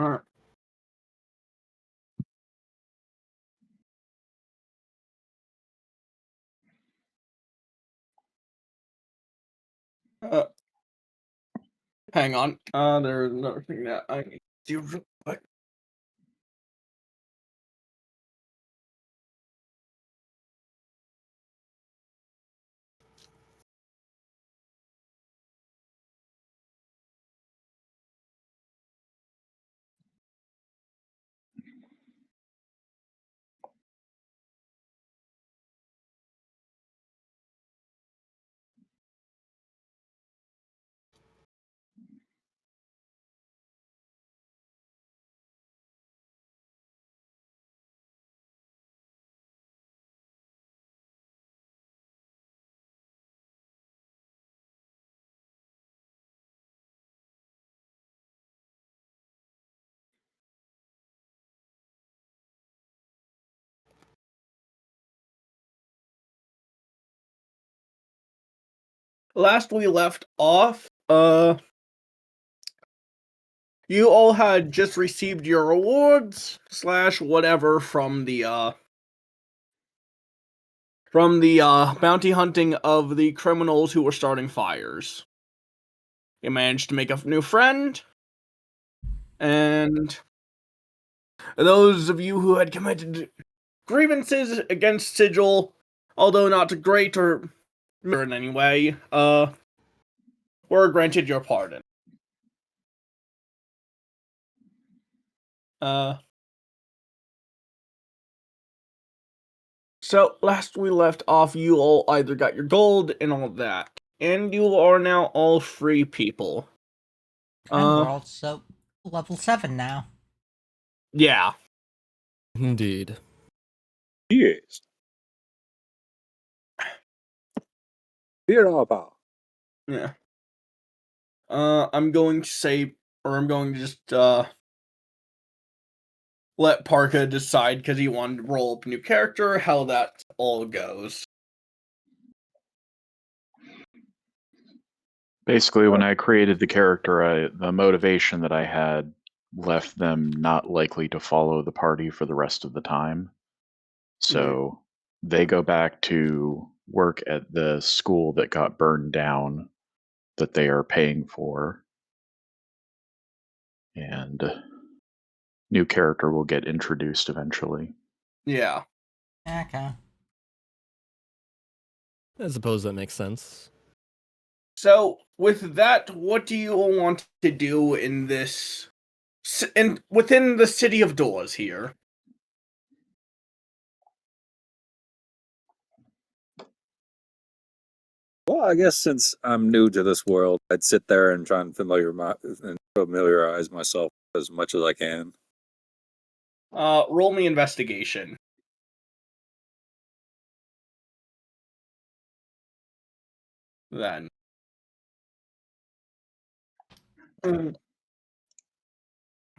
Alright. Hang on. There's another thing that I need to do real quick. Last we left off, you all had just received your rewards / whatever from the bounty hunting of the criminals who were starting fires. You managed to make a new friend, and those of you who had committed grievances against Sigil, although not great or in any way, were granted your pardon. So last we left off, you all either got your gold and all that, and you are now all free people. And we're also level 7 now. Yeah. Indeed. Yes. Fear about. Yeah. I'm going to say, or I'm going to just let Parka decide, because he wanted to roll up a new character, how that all goes. Basically, when I created the character, the motivation that I had left them not likely to follow the party for the rest of the time. So they go back to work at the school that got burned down that they are paying for. And new character will get introduced eventually. Yeah. Okay. I suppose that makes sense. So, with that, what do you all want to do in this, within the City of Doors here? Well, I guess since I'm new to this world, I'd sit there and try and familiarize myself as much as I can. Roll me investigation. Then.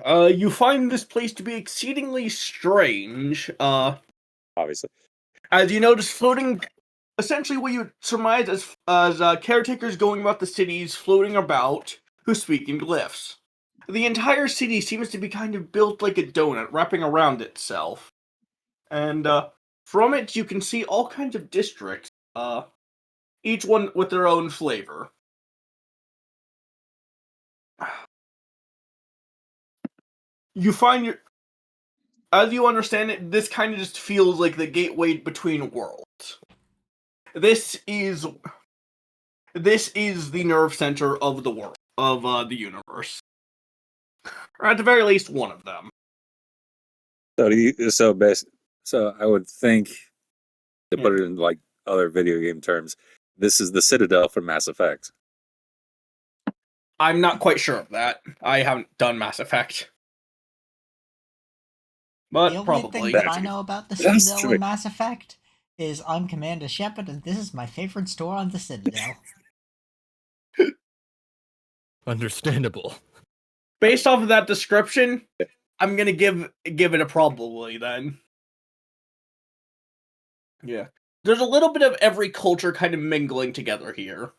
You find this place to be exceedingly strange, Obviously. as you notice floating, essentially what you surmise as caretakers going about the cities floating about, who speak in glyphs. The entire city seems to be kind of built like a donut, wrapping around itself. And, from it you can see all kinds of districts, each one with their own flavor. You find as you understand it, this kind of just feels like the gateway between worlds. This is the nerve center of the world, of the universe, or at the very least, one of them. So I would think, to put it in like other video game terms, this is the Citadel from Mass Effect. I'm not quite sure of that. I haven't done Mass Effect, but The only probably. thing that I know about the Citadel in Mass Effect is I'm Commander Shepard, and this is my favorite store on the Citadel. Understandable. Based off of that description, I'm gonna give it a probably then. Yeah. There's a little bit of every culture kind of mingling together here.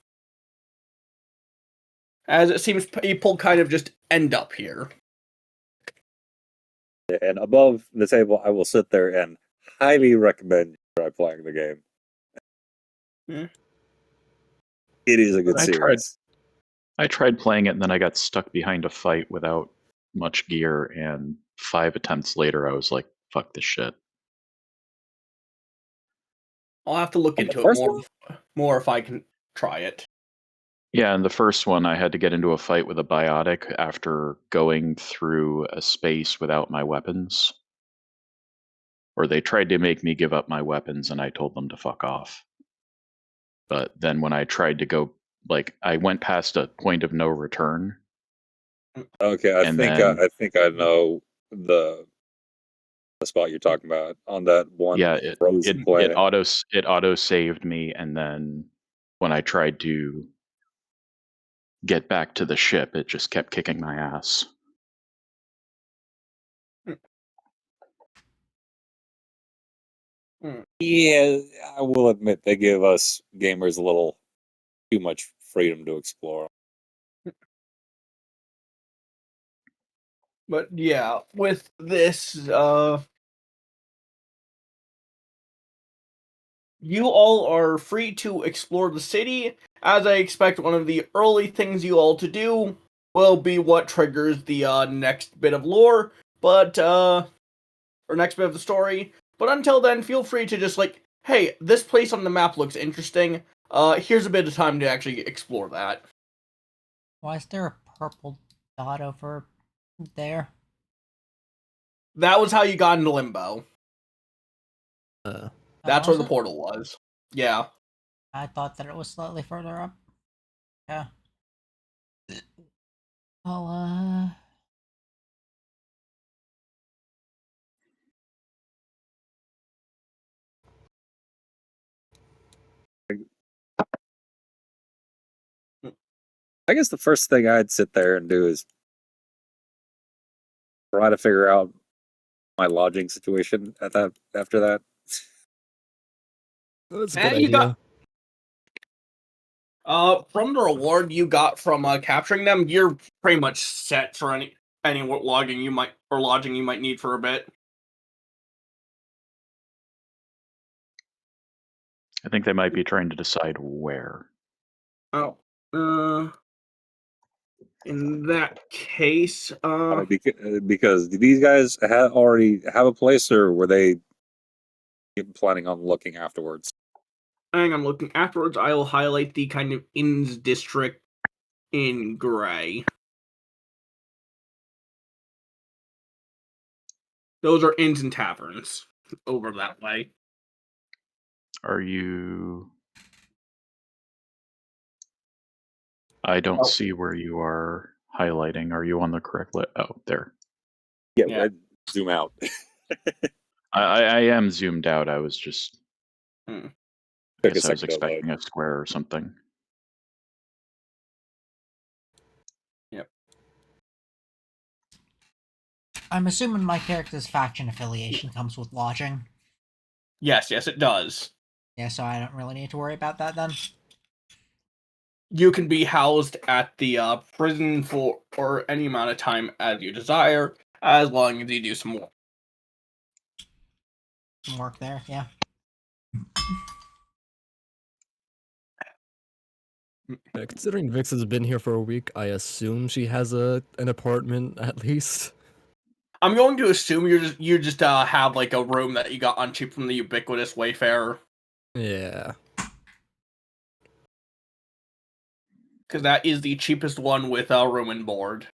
As it seems people kind of just end up here. And above the table, I will sit there and highly recommend you try playing the game. Yeah. It is a good I series. I tried playing it, and then I got stuck behind a fight without much gear, and 5 attempts later, I was like, fuck this shit. I'll have to look And the into it first one? more if I can try it. Yeah, and the first one, I had to get into a fight with a biotic after going through a space without my weapons. Or they tried to make me give up my weapons, and I told them to fuck off. But then when I tried to go, like, I went past a point of no return. Okay, And then, I think I know the spot you're talking about on that one yeah, frozen planet. it auto saved me, and then when I tried to get back to the ship, it just kept kicking my ass. Yeah, I will admit they give us gamers a little too much freedom to explore. But yeah, with this, you all are free to explore the city. As I expect, one of the early things you all to do will be what triggers the next bit of lore, but or next bit of the story. But until then, feel free to just like, hey, this place on the map looks interesting. Here's a bit of time to actually explore that. Why is there a purple dot over there? That was how you got into Limbo. Uh, That's where Was the it? portal was. Yeah. I thought that it was slightly further up. Yeah. Well, I guess the first thing I'd sit there and do is try to figure out my lodging situation at that after that. that's a good And you got idea. from the reward you got from capturing them, you're pretty much set for any logging you might or lodging you might need for a bit. I think they might be trying to decide where. Oh, in that case, Because do these guys already have a place, or were they planning on looking afterwards? hang on, looking afterwards, I will highlight the kind of inns district in gray. Those are inns and taverns over that way. Are you... I don't Oh. see where you are highlighting. Are you on the correct list? Oh, there. Yeah, Yeah. zoom out. I am zoomed out. I was just... Hmm. I Took a guess I was second to load. expecting a square or something. Yep. I'm assuming my character's faction affiliation comes with lodging. Yes, it does. Yeah, so I don't really need to worry about that then. You can be housed at the prison for any amount of time as you desire, as long as you do some work. Some work there, yeah. Considering Vix has been here for a week, I assume she has an apartment at least. I'm going to assume you just have like a room that you got on cheap from the ubiquitous Wayfarer, Yeah. because that is the cheapest one with a room and board.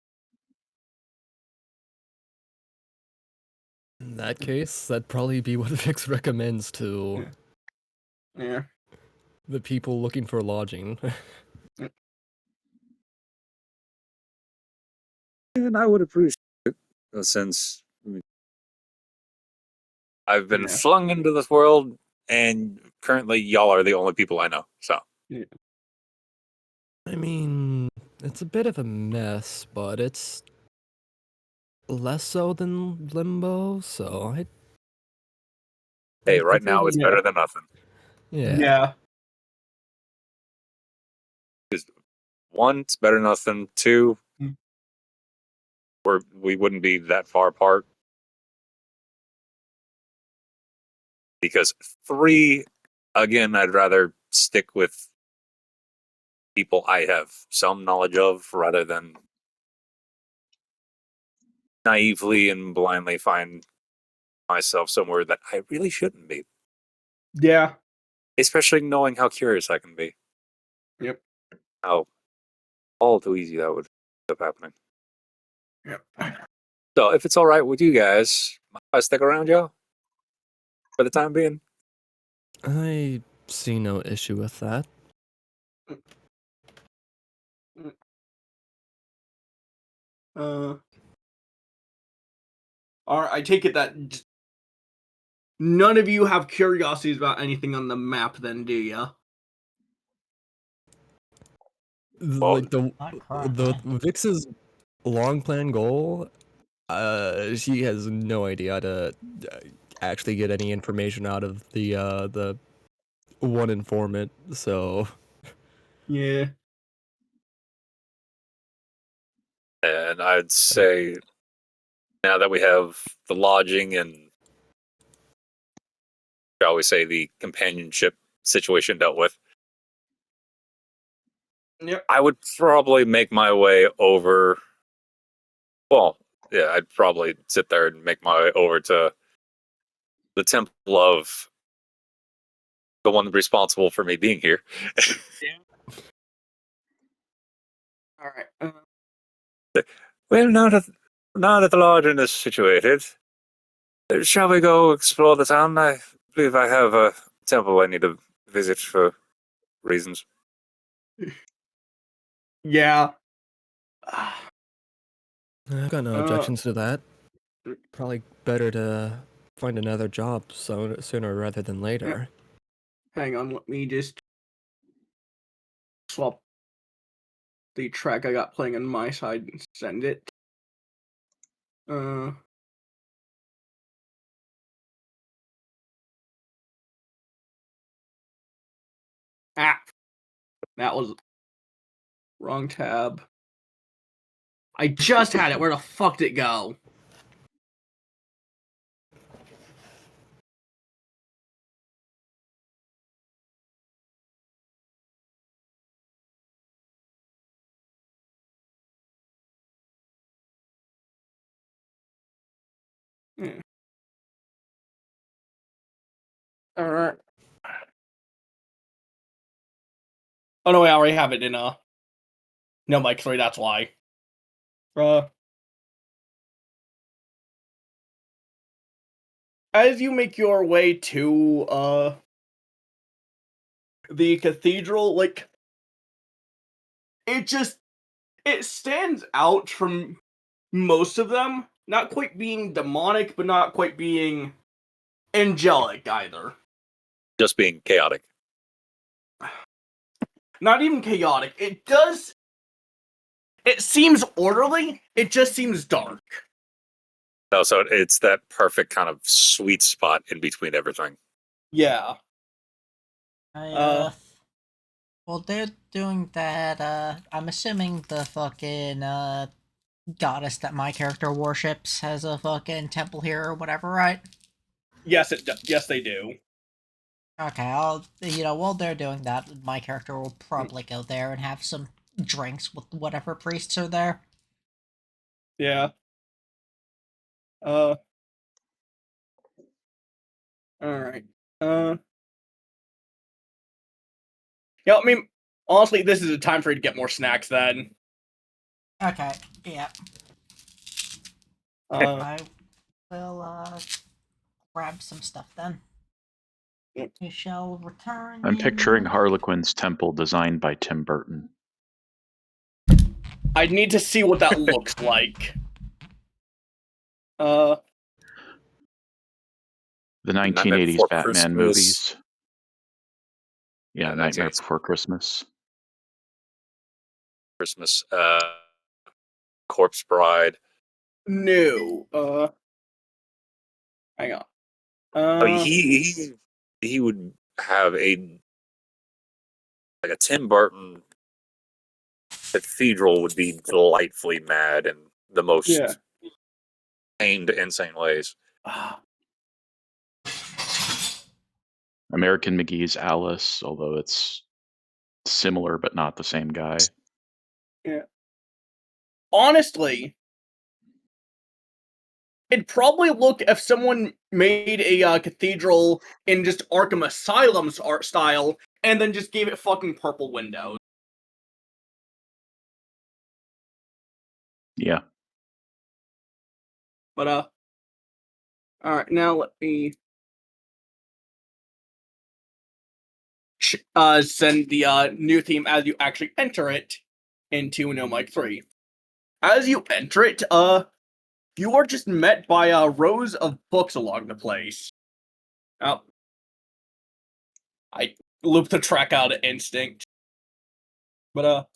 In that case, that'd probably be what Vix recommends to Yeah. the people looking for lodging. And I would appreciate it, since I've been Yeah. flung into this world, and currently y'all are the only people I know. So I mean, it's a bit of a mess, but it's less so than Limbo, so hey, I right now think it's better than nothing. yeah. Yeah. One, it's better than nothing. Two, Mm. we wouldn't be that far apart. because 3, again, I'd rather stick with people I have some knowledge of rather than naively and blindly find myself somewhere that I really shouldn't be. Yeah. Especially knowing how curious I can be. Yep. How all too easy that would end up happening. Yep. So if it's all right with you guys, might I stick around, y'all? For the time being? I see no issue with that. Alright, I take it that none of you have curiosities about anything on the map then, do ya? Like the Not currently. Vix's long plan goal, she has no idea how to actually get any information out of the one informant. So Yeah. And I'd say now that we have the lodging and, shall we say, the companionship situation dealt with, Yep. I would probably make my way over. Well, yeah, I'd probably sit there and make my way over to the temple of the one responsible for me being here. Alright. Well, now that the lodging is situated, shall we go explore the town? I believe I have a temple I need to visit for reasons. Yeah. I've got no objections to that. Probably better to find another job sooner rather than later. Hang on, let me just swap the track I got playing on my side and send it. That was wrong tab. I just had it. Where the fuck did it go? Alright. Oh no, I already have it in no, Mike, sorry, that's why. As you make your way to the cathedral, like it stands out from most of them, not quite being demonic, but not quite being angelic either. Just being chaotic. Not even chaotic. It seems orderly, it just seems dark. No, so it's that perfect kind of sweet spot in between everything. Yeah. Well, they're doing that, I'm assuming the fucking, goddess that my character worships has a fucking temple here or whatever, right? Yes, yes, they do. Okay, while they're doing that, my character will probably go there and have some drinks with whatever priests are there. Yeah. Alright. Yeah, I mean, honestly, this is a time for you to get more snacks then. Okay, yeah. I will, grab some stuff then. We shall return. I'm picturing Harlequin's temple designed by Tim Burton. I need to see what that looks like. The 1980s Batman Christmas. movies. Yeah, Yeah, Nightmare 1980s. Before Christmas. Christmas. Corpse Bride. No. Hang on. I mean, he would have a Tim Burton cathedral would be delightfully mad in the most aimed insane ways. American McGee's Alice, although it's similar but not the same guy. Yeah. Honestly, it'd probably look if someone made a cathedral in just Arkham Asylum's art style and then just gave it fucking purple windows. Yeah. But, alright, now let me send the new theme as you actually enter it into No Mic 3. As you enter it, you are just met by rows of books along the place. Oh, I looped the track out of instinct. But,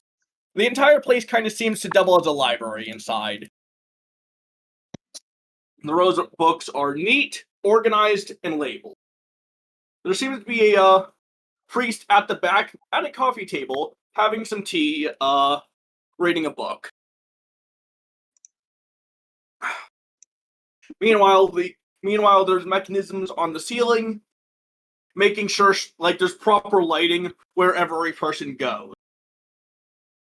the entire place kind of seems to double as a library inside. The rows of books are neat, organized, and labeled. There seems to be a priest at the back at a coffee table having some tea, reading a book. Meanwhile, there's mechanisms on the ceiling, making sure like there's proper lighting wherever a person goes.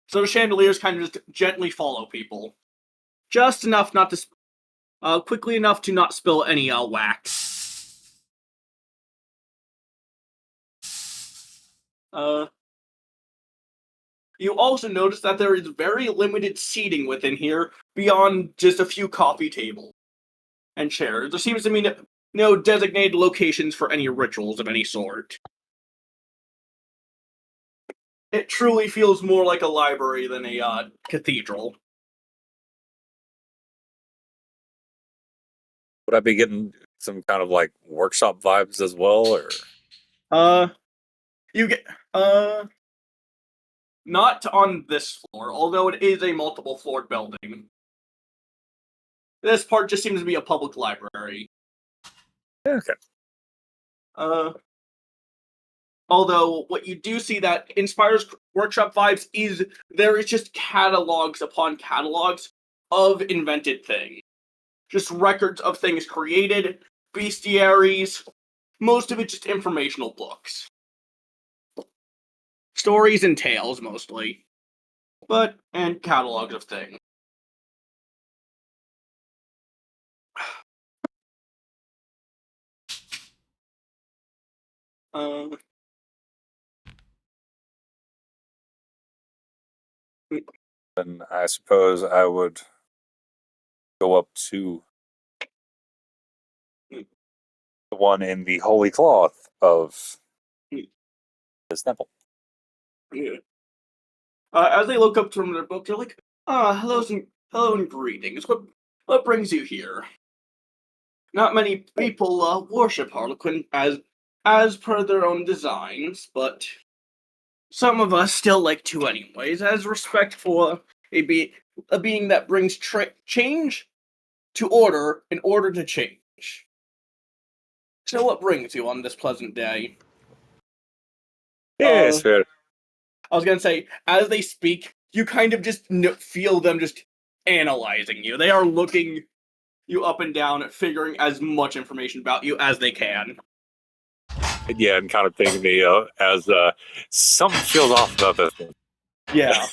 So the chandeliers kind of just gently follow people, just enough not to, quickly enough to not spill any wax. You also notice that there is very limited seating within here beyond just a few coffee tables and chairs. There seems to be no designated locations for any rituals of any sort. It truly feels more like a library than a cathedral. Would I be getting some kind of like workshop vibes as well, or You get not on this floor, although it is a multiple floored building. This part just seems to be a public library. okay? Although what you do see that inspires workshop vibes is there is just catalogs upon catalogs of invented things. Just records of things created, bestiaries, most of it just informational books. Stories and tales, mostly. And catalogs of things. And I suppose I would go up to the one in the holy cloth of this temple. Yeah. As they look up from their book, they're like, hello and greetings. What brings you here? Not many people worship Harlequin as per their own designs, but some of us still like to anyways, as respect for a being that brings change to order in order to change. So what brings you on this pleasant day? Yes, fair. I was gonna say, as they speak, you kind of just feel them just analyzing you. They are looking you up and down, figuring as much information about you as they can. Yeah, and kind of thinking me as something feels off about this one. Yeah.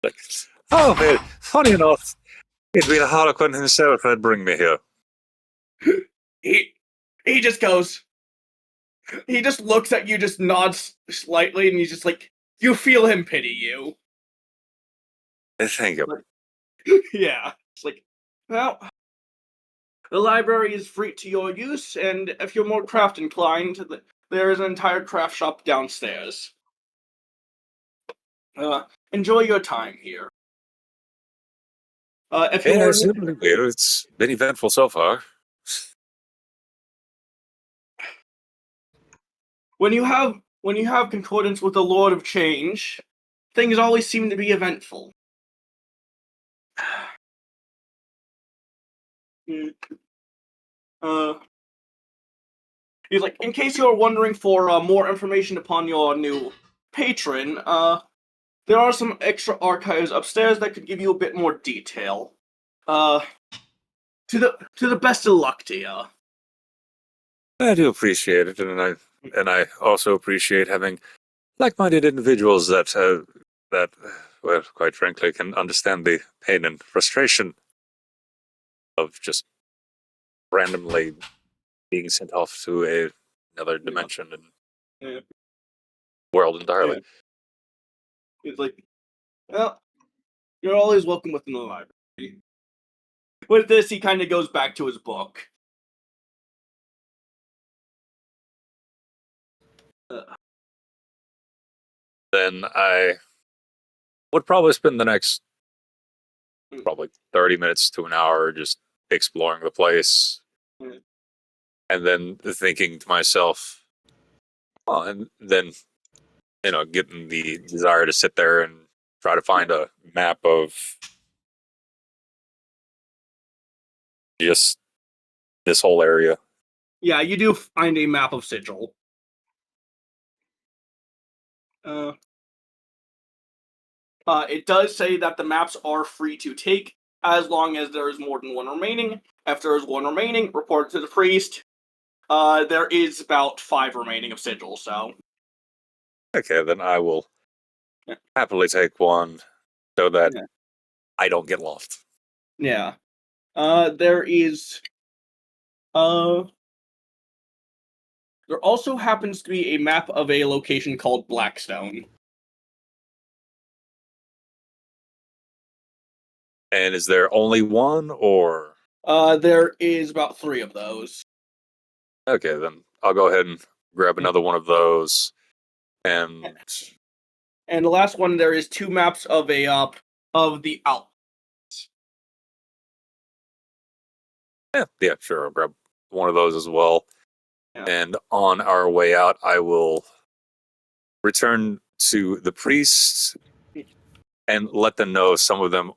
Like, oh, man, funny enough, it'd be the Harlequin himself that'd bring me here. He just goes. He just looks at you, just nods slightly, and he's just like, you feel him pity you. Thank you. Yeah. It's like, well, the library is free to your use, and if you're more craft inclined, there is an entire craft shop downstairs. Enjoy your time here. If Yeah, you're absolutely. It's been eventful so far. when you have concordance with the Lord of Change, things always seem to be eventful. He's like, in case you're wondering for more information upon your new patron, there are some extra archives upstairs that could give you a bit more detail. To the best of luck to you. I do appreciate it, and I and I also appreciate having like-minded individuals that, well, quite frankly, can understand the pain and frustration of just randomly being sent off to another dimension and Yeah. world entirely. Yeah. It's like, well, you're always welcome within the library. With this, he kind of goes back to his book. Then I would probably spend the next Mm. probably 30 minutes to an hour just exploring the place, Mm. and then thinking to myself, well, and then getting the desire to sit there and try to find a map of just this whole area. Yeah, you do find a map of Sigil. It does say that the maps are free to take as long as there is more than one remaining. If there is one remaining, report it to the priest. There is about 5 remaining of Sigil, so Okay, then I will Yeah. happily take one so that Yeah. I don't get lost. yeah. There is there also happens to be a map of a location called Blackstone. And is there only one, or There is about 3 of those. okay? Then I'll go ahead and grab another one of those, and And the last one, there is 2 maps of a of the out. yeah, sure, I'll grab one of those as well. Yeah. And on our way out, I will return to the priests and let them know some of the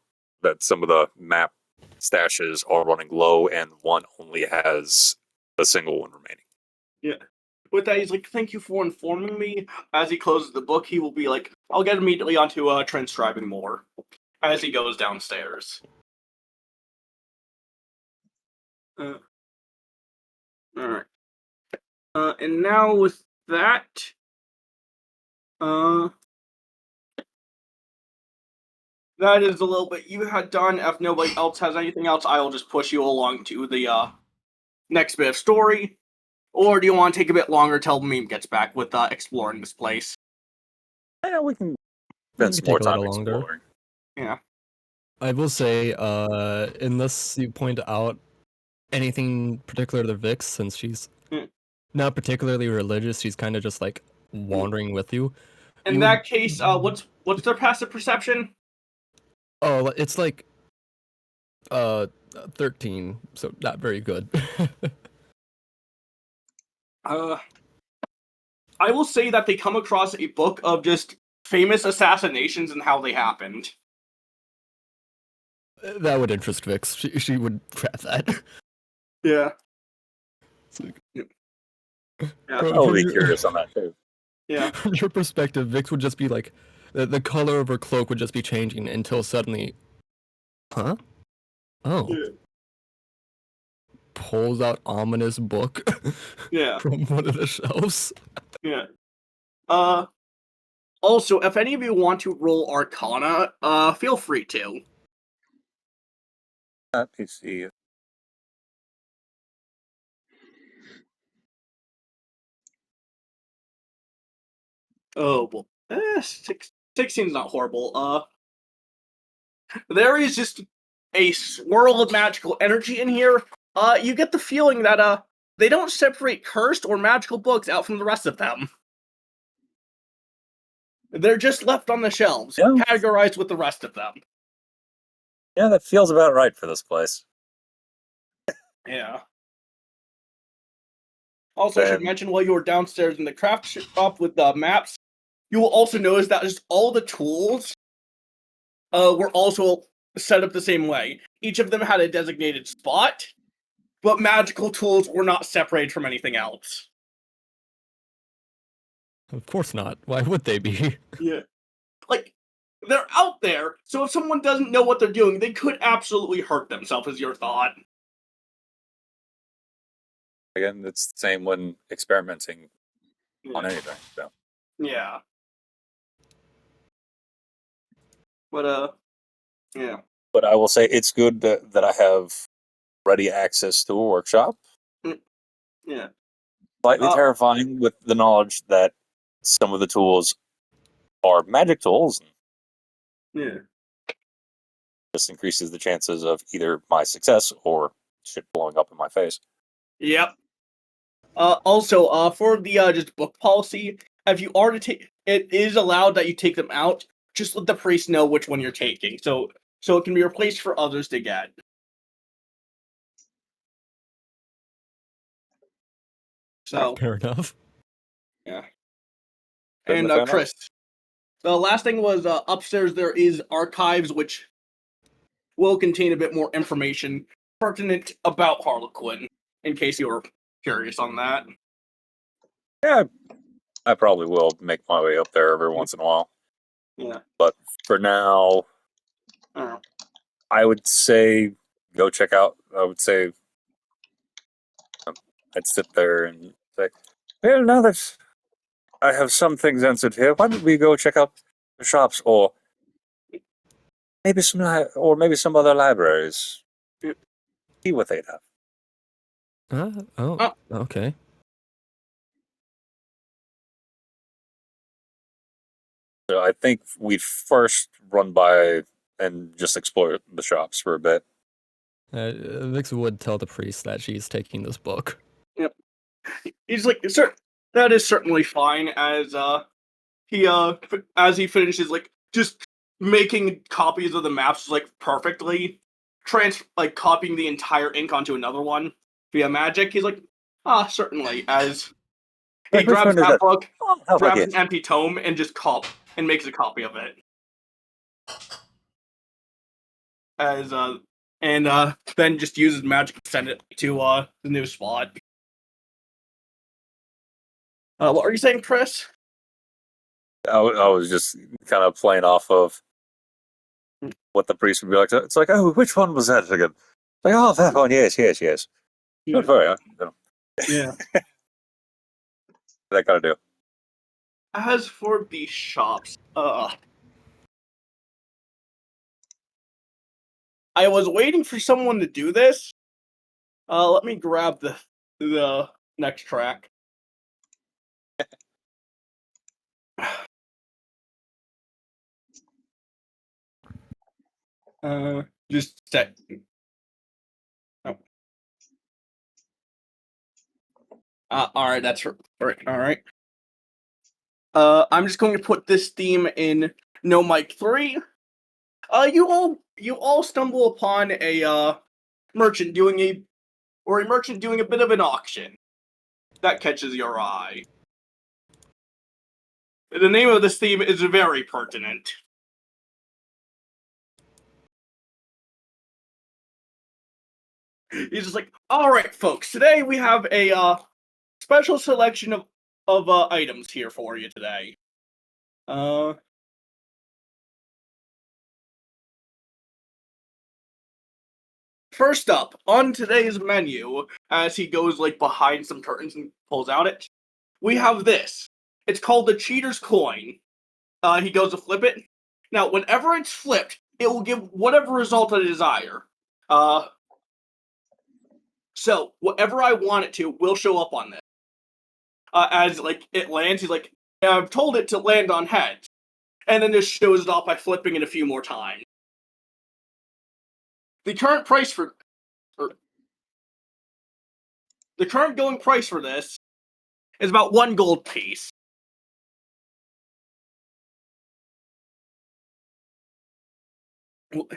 map stashes are running low, and one only has a single one remaining. Yeah. With that, he's like, "Thank you for informing me." As he closes the book, he will be like, "I'll get immediately onto transcribing more." As he goes downstairs. All right. And now with that, uh, that is a little bit you had done. If nobody else has anything else, I will just push you along to the next bit of story. Or do you want to take a bit longer till Meme gets back with exploring this place? Yeah, we can We spend can some take more a time little longer. exploring. Yeah. I will say, unless you point out anything particular to Vix, since she's Mm. not particularly religious, she's kind of just like wandering with you. In You that would- case, what's their passive perception? Oh, it's like uh 13, so not very good. I will say that they come across a book of just famous assassinations and how they happened. That would interest Vix. She would grab that. Yeah. It's like- Yeah. I'll From be your- curious on that too. Yeah. From your perspective, Vix would just be like the color of her cloak would just be changing until suddenly, huh? Oh, Yeah. pulls out ominous book Yeah. from one of the shelves. Yeah. Also, if any of you want to roll Arcana, feel free to. PC. Oh, well, 16 is not horrible. There is just a swirl of magical energy in here. You get the feeling that they don't separate cursed or magical books out from the rest of them. They're just left on the shelves, Yeah. categorized with the rest of them. Yeah, that feels about right for this place. Yeah. Also, I should Then- mention while you were downstairs in the craft shop with the maps, you will also notice that just all the tools were also set up the same way. Each of them had a designated spot, but magical tools were not separated from anything else. Of course not. Why would they be? Yeah. Like, they're out there, so if someone doesn't know what they're doing, they could absolutely hurt themselves, is your thought. Again, it's the same when experimenting. on anything. So. Yeah. But yeah. But I will say it's good that I have ready access to a workshop. Yeah. Slightly terrifying with the knowledge that some of the tools are magic tools. Yeah. This increases the chances of either my success or shit blowing up in my face. Yep. Also, for the just book policy, if you are to take, it is allowed that you take them out. Just let the priest know which one you're taking, so it can be replaced for others to get. So Fair enough. yeah. Fair And enough. Chris, the last thing was upstairs. There is archives which will contain a bit more information pertinent about Harlequin, in case you were curious on that. Yeah, I probably will make my way up there every once in a while. Yeah. But for now, I would say go check out. I would say I'd sit there and say, well, now that I have some things answered here, why don't we go check out the shops or maybe some other libraries? Yeah. See what they'd have. Okay. So I think we'd first run by and just explore the shops for a bit. Vix would tell the priest that she's taking this book. Yep. He's like, sir, that is certainly fine. As he finishes, like, just making copies of the maps like perfectly, copying the entire ink onto another one via magic. He's like, certainly. As he Which grabs one is that that? book, Oh, how about grabs it? an empty tome, and just makes a copy of it. As then just uses magic to send it to the new spot. What are you saying, Chris? I was just kind of playing off of what the priest would be like. It's like, oh, which one was that again? Like, oh, that one. Yes. Don't worry. Yeah. That kind of deal. As for the shops, I was waiting for someone to do this. Let me grab the next track. Just set. Oh. All right, that's right. All right. I'm just going to put this theme in No Mic 3. You all stumble upon a merchant doing a bit of an auction that catches your eye. The name of this theme is very pertinent. He's just like, all right, folks. Today we have a special selection of items here for you today. First up on today's menu, as he goes like behind some curtains and pulls out it, we have this. It's called the Cheater's Coin. He goes to flip it. Now, whenever it's flipped, it will give whatever result I desire. So whatever I want it to will show up on this. As like it lands, he's like, I've told it to land on heads, and then just shows it off by flipping it a few more times. The current price for the current going price for this is about 1 gold piece.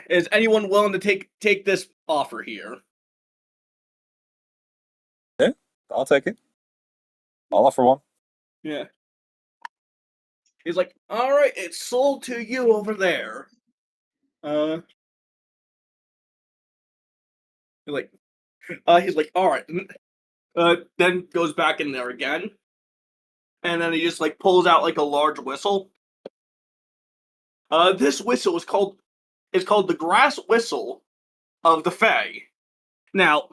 Is anyone willing to take this offer here? Yeah, I'll take it. I'll offer one. Yeah. He's like, all right, it's sold to you over there. He's like, all right. Then goes back in there again, and then he just like pulls out like a large whistle. This whistle is called the grass whistle of the Fae. Now,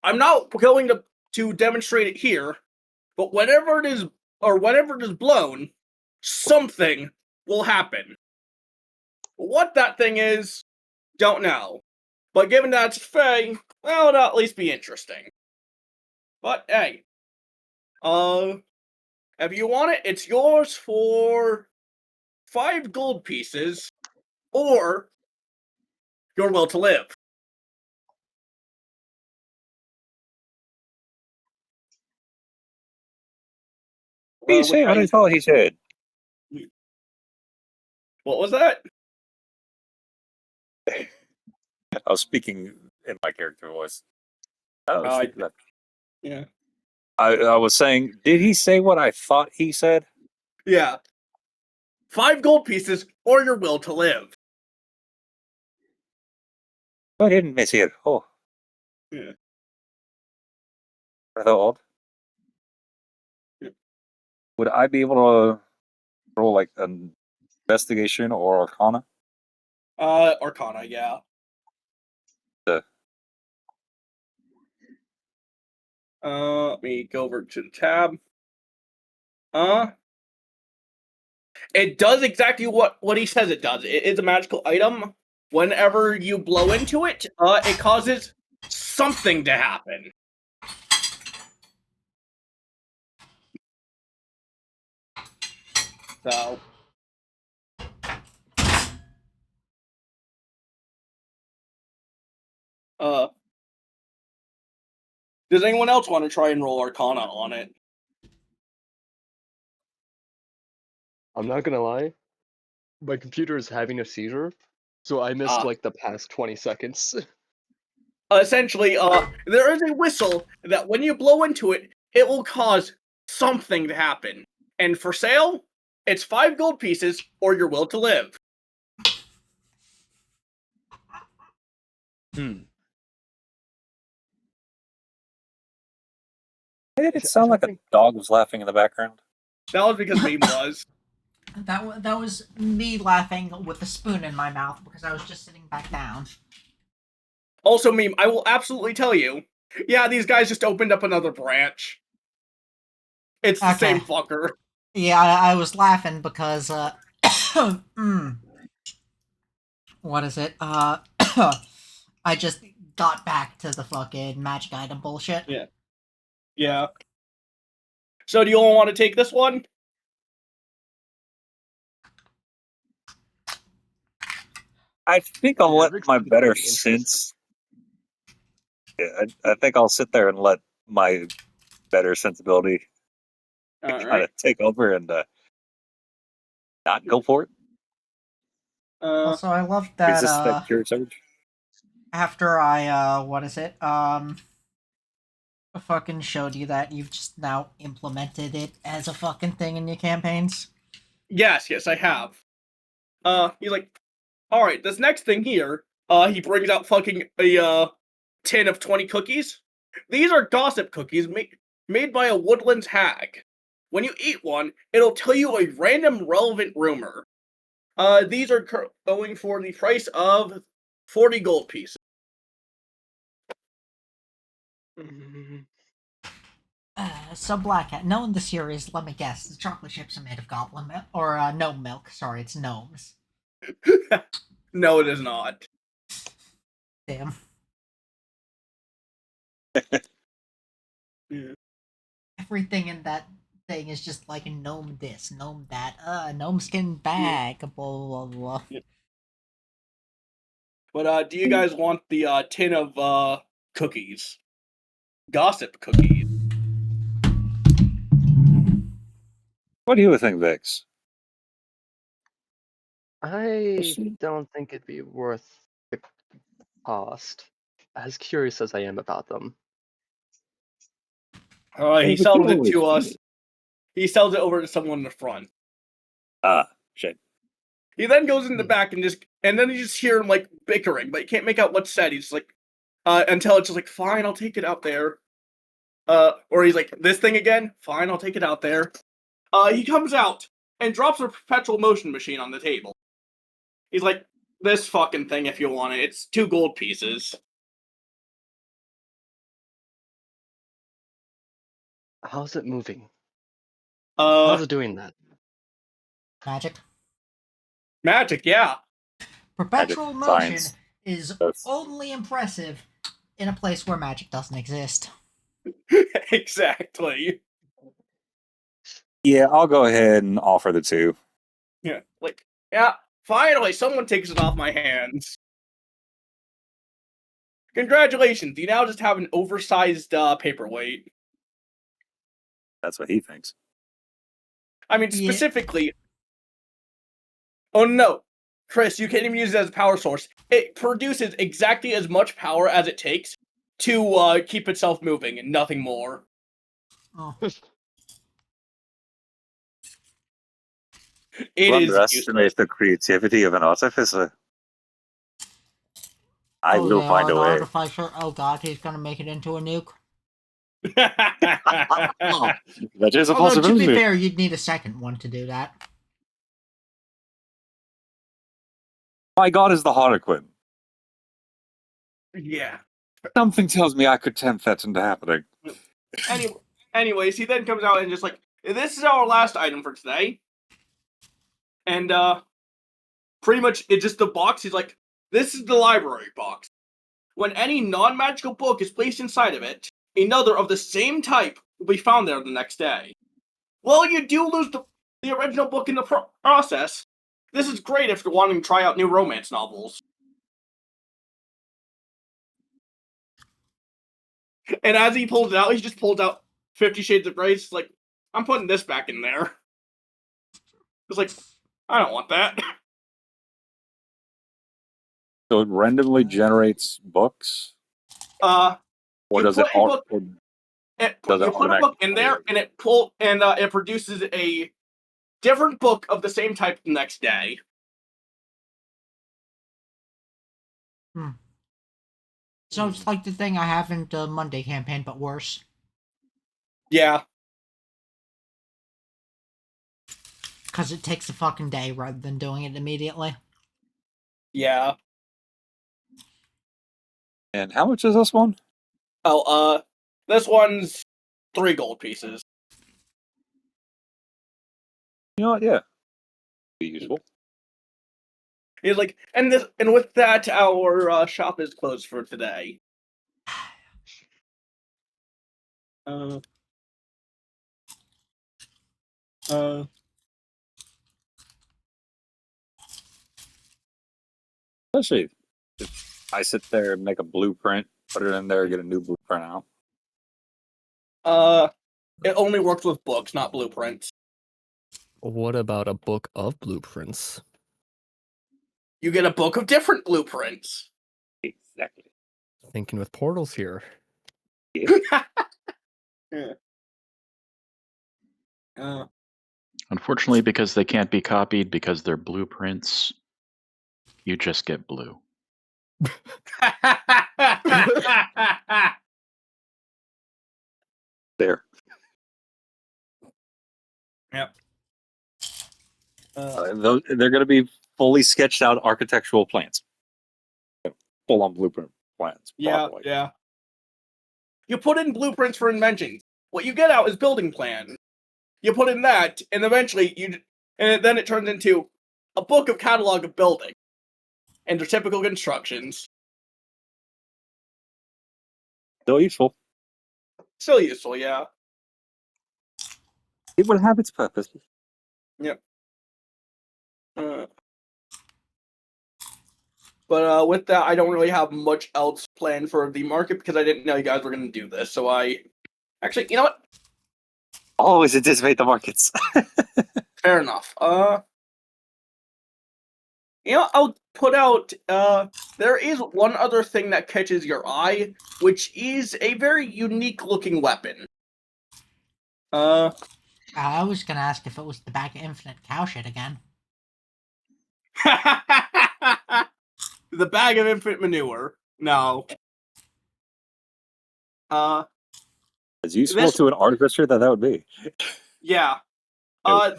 I'm not going to demonstrate it here, but whenever it is or whenever it is blown, something will happen. What that thing is, don't know. But given that it's Fae, well, it'll at least be interesting. But hey, if you want it, it's yours for 5 gold pieces, or your will to live. What did he say? What I thought he said. What was that? I was speaking in my character voice. Oh, Yeah. I was saying, did he say what I thought he said? Yeah. 5 gold pieces, or your will to live. I didn't miss it. Oh. Yeah. Rather odd. Yeah. Would I be able to roll like an investigation or arcana? Arcana, yeah. Let me go over to the tab. It does exactly what he says it does. It is a magical item. Whenever you blow into it, it causes something to happen. So, does anyone else want to try and roll Arcana on it? I'm not gonna lie, my computer is having a seizure, so I missed like the past 20 seconds. Essentially, there is a whistle that when you blow into it, it will cause something to happen. And for sale, it's 5 gold pieces or your will to live. Why did it I sound don't like a think dog was laughing in the background? That was because Meme was. That was me laughing with a spoon in my mouth because I was just sitting back down. Also, Meme, I will absolutely tell you, yeah, these guys just opened up another branch. It's the same fucker. Yeah, I was laughing because, what is it? I just got back to the fucking magic item bullshit. Yeah. Yeah. So do you all want to take this one? I think I'll yeah, let Rick's my gonna better be interesting. sense. Yeah, I think I'll sit there and let my better sensibility kind Alright. of take over and not go for it. Also, I love Resist that that, cure surge. after I, what is it? Fucking showed you that you've just now implemented it as a fucking thing in your campaigns. Yes, I have. He's like, alright, this next thing here, he brings out fucking a, tin of 20 cookies. These are gossip cookies made by a woodlands hag. When you eat one, it'll tell you a random relevant rumor. These are going for the price of 40 gold pieces. Mm, So Black Hat, knowing the series, let me guess, the chocolate chips are made of goblin milk, or, gnome milk, sorry, it's gnomes. No, it is not. Damn. Yeah. Everything in that thing is just like a gnome this, gnome that, gnome skin bag, blah blah blah. Yeah. But, do you guys want the, tin of, cookies? Gossip cookies. What do you think, Vix? I don't think it'd be worth the cost, as curious as I am about them. He sells it to us. He sells it over to someone in the front. Ah, shit. He then goes in the back and then you just hear him like bickering, but you can't make out what's said. He's like, until it's just like, fine, I'll take it out there. Or he's like, this thing again? Fine, I'll take it out there. He comes out and drops a perpetual motion machine on the table. He's like, this fucking thing if you want it. It's 2 gold pieces. How's it moving? How's it doing that? Magic. Magic, yeah. Perpetual motion science. is That's- only impressive in a place where magic doesn't exist. Exactly. Yeah, I'll go ahead and offer the 2. Yeah, like, yeah, finally, someone takes it off my hands. Congratulations, you now just have an oversized paperweight. That's what he thinks. I mean, Yeah. specifically... Oh no, Chris, you can't even use it as a power source. It produces exactly as much power as it takes to keep itself moving, and nothing more. Oh. It You is underestimate useless. the creativity of an artificer. I Oh, will they find are a the way. artificer. Oh god, he's gonna make it into a nuke. That is a Although, to be possibility. fair, you'd need a second one to do that. My god is the Harlequin. Yeah. Something tells me I could tempt that into happening. Anyways, he then comes out and just like, this is our last item for today. And pretty much it's just the box. He's like, this is the library box. When any non-magical book is placed inside of it, another of the same type will be found there the next day. Well, you do lose the original book in the process. This is great if you're wanting to try out new romance novels. And as he pulls it out, he just pulls out 50 Shades of Grey. It's like, I'm putting this back in there. It's like, I don't want that. So it randomly generates books, Uh, or you does it? put a book. Or does it You put a book automatically in there, and it produces a different book of the same type the next day. So it's like the thing I have in the Monday campaign, but worse. Yeah. Because it takes a fucking day rather than doing it immediately. Yeah. And how much is this one? Oh, this one's 3 gold pieces. You know what? Yeah, be useful. He's like, and with that, our shop is closed for today. Uh. Especially if I sit there and make a blueprint, put it in there, get a new blueprint out. It only works with books, not blueprints. What about a book of blueprints? You get a book of different blueprints. Exactly. Thinking with portals here. Yeah. Unfortunately, because they can't be copied because they're blueprints, you just get blue. There. Yep. They're going to be fully sketched out architectural plans. Full on blueprint plans. Yeah, Probably. yeah. You put in blueprints for inventions. What you get out is building plan. You put in that, and eventually then it turns into a book of catalog of building and their typical constructions. Still useful. Still useful, yeah. It will have its purpose. Yep. But with that, I don't really have much else planned for the market because I didn't know you guys were going to do this. So actually, you know what? Always anticipate the markets. Fair enough. I'll put out. There is one other thing that catches your eye, which is a very unique looking weapon. I was gonna ask if it was the bag of infinite cow shit again. The bag of infinite manure. No. As useful This- to an artificer that would be. Yeah. Nope.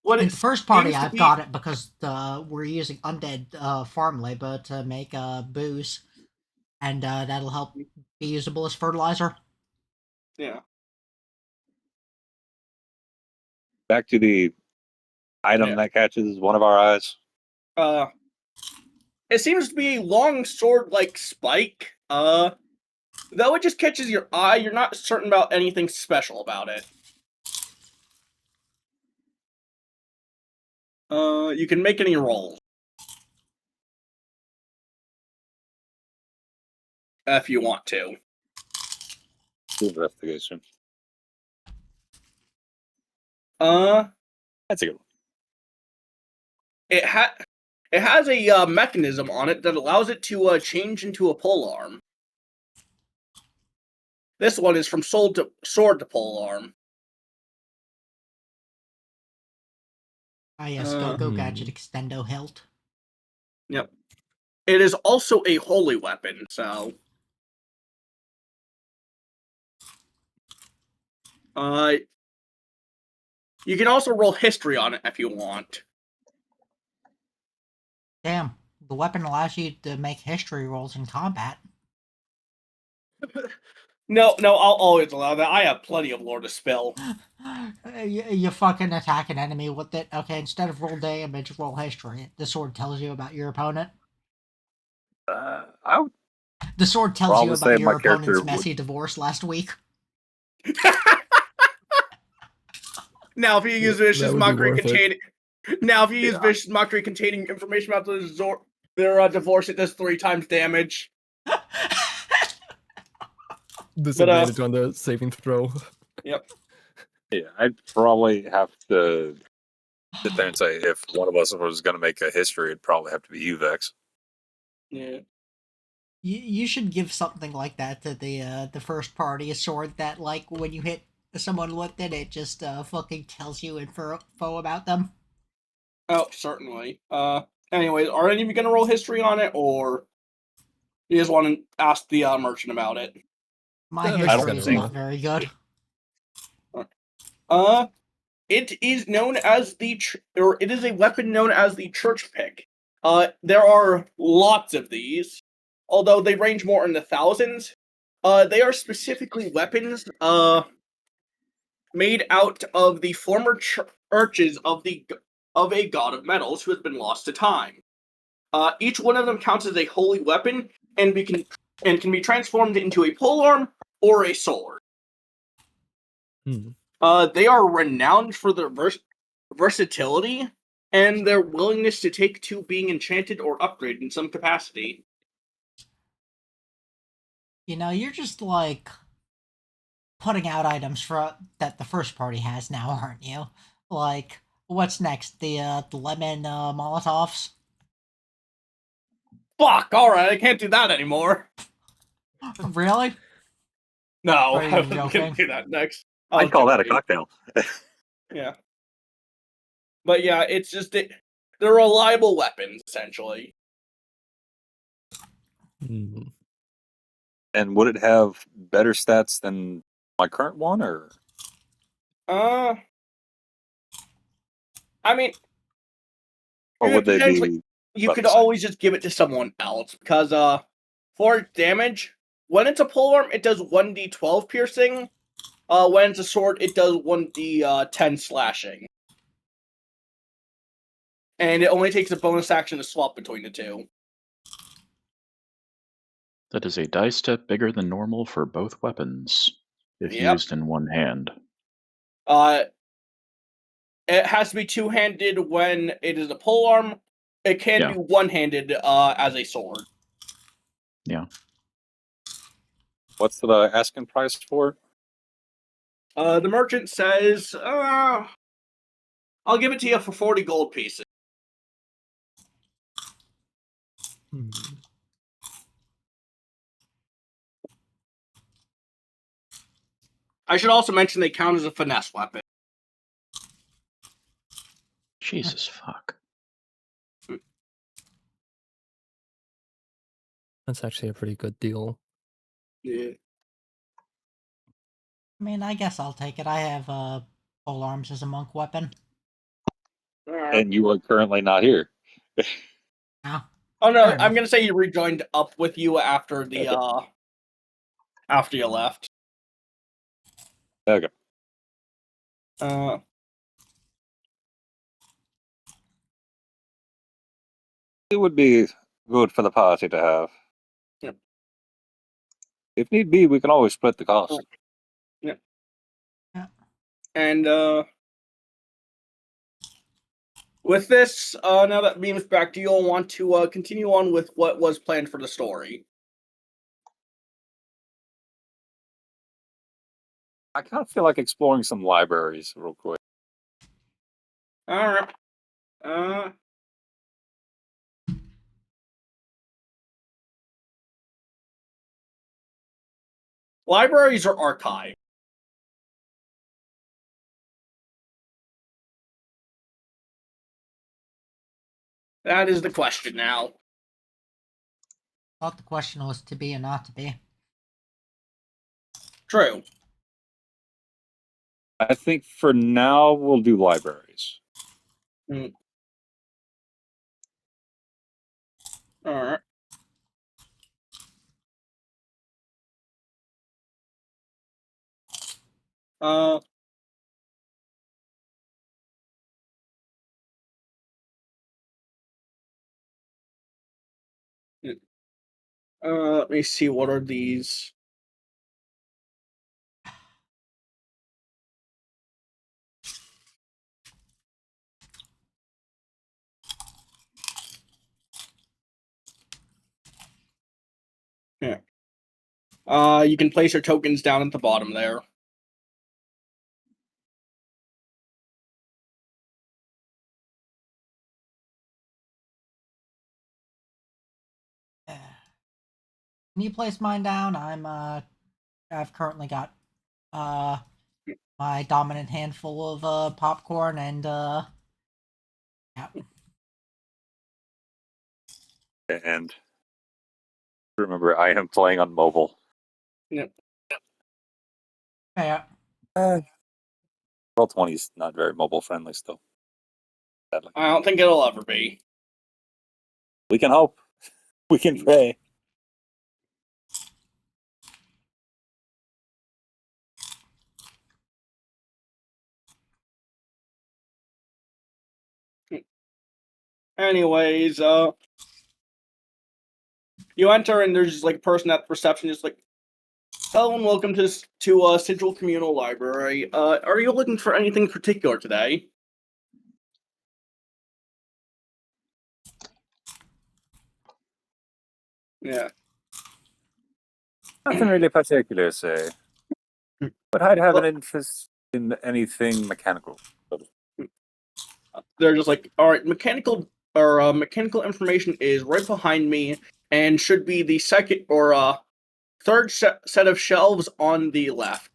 What In it the first party, seems to I've be- got it because we're using undead farm labor to make booze, and that'll help be usable as fertilizer. Yeah. back to the item Yeah. that catches one of our eyes. It seems to be a long sword-like spike. Though it just catches your eye, you're not certain about anything special about it. You can make any rolls. If you want to. Investigation. That's a good one. It has a mechanism on it that allows it to change into a polearm. This one is from sword to polearm. Ah, yes, go gadget extendo hilt. Yep. It is also a holy weapon, so you can also roll history on it if you want. Damn, the weapon allows you to make history rolls in combat. No, I'll always allow that. I have plenty of lore to spill. You fucking attack an enemy with it. Okay, instead of roll damage, roll history. The sword tells you about your opponent. I would The sword tells you probably say about my your character opponent's would. messy divorce last week. Now, if you use vicious that would be mockery worth it. containing, now if you use Yeah. vicious mockery containing information about their divorce, it does 3 times damage. Disadvantage on the saving throw. Yep. Yeah, I'd probably have to sit there and say if one of us was going to make a history, it'd probably have to be you, Vex. Yeah. You should give something like that to the first party, a sword that, like, when you hit someone with it, it just fucking tells you info about them. Oh, certainly. Anyways, are any of you gonna roll history on it, or you just want to ask the merchant about it? My That makes history sense. is not very good. It is known as or it is a weapon known as the church pick. There are lots of these, although they range more in the thousands. They are specifically weapons, made out of the former churches of a god of metals who has been lost to time. Each one of them counts as a holy weapon and can be transformed into a polearm or a sword. They are renowned for their versatility and their willingness to take to being enchanted or upgraded in some capacity. You know, you're just like putting out items for that the first party has now, aren't you? Like, what's next? The lemon Molotovs? Fuck! Alright, I can't do that anymore. Really? No, Are you I'm gonna joking? do that next. I'd call that a cocktail. Yeah. But yeah, it's just they're reliable weapons, essentially. And would it have better stats than my current one, or I mean, would they potentially, be? you about could the same? always just give it to someone else, because for damage, when it's a polearm, it does 1d12 piercing. When it's a sword, it does 1d10 slashing. And it only takes a bonus action to swap between the two. That is a die step bigger than normal for both weapons, if Yep. used in one hand. It has to be two-handed when it is a polearm. It can be one-handed as a sword. Yeah. What's the asking price for it? The merchant says, I'll give it to you for 40 gold pieces. I should also mention they count as a finesse weapon. Jesus fuck. That's actually a pretty good deal. Yeah. I mean, I guess I'll take it. I have pole arms as a monk weapon. And you are currently not here. Yeah. Oh no, Fair I'm enough. gonna say he rejoined up with you after the after you left. Okay. It would be good for the party to have. Yep. If need be, we can always split the cost. Yep. Yeah. And with this, now that Beam's back, do you all want to continue on with what was planned for the story? I kind of feel like exploring some libraries real quick. Alright. Libraries or archive? That is the question now. Thought the question was to be and not to be. True. I think for now we'll do libraries. Alright. Let me see, what are these? Yeah. You can place your tokens down at the bottom there. Can you place mine down? I've currently got my dominant handful of popcorn and yeah. And remember, I am playing on mobile. Yep. Yeah. Roll20 is not very mobile friendly still. Sadly. I don't think it'll ever be. We can hope. We can pray. Anyways, you enter and there's like a person at the reception just like, hello and welcome to Sigil Communal Library. Are you looking for anything particular today? Yeah. Nothing really particular, say. But I'd have an Well, interest in anything mechanical. they're just like, all right, mechanical information is right behind me and should be the second or third set of shelves on the left.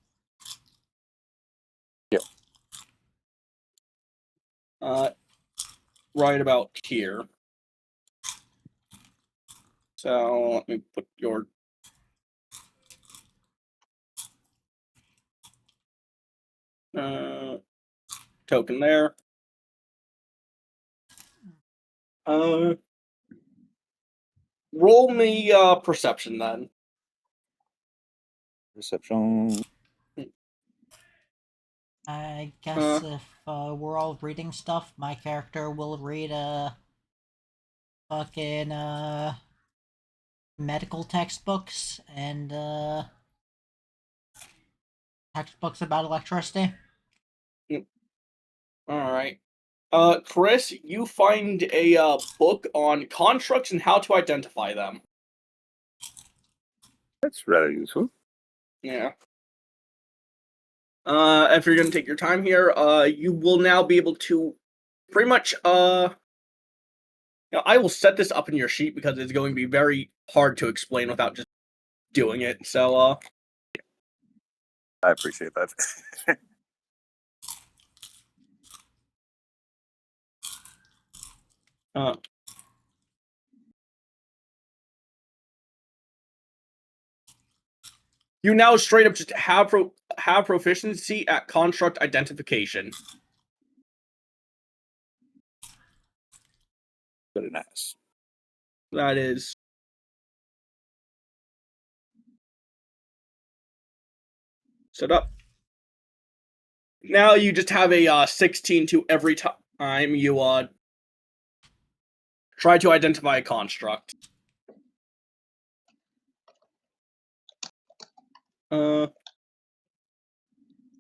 Yeah. Right about here. So let me put your token there. Roll me perception then. Perception. I guess if we're all reading stuff, my character will read fucking medical textbooks and textbooks about electricity. All right. Chris, you find a book on constructs and how to identify them. That's rather useful. Yeah. If you're gonna take your time here, you will now be able to pretty much I will set this up in your sheet because it's going to be very hard to explain without just doing it. So I appreciate that. you now straight up just have proficiency at construct identification. Very nice. That is set up. Now you just have a 16 to every time you Try to identify a construct.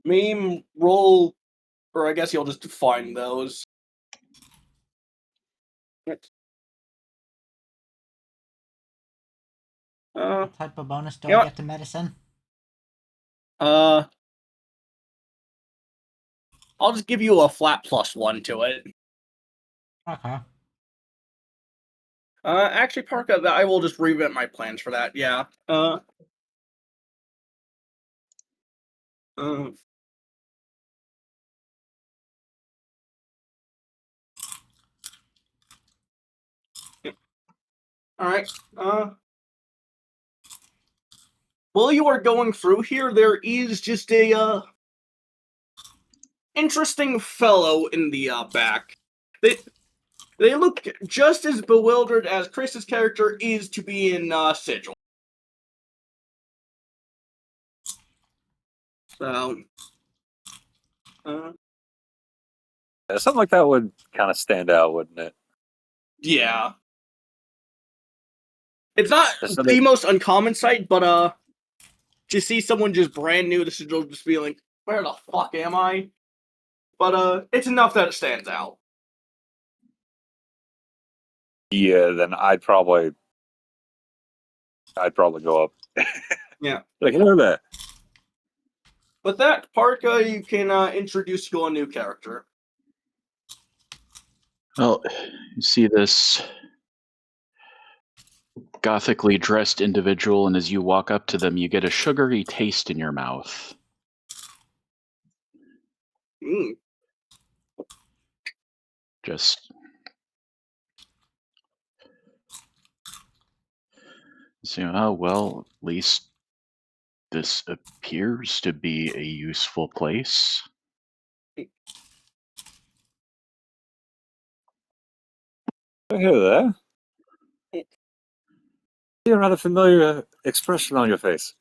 Meme, roll, or I guess you'll just find those. What type of bonus do you know I what? get to medicine? I'll just give you a flat +1 to it. Okay. Actually, Parka, I will just revamp my plans for that. Yeah. All right. While you are going through here, there is just a interesting fellow in the back. They look just as bewildered as Chris's character is to be in Sigil. So, Yeah, something like that would kind of stand out, wouldn't it? yeah. It's not Just so the that- most uncommon sight, but to see someone just brand new to Sigil just be like, where the fuck am I? But it's enough that it stands out. Yeah, then I'd probably go up. Yeah. Like, hello there. With that, Parka, you can introduce your new character. Well, you see this gothically dressed individual, and as you walk up to them, you get a sugary taste in your mouth. Mm. Just so, oh well, at least this appears to be a useful place. Hello there. You have a familiar expression on your face.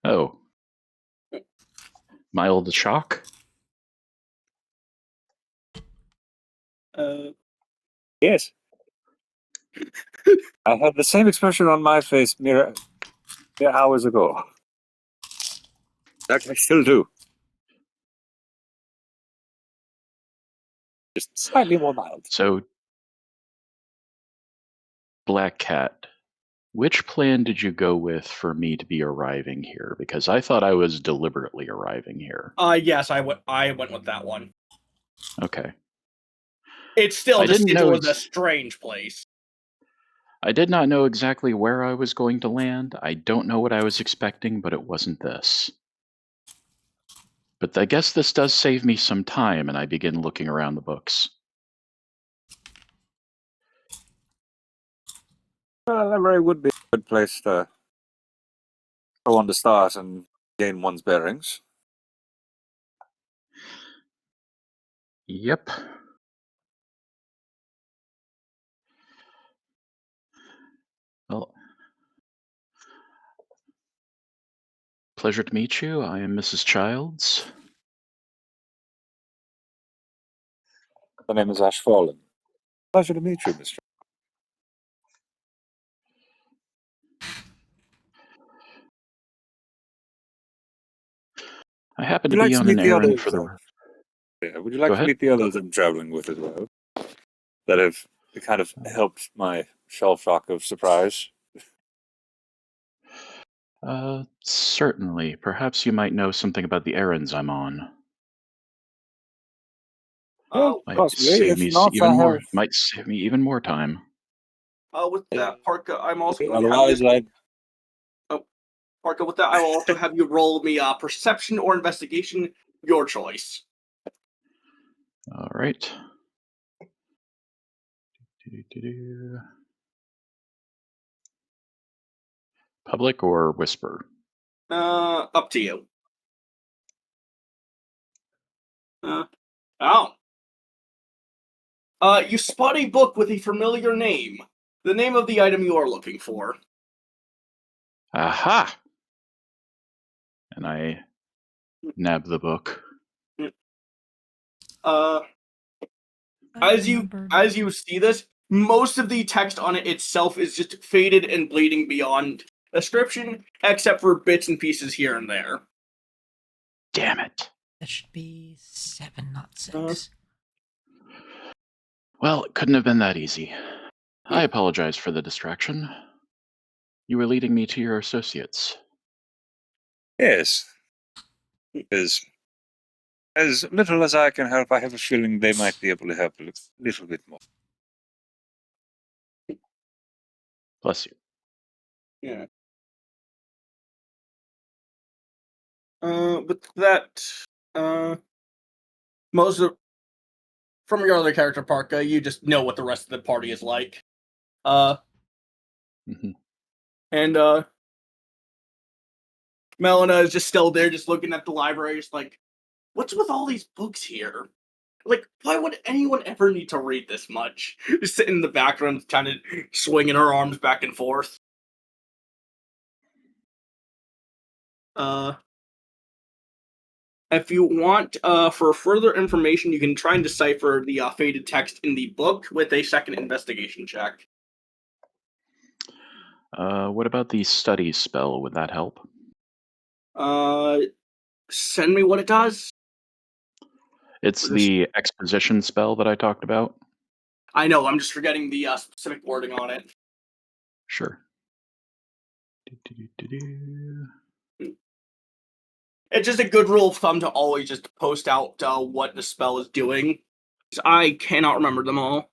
Oh, mild shock? Yes. I had the same expression on my face mere hours ago. I still do. Just slightly more mild. So, Black Cat, which plan did you go with for me to be arriving here? Because I thought I was deliberately arriving here. Yes, I went with that one. Okay. It's still I just didn't know Sigil is a strange place. I did not know exactly where I was going to land. I don't know what I was expecting, but it wasn't this. But I guess this does save me some time, and I begin looking around the books. Well, a library would be a good place for one to start and gain one's bearings. Yep. Well, pleasure to meet you. I am Mrs. Childs. The name is Ash Fallen. Pleasure to meet you, Mr. I happen Would to you like be to on meet an the errand others? for the... Yeah, would you Go like to ahead. meet the others I'm traveling with as well? That have kind of helped my shell shock of surprise. Certainly. Perhaps you might know something about the errands I'm on. Might Possibly. save If me not, even I more. have. Might save me even more time. With that, Parka, I'm also going to have Otherwise, you. I Parka, with that, I will also have you roll me perception or investigation, your choice. All right. Do-do-do-do. Public or whisper? Up to you. Oh. You spot a book with a familiar name. The name of the item you are looking for. Aha! And I nab the book. Uh, as you see this, most of the text on it itself is just faded and bleeding beyond description, except for bits and pieces here and there. Damn it. That should be 7, not Uh, 6. Well, it couldn't have been that easy. I apologize for the distraction. You were leading me to your associates. Yes, because as little as I can help, I have a feeling they might be able to help a little bit more. Bless you. Yeah. But that, most of from your other character, Parka, you just know what the rest of the party is like. Mhm. And Melina is just still there, just looking at the library, just like, what's with all these books here? Like, why would anyone ever need to read this much? Just sitting in the background, kind of swinging her arms back and forth. If you want, for further information, you can try and decipher the faded text in the book with a second investigation check. What about the study spell? Would that help? Send me what it does. It's This- the exposition spell that I talked about. I know, I'm just forgetting the specific wording on it. Sure. Do-do-do-do-do. It's just a good rule of thumb to always just post out what the spell is doing. 'Cause I cannot remember them all.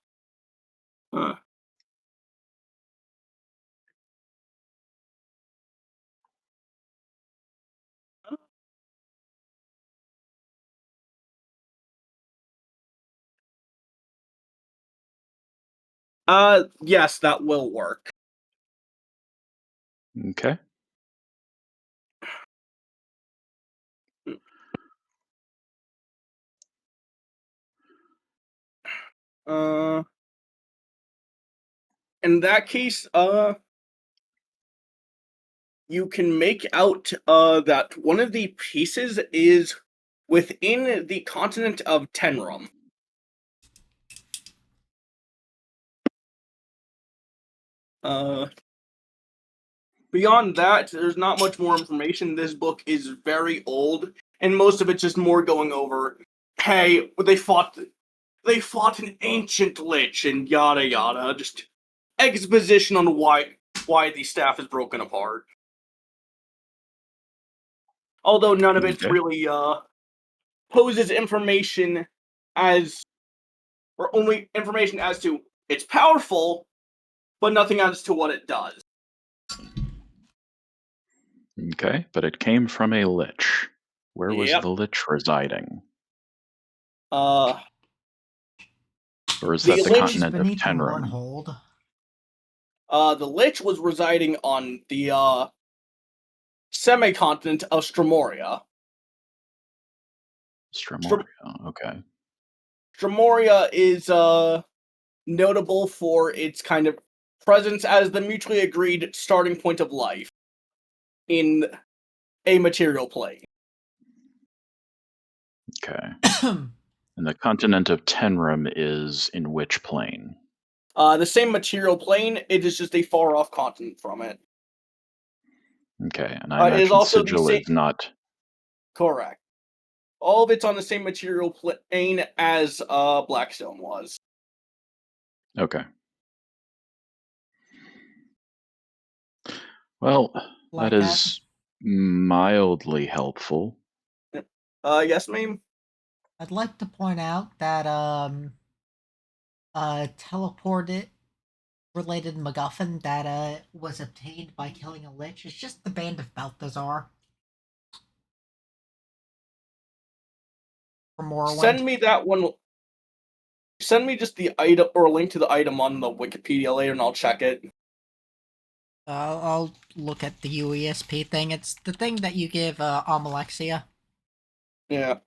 Yes, that will work. Okay. Uh, in that case, you can make out that one of the pieces is within the continent of Tenrum. Beyond that, there's not much more information. This book is very old, and most of it's just more going over, hey, they fought an ancient lich and yada yada. Just exposition on why the staff is broken apart. Although none of it Okay. really poses information as or only information as to it's powerful, but nothing as to what it does. Okay. But it came from a lich. Where was Yep. the lich residing? Uh, Or is the that the lich He's continent of beneath the Tenrum? Runhold. the lich was residing on the semi-continent of Stramoria. Stramoria. Okay. Stramoria is notable for its kind of presence as the mutually agreed starting point of life in a material plane. Okay. And the continent of Tenrum is in which plane? The same material plane, it is just a far off continent from it. Okay. And I It is imagine also the Sigil same. is not. Correct. All of it's on the same material plane as Blackstone was. Okay. Well, Like that is mildly helpful. Yes, ma'am. I'd like to point out that teleported related MacGuffin that was obtained by killing a lich is just the Band of Balthazar from Morrowind. Send me that one. Send me just the item or a link to the item on the Wikipedia later, and I'll check it. I'll look at the UESP thing. It's the thing that you give Amalexia. Yeah.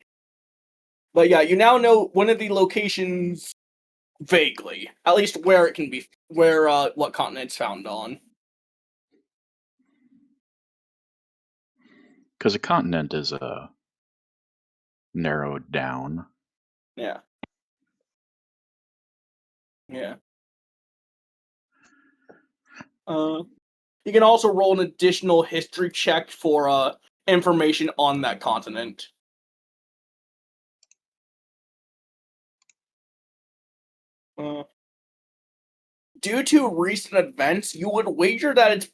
But yeah, you now know one of the locations vaguely, at least where it can be, where what continent it's found on. Because a continent is narrowed down. Yeah. Yeah. You can also roll an additional history check for information on that continent. Due to recent events, you would wager that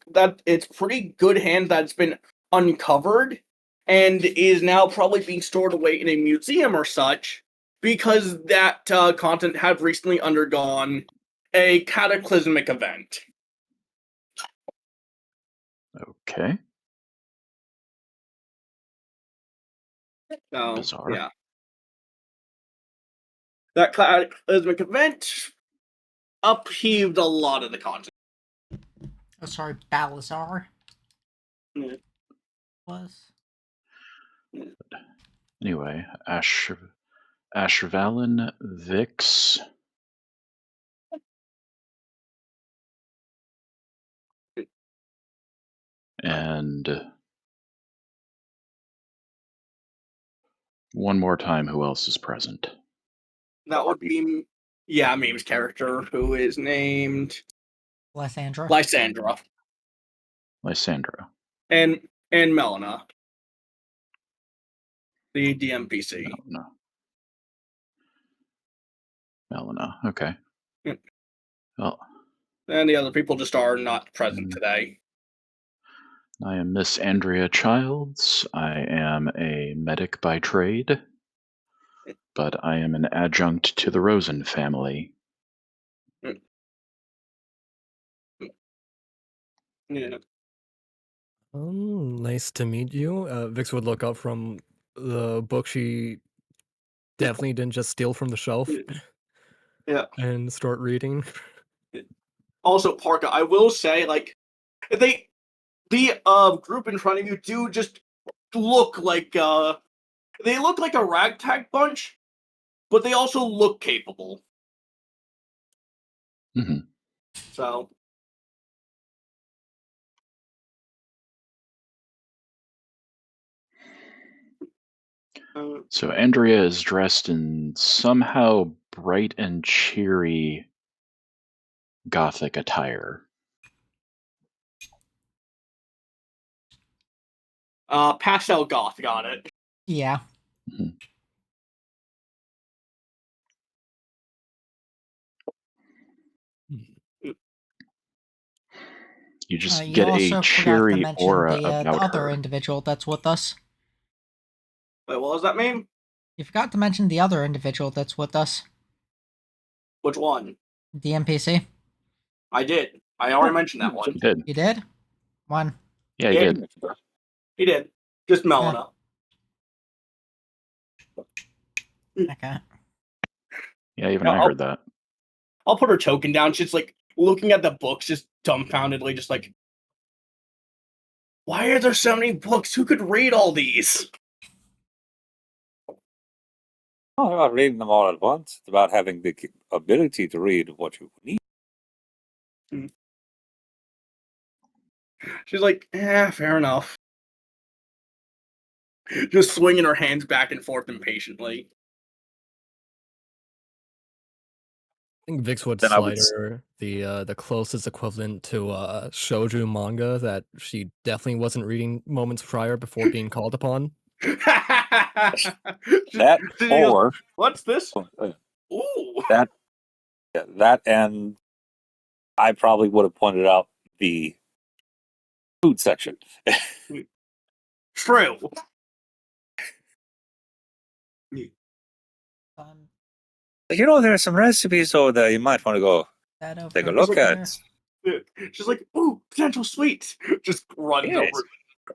it's pretty good hand that's been uncovered and is now probably being stored away in a museum or such, because that continent had recently undergone a cataclysmic event. Okay. So, Bizarre. yeah. That cataclysmic event upheaved a lot of the continent. Oh, sorry, Balazar Yeah. was. Anyway, Ashvalin, Vix, and one more time, who else is present? That would be, yeah, Meme's character, who is named Lysandra. Lysandra. Lysandra. And Melina, the DMPC. No. Melina. Okay. Mm. Well, And the other people just are not present today. I am Miss Andrea Childs. I am a medic by trade, but I am an adjunct to the Rosen family. Yeah. Nice to meet you. Vix would look up from the book she definitely didn't just steal from the shelf Yeah. and start reading. Also, Parka, I will say, like, the group in front of you do just look like they look like a ragtag bunch, but they also look capable. Mm-hmm. So, So Andrea is dressed in somehow bright and cheery gothic attire. pastel goth, got it. Yeah. Mhm. You just You get a also forgot to cheery mention aura the about other her. individual that's with us. Wait, what does that mean? You forgot to mention the other individual that's with us. Which one? The NPC. I did. I already mentioned that one. You did. You did? One. Yeah, you Yeah. did. He did. Just Melina. Okay. Yeah, even Yeah, I heard that. I'll put her token down. She's like looking at the books, just dumbfoundedly, just like, why are there so many books? Who could read all these? Oh, about reading them all at once. It's about having the ability to read what you need. She's like, fair enough. Just swinging her hands back and forth impatiently. I think Vix would Then I slide would her the closest equivalent to shoujo manga that she definitely wasn't reading moments prior before being called upon. that She goes, or what's this? Ooh. that and I probably would have pointed out the food section. True. You know, there are some recipes over there you might want to go That over take a look there. at. She's like, ooh, potential sweets. Just runs Yes. over,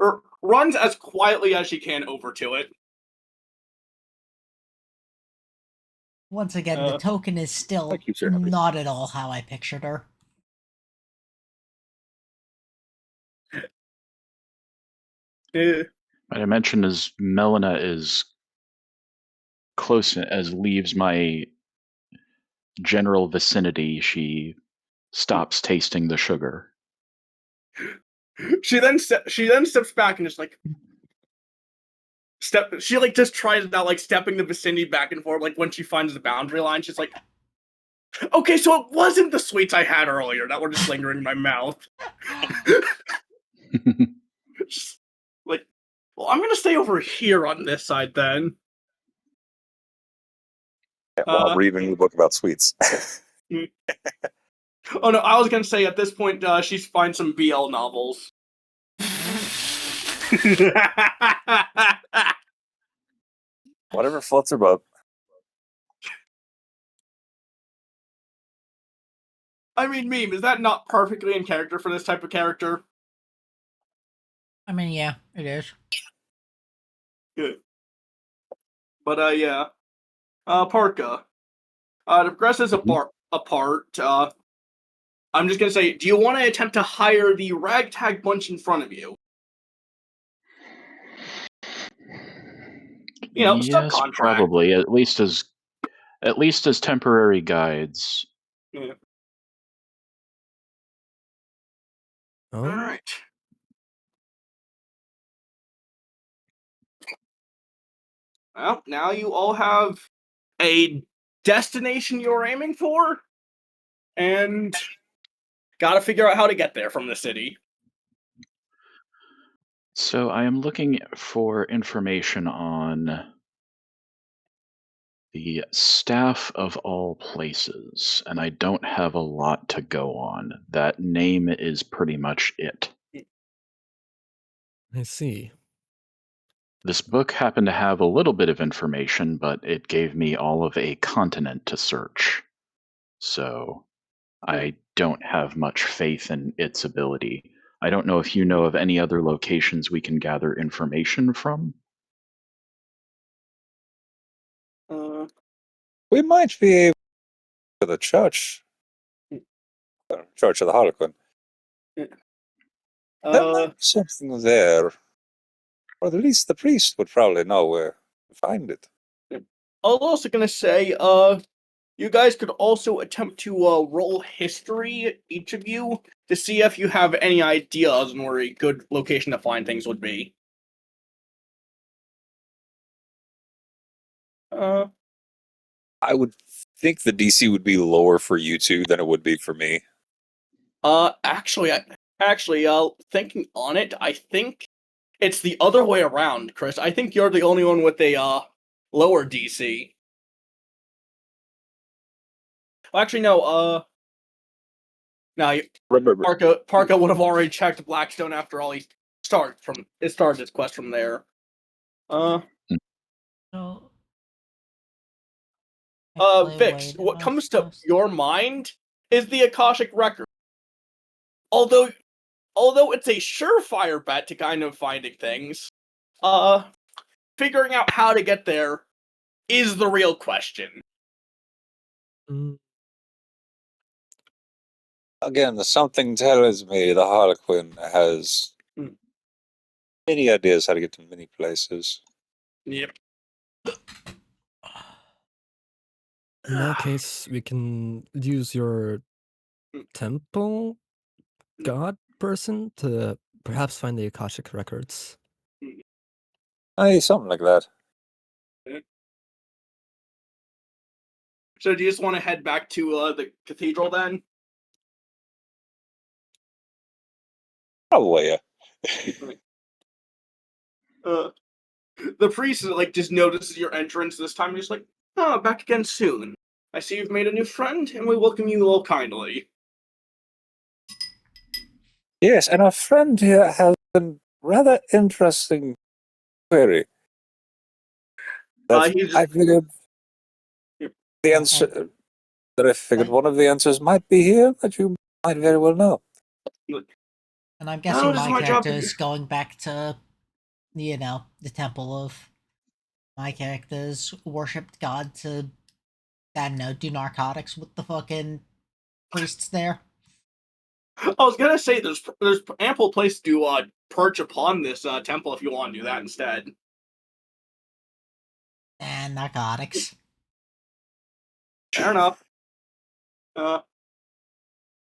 or runs as quietly as she can over to it. Once again, the token is still Thank you, sir. not at all how I pictured her. What I mentioned is Melina is close as leaves my general vicinity. She stops tasting the sugar. She then steps back and just like she like just tries about like stepping the vicinity back and forth, like when she finds the boundary line, she's like, Okay, so it wasn't the sweets I had earlier that were just lingering in my mouth. Just, like, well, I'm gonna stay over here on this side then. While reading the book about sweets. Oh no, I was gonna say at this point she's find some BL novels. Whatever floats her boat. I mean, meme, is that not perfectly in character for this type of character? I mean, yeah, it is. Good. But yeah. Parka. To progress as apart, I'm just gonna say, do you want to attempt to hire the ragtag bunch in front of you? You know, Yes, subcontract. probably. At least as temporary guides. Yeah. Oh, All right. Well, now you all have a destination you're aiming for, and gotta figure out how to get there from the city. So I am looking for information on the staff of all places, and I don't have a lot to go on. That name is pretty much it. I see. This book happened to have a little bit of information, but it gave me all of a continent to search. So I don't have much faith in its ability. I don't know if you know of any other locations we can gather information from. We might be able to the church. Church of the Harlequin. There might be something there. Or at least the priest would probably know where to find it. I was also gonna say, you guys could also attempt to roll history, each of you, to see if you have any ideas on where a good location to find things would be. I would think the DC would be lower for you two than it would be for me. Actually, thinking on it, I think it's the other way around, Chris. I think you're the only one with a lower DC. Well, actually, no. No, Parka would have already checked Blackstone after all. He starts his quest from there. So, Vix, what comes to your mind is the Akashic Record. Although it's a surefire bet to kind of finding things, figuring out how to get there is the real question. Mm, Again, something tells me the Harlequin has many ideas how to get to many places. Yep. in that case, we can use your temple god person to perhaps find the Akashic records. Aye, something like that. So do you just want to head back to the cathedral then? Probably, yeah. The priest just notices your entrance this time. He's like, "Oh, back again soon. I see you've made a new friend, and we welcome you all kindly." Yes, and our friend here has a rather interesting query. That He's just, I figured the answer. That I figured one of the answers might be here, that you might very well know. And I'm guessing this is my my job character to is going back to, the temple of my character's worshipped god to, I don't know, do narcotics with the fucking priests there. I was gonna say there's ample place to perch upon this temple if you want to do that instead. And narcotics. Fair enough.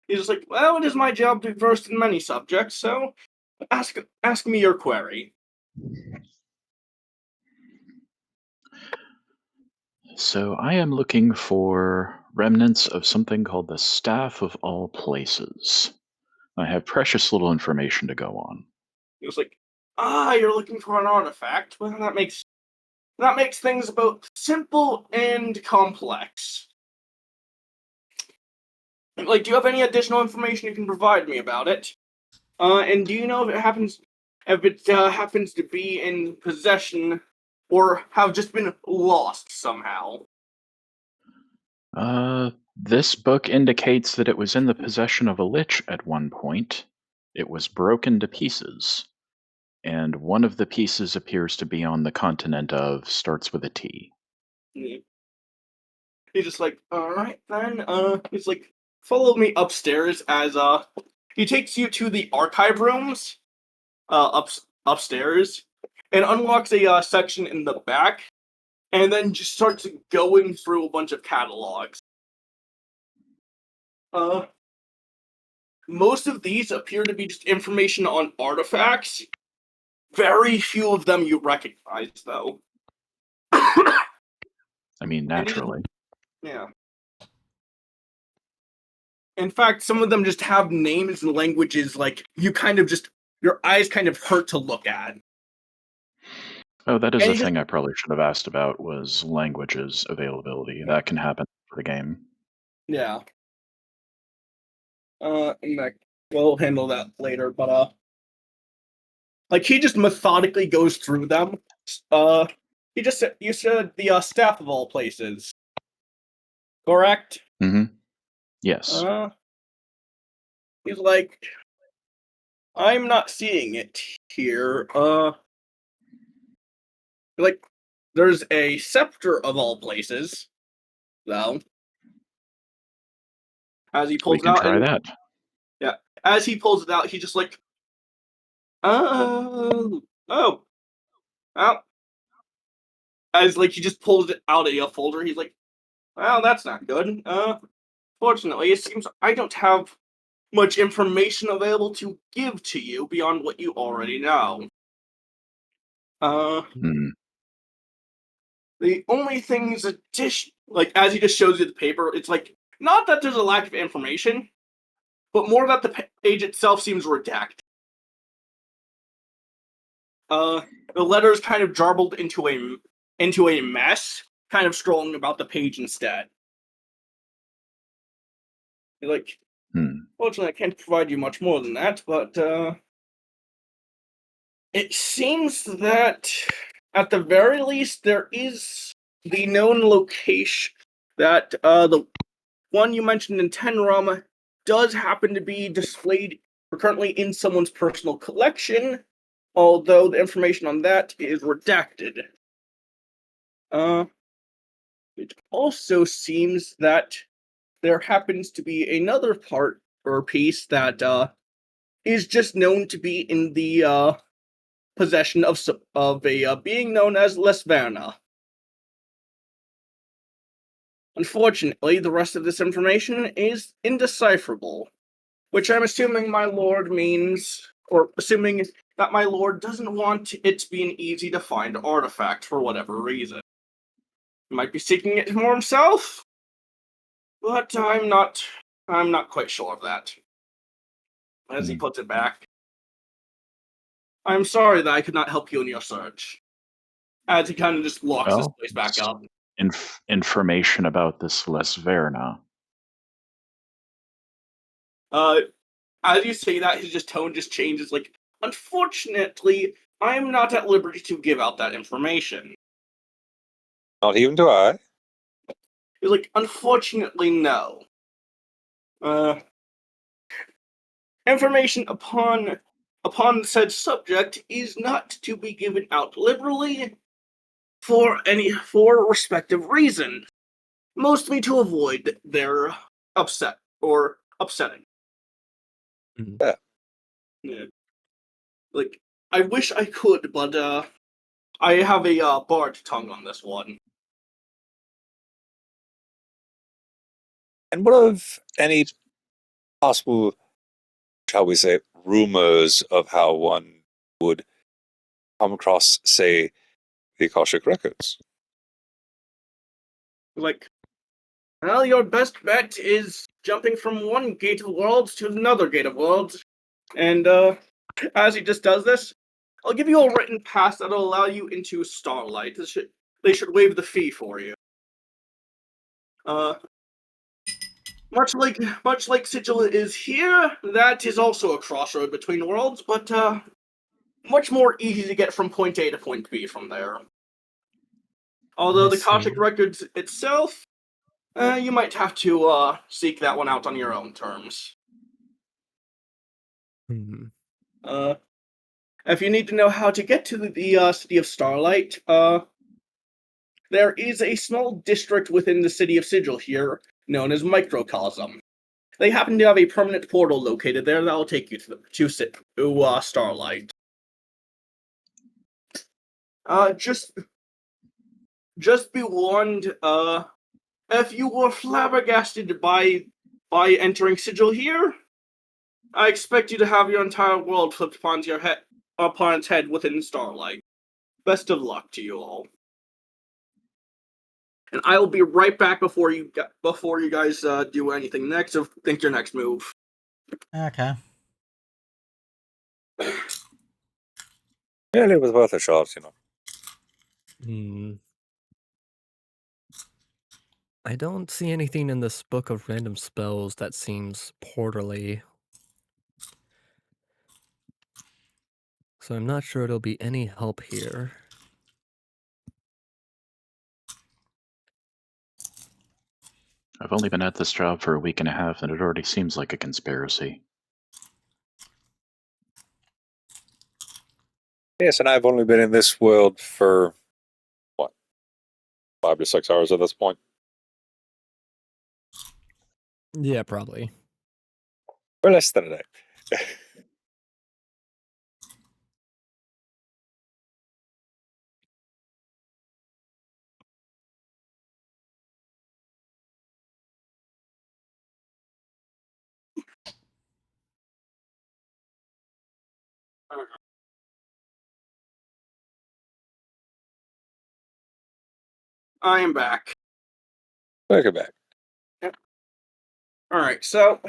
He's just like, well, it is my job to be versed in many subjects, so ask me your query. So I am looking for remnants of something called the Staff of All Places. I have precious little information to go on. He was like, you're looking for an artifact? Well, that makes things both simple and complex. Like, do you have any additional information you can provide me about it? And do you know if it happens to be in possession or have just been lost somehow? This book indicates that it was in the possession of a lich at one point. It was broken to pieces, and one of the pieces appears to be on the continent of starts with a T. He's just like, all right then. He's like, follow me upstairs as he takes you to the archive rooms, upstairs, and unlocks a section in the back, and then just starts going through a bunch of catalogs. Most of these appear to be just information on artifacts. Very few of them you recognize, though. I mean, And naturally. yeah. In fact, some of them just have names and languages like you kind of just your eyes kind of hurt to look at. Oh, that is And a you just thing I probably should have asked about was languages availability. That can happen for the game. yeah. And that, we'll handle that later, but like he just methodically goes through them. He just said you said the staff of all places, correct? Mm-hmm. Yes. He's like, I'm not seeing it here. Like, there's a scepter of all places, though. As he We pulls it can out, try and that. yeah, as he pulls it out, he just like, oh, oh, well. As like he just pulls it out of a folder, he's like, well, that's not good. Fortunately, it seems I don't have much information available to give to you beyond what you already know. Hmm. The only things like as he just shows you the paper, it's like not that there's a lack of information, but more that the page itself seems redacted. The letters kind of jarbled into a mess, kind of scrolling about the page instead. You're like, fortunately, I can't provide you much more than that, but it seems that at the very least there is the known location that the one you mentioned in Tenrum does happen to be displayed or currently in someone's personal collection, although the information on that is redacted. It also seems that there happens to be another part or piece that is just known to be in the possession of a being known as Lesverna. Unfortunately, the rest of this information is indecipherable, which I'm assuming my lord means, or assuming that my lord doesn't want it to be an easy to find artifact for whatever reason. He might be seeking it for himself, but I'm not quite sure of that. As he puts it back, I'm sorry that I could not help you in your search. As he kind of just locks this place back up. Information about this Les Verna. As you say that, his tone just changes. Like, unfortunately, I am not at liberty to give out that information. Not even do I. He's like, unfortunately, no. Information upon said subject is not to be given out liberally for respective reason, mostly to avoid their upsetting. Yeah. Yeah. Like, I wish I could, but I have a barred tongue on this one. And what of any possible, shall we say, rumors of how one would come across, say, the Akashic Records? Like, Well, your best bet is jumping from one gate of worlds to another gate of worlds. And as he just does this, I'll give you a written pass that'll allow you into Starlight. They should waive the fee for you. Much like Sigil is here, that is also a crossroad between worlds, but much more easy to get from point A to point B from there. Although I the Kashik see. Records itself, you might have to seek that one out on your own terms. If you need to know how to get to the City of Starlight, there is a small district within the City of Sigil here, known as Microcosm. They happen to have a permanent portal located there that will take you to Starlight. Just be warned, if you were flabbergasted by entering Sigil here, I expect you to have your entire world flipped upon its head within Starlight. Best of luck to you all. And I will be right back before you guys do anything next. So think your next move. Okay. Yeah, it was worth a shot, I don't see anything in this book of random spells that seems portally. So I'm not sure it'll be any help here. I've only been at this job for a week and a half, and it already seems like a conspiracy. Yes, and I've only been in this world for, 5 to 6 hours at this point? Yeah, probably. Or less than a day. I am back. Welcome back. All right, so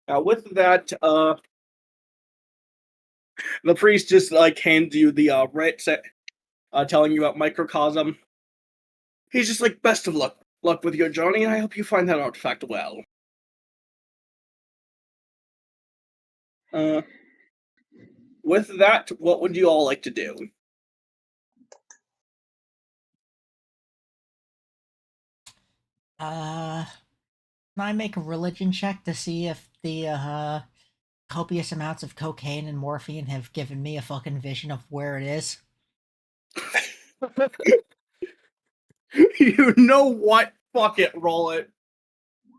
with that, the priest just hands you the writ telling you about Microcosm. He's just like, best of luck with your journey, and I hope you find that artifact well. With that, what would you all like to do? Can I make a religion check to see if the copious amounts of cocaine and morphine have given me a fucking vision of where it is? You know what? Fuck it, roll it.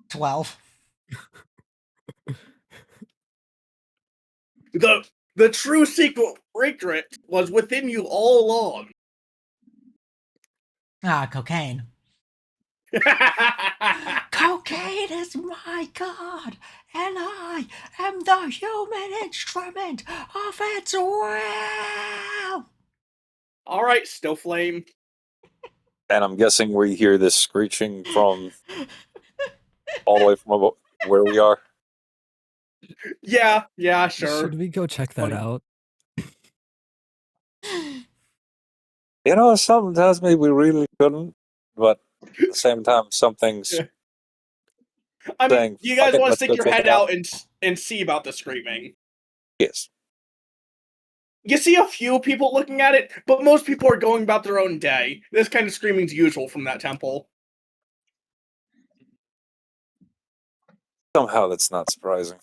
12. The true secret was within you all along. Ah, cocaine. Cocaine is my god, and I am the human instrument of its will. All right, Snowflame. And I'm guessing we hear this screeching from all the way from where we are. Yeah, sure. Should we go check that Funny. out? Something tells me we really couldn't, but at the same time, something's I mean, saying, you fuck guys it, want to let's stick go your check head it out. out and see about the screaming. Yes. You see a few people looking at it, but most people are going about their own day. This kind of screaming's usual from that temple. Somehow that's not surprising.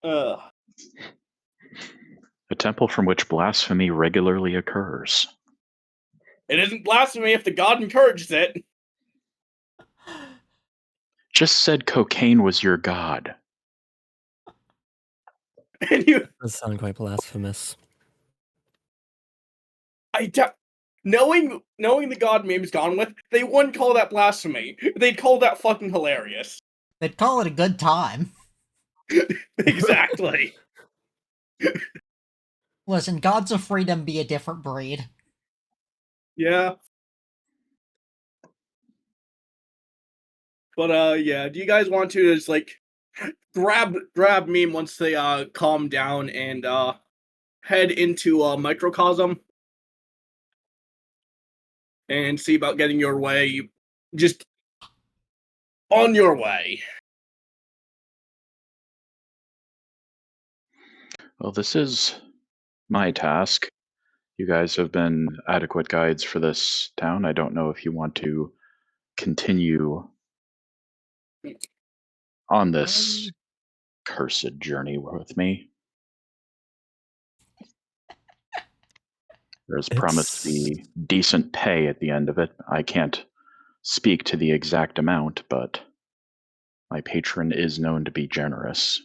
A temple from which blasphemy regularly occurs. It isn't blasphemy if the god encourages it. Just said cocaine was your god. And you, That does sound quite blasphemous. knowing the god meme's gone with, they wouldn't call that blasphemy. They'd call that fucking hilarious. They'd call it a good time. Exactly. Listen, gods of freedom be a different breed. Yeah. But yeah, do you guys want to just like grab Meme once they calm down and head into Microcosm and see about getting your way just on your way? Well, this is my task. You guys have been adequate guides for this town. I don't know if you want to continue on this cursed journey with me. There's promised to be decent pay at the end of it. I can't speak to the exact amount, but my patron is known to be generous.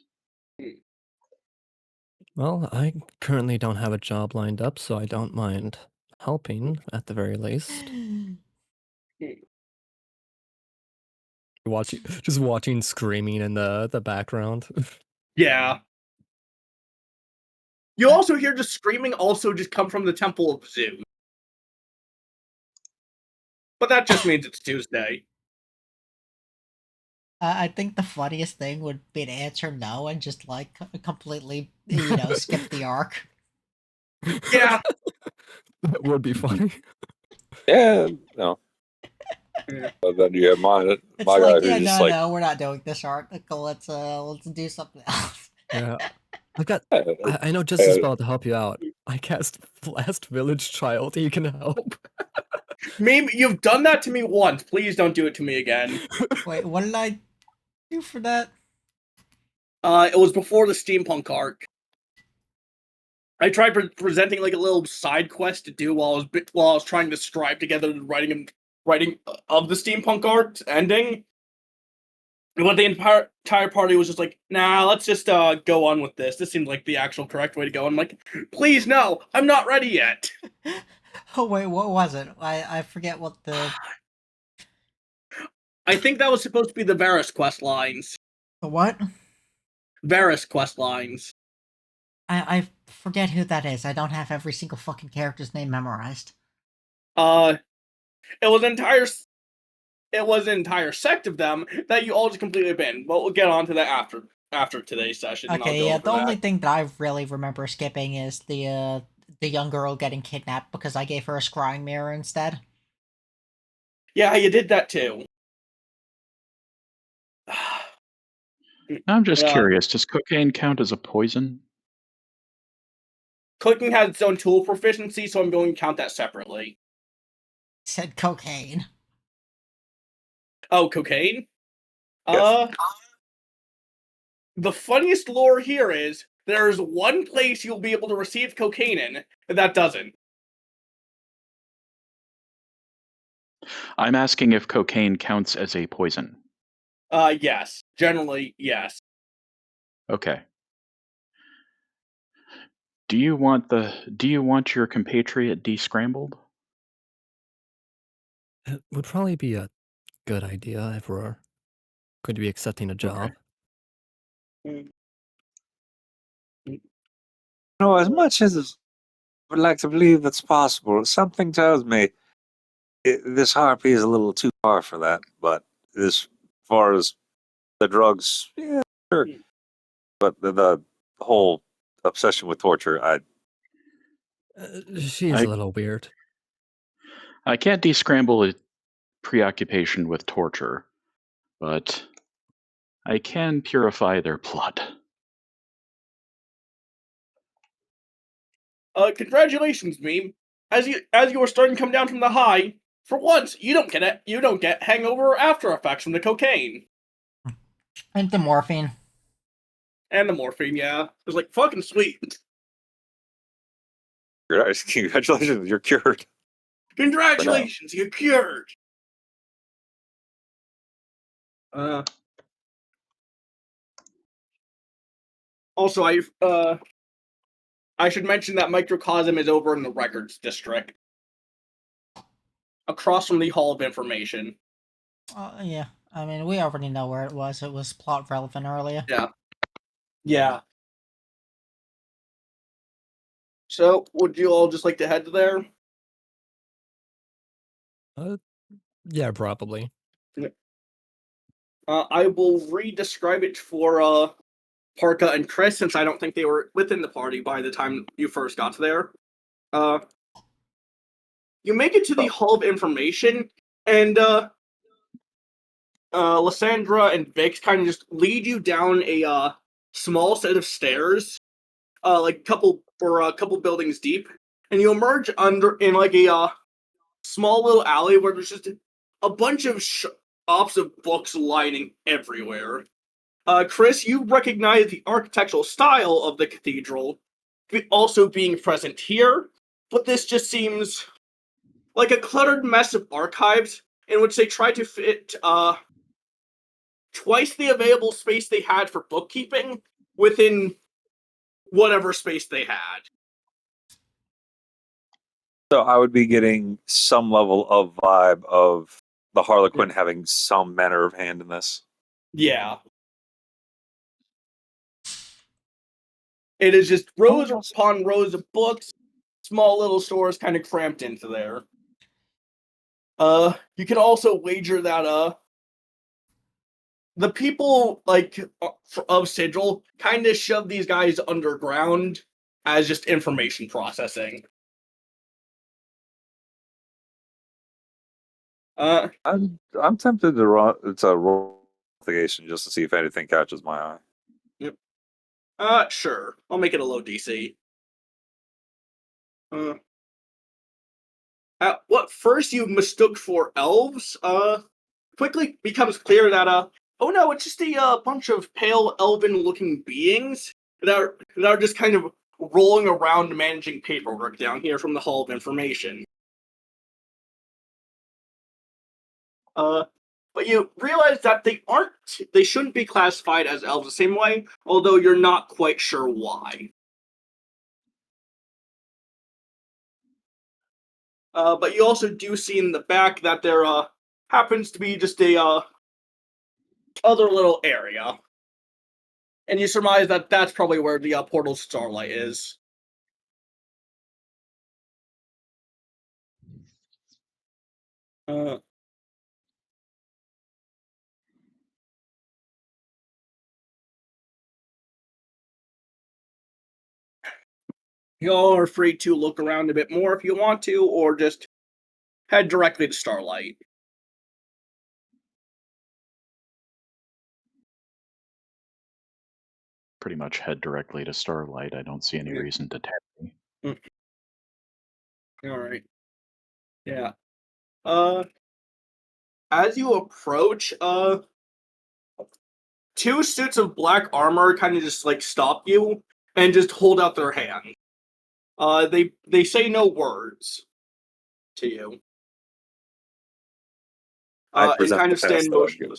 Well, I currently don't have a job lined up, so I don't mind helping at the very least. Just watching screaming in the background. Yeah. You also hear just screaming also just come from the Temple of Zeus. But that just means it's Tuesday. I think the funniest thing would be to answer no and just like completely, skip the arc. Yeah. That would be funny. Yeah, no. Yeah. But then you have my It's guy like, who's yeah, just no, like, no, we're not doing this arc. Let's do something else. Yeah. I got. uh, I know just a spell to help you out. I cast Last Village Child. He can help. Meme, you've done that to me once. Please don't do it to me again. Wait, what did I do for that? It was before the steampunk arc. I tried presenting like a little side quest to do while I was trying to strive together the writing of the steampunk arc ending. But the entire party was just like, nah, let's just go on with this. This seems like the actual correct way to go. I'm like, please no, I'm not ready yet. Oh wait, what was it? I forget what the I think that was supposed to be the Varus quest lines. what? Varus quest lines. I forget who that is. I don't have every single fucking character's name memorized. It was an entire sect of them that you all just completely banned. But we'll get on to that after today's session. And I'll Okay, go yeah, over the only that. thing that I really remember skipping is the young girl getting kidnapped because I gave her a scrying mirror instead. Yeah, you did that too. I'm just Uh, curious, does cocaine count as a poison? Cooking has its own tool proficiency, so I'm going to count that separately. Said cocaine. Oh, cocaine? yes. The funniest lore here is there's one place you'll be able to receive cocaine in that doesn't. I'm asking if cocaine counts as a poison. Yes. Generally, yes. Okay. Do you want your compatriot descrambled? It would probably be a good idea if we're going to be accepting a job. Mm. As much as I would like to believe that's possible, something tells me this harpy is a little too far for that. But as far as the drugs, yeah, sure. But the whole obsession with torture, She's a I little weird. I can't descramble a preoccupation with torture, but I can purify their blood. Congratulations, meme. As you were starting to come down from the high, for once, you don't get hangover or after effects from the cocaine. And the morphine. And the morphine, yeah. It was like fucking sweet. congratulations, you're cured. Congratulations, you're cured. Also, I should mention that Microcosm is over in the Records District, across from the Hall of Information. Yeah. I mean, we already know where it was. It was plot relevant earlier. Yeah. Yeah. So, would you all just like to head there? Yeah, probably. I will re-describe it for Parka and Chris, since I don't think they were within the party by the time you first got there. You make it to the Hall of Information, and Lysandra and Vix kind of just lead you down a small set of stairs, like a couple buildings deep, and you emerge in like a small little alley where there's just a bunch of shops of books lining everywhere. Chris, you recognize the architectural style of the cathedral also being present here, but this just seems like a cluttered mess of archives in which they tried to fit twice the available space they had for bookkeeping within whatever space they had. So I would be getting some level of vibe of the Harlequin having some manner of hand in this. Yeah. It is just rows upon rows of books, small little stores kind of cramped into there. You can also wager that the people of Sigil kind of shove these guys underground as just information processing. I'm tempted to roll investigation just to see if anything catches my eye. Sure. I'll make it a low DC. At what first you mistook for elves, quickly becomes clear that, oh no, it's just a bunch of pale elven-looking beings that are just kind of rolling around managing paperwork down here from the Hall of Information. But you realize that they shouldn't be classified as elves the same way, although you're not quite sure why. But you also do see in the back that there happens to be just a other little area, and you surmise that that's probably where the portal Starlight is. Uh, Y'all are free to look around a bit more if you want to, or just head directly to Starlight. Pretty much head directly to Starlight. I don't see any reason to tarry. All right. Yeah. As you approach, two suits of black armor kind of just stop you and just hold out their hand. They say no words to you. I And present kind the of pass stand that I'm given.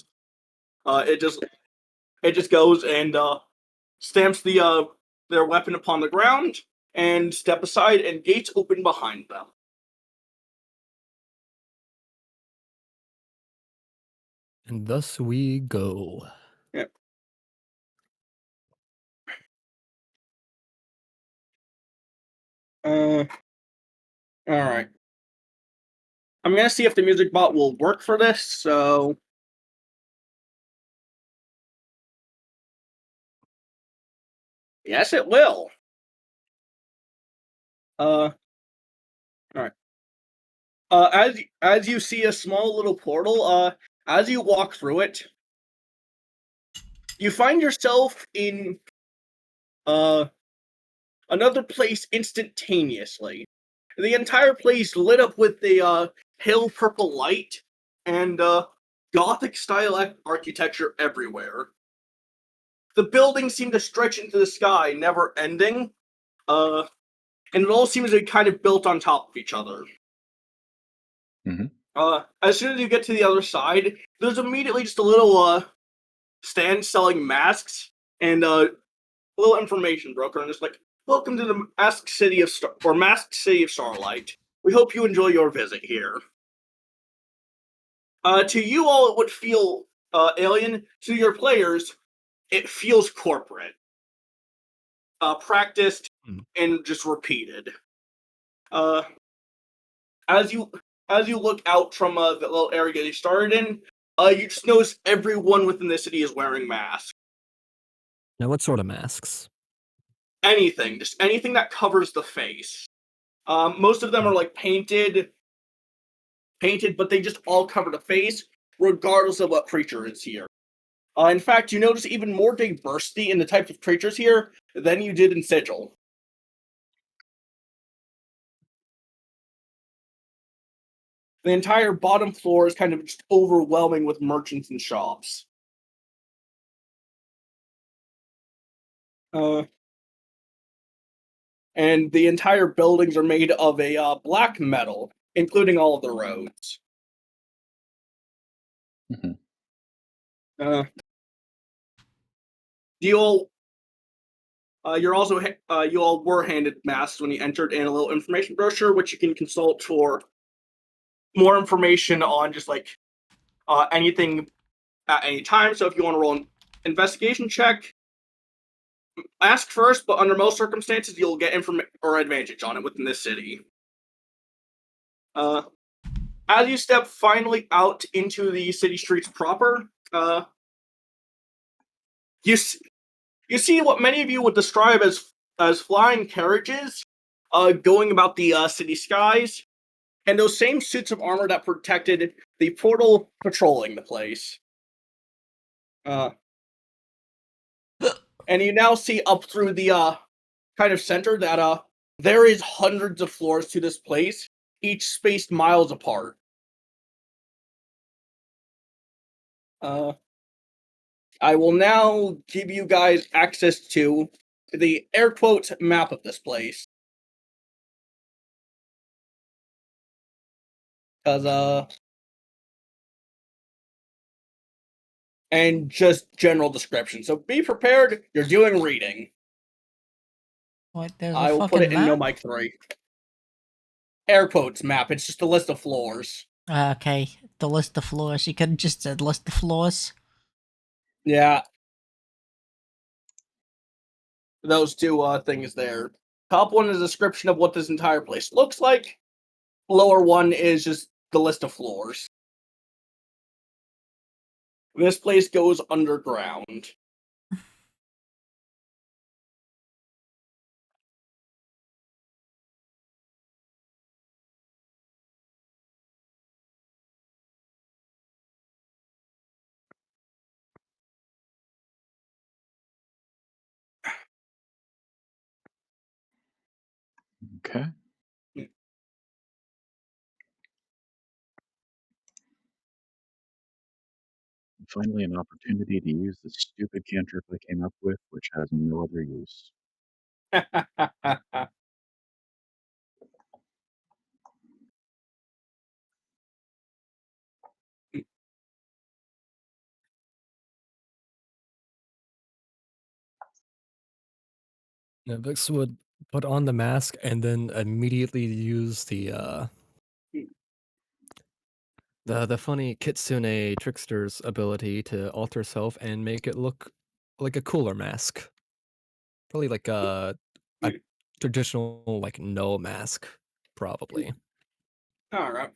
motionless. It just goes and stamps their weapon upon the ground and step aside, and gates open behind them. And thus we go. Yeah. All right. I'm gonna see if the music bot will work for this. So. Yes, it will. All right. As you see a small little portal, as you walk through it, you find yourself in another place instantaneously. The entire place lit up with the pale purple light and Gothic style architecture everywhere. The buildings seem to stretch into the sky, never ending, and it all seems to be kind of built on top of each other. As soon as you get to the other side, there's immediately just a little stand selling masks and little information broker, and just welcome to the Masked City of Starlight. We hope you enjoy your visit here. To you all, it would feel alien. To your players, it feels corporate, practiced, and just repeated. As you look out from the little area you started in, You just notice everyone within the city is wearing masks. Now, what sort of masks? Anything, just anything that covers the face. Most of them are like painted, but they just all cover the face, regardless of what creature is here. In fact, you notice even more diversity in the types of creatures here than you did in Sigil. The entire bottom floor is kind of just overwhelming with merchants and shops. And the entire buildings are made of a black metal, including all of the roads. Mhm. You all, you all were handed masks when you entered, and a little information brochure, which you can consult for more information on just like anything at any time. So if you want to roll an investigation check, ask first, but under most circumstances, you'll get information or advantage on it within this city. As you step finally out into the city streets proper, you see what many of you would describe as flying carriages, going about the city skies, and those same suits of armor that protected the portal patrolling the place. And you now see up through the kind of center that there is hundreds of floors to this place, each spaced miles apart. I will now give you guys access to the air quotes map of this place. And just general description. So be prepared, you're doing reading. What? There's a I will put fucking it in No map? Mic 3. Air quotes map, it's just a list of floors. Okay, the list of floors. You could have just said list of floors. Yeah. Those two things there. Top one is a description of what this entire place looks like. Lower one is just the list of floors. This place goes underground. Okay. Finally, an opportunity to use the stupid cantrip I came up with, which has no other use. Yeah, Vix would put on the mask and then immediately use the funny Kitsune trickster's ability to alter self and make it look like a cooler mask. Probably like a traditional like no mask, probably. Alright.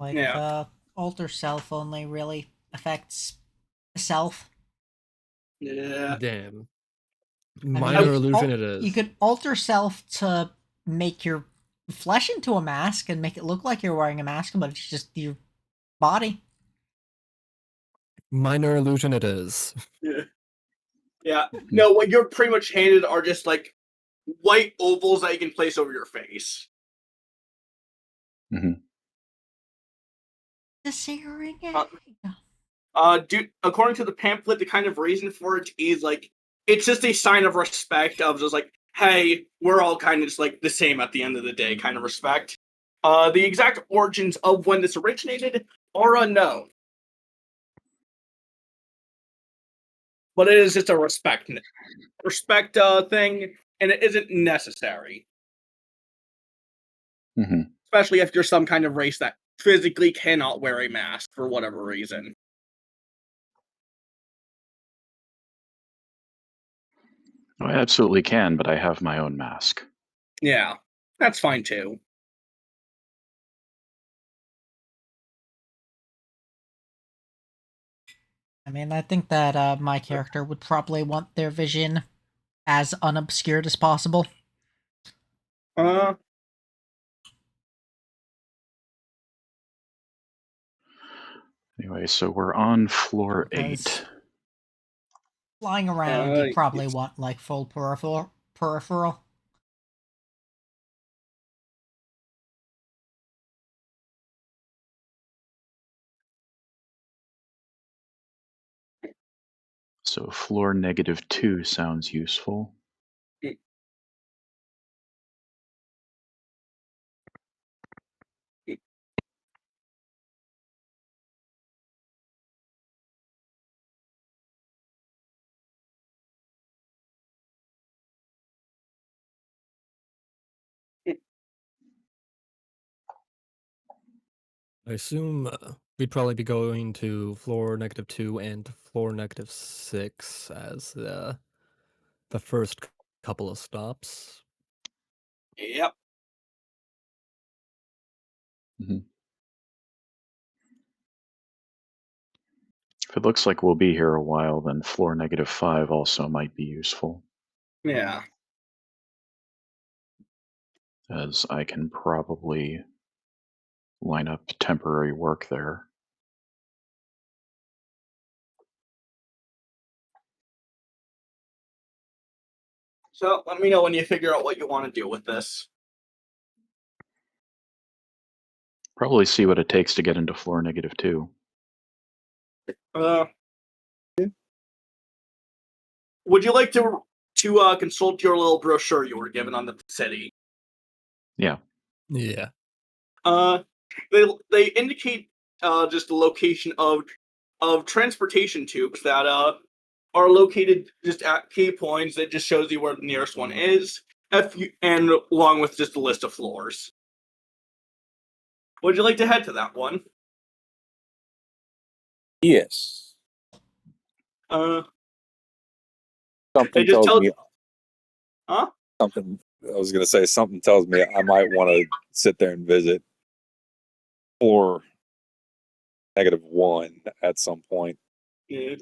Like, Yeah. alter self only really affects self. Yeah. Damn. I mean, Minor you could illusion it is. You could alter self to make your flesh into a mask and make it look like you're wearing a mask, but it's just your body. Minor illusion it is. Yeah. Yeah. No, what you're pretty much handed are just like white ovals that you can place over your face. Hmm. The searing egg. According to the pamphlet, the kind of reason for it is like it's just a sign of respect of just like, hey, we're all kind of just like the same at the end of the day, kind of respect. The exact origins of when this originated are unknown, but it is just a respect thing, and it isn't necessary, Hmm. especially if you're some kind of race that physically cannot wear a mask for whatever reason. I absolutely can, but I have my own mask. Yeah, that's fine too. I mean, I think that my character would probably want their vision as unobscured as possible. Uh, Anyway, so we're on floor Because 8. flying around, you'd probably yes. want like full peripheral. So floor -2 sounds useful. I assume we'd probably be going to floor -2 and floor -6 as the first couple of stops. Yep. Mhm. If it looks like we'll be here a while, then floor -5 also might be useful, Yeah. as I can probably line up temporary work there. So let me know when you figure out what you want to do with this. Probably see what it takes to get into floor -2. Uh, would you like to consult your little brochure you were given on the city? Yeah. Yeah. Uh, they indicate just the location of transportation tubes that are located just at key points. That just shows you where the nearest one is, and along with just a list of floors. Would you like to head to that one? Yes. Uh, Something it just tells tells. me Huh? something. I was going to say something tells me I might want to sit there and visit or -1 at some point. Yeah.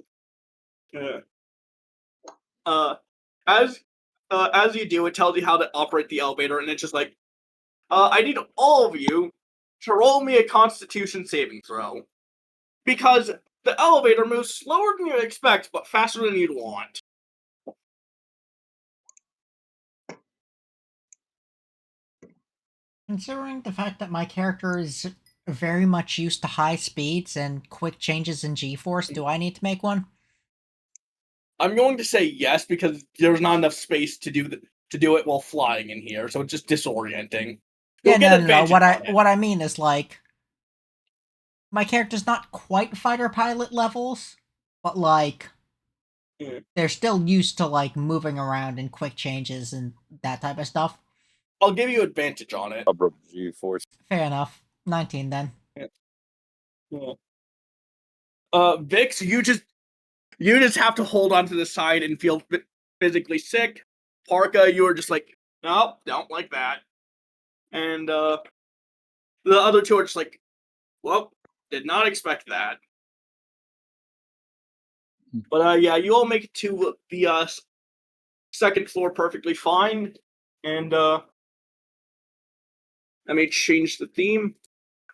Yeah. Uh, as as you do, it tells you how to operate the elevator, and it's just like, I need all of you to roll me a Constitution saving throw because the elevator moves slower than you'd expect, but faster than you'd want. Considering the fact that my character is very much used to high speeds and quick changes in G-force, do I need to make one? I'm going to say yes because there's not enough space to do it while flying in here, so it's just disorienting. You'll Yeah, get no, no, no. advantage on it. What I mean is like my character's not quite fighter pilot levels, but like Mm. they're still used to like moving around and quick changes and that type of stuff. I'll give you advantage on it. Abrupt G-force. Fair enough. 19 then. Yeah. Vix, you just have to hold on to the side and feel physically sick. Parka, you are just like, nope, don't like that. And the other two are just like, well, did not expect that. But yeah, you all make it to the second floor perfectly fine. And let me change the theme.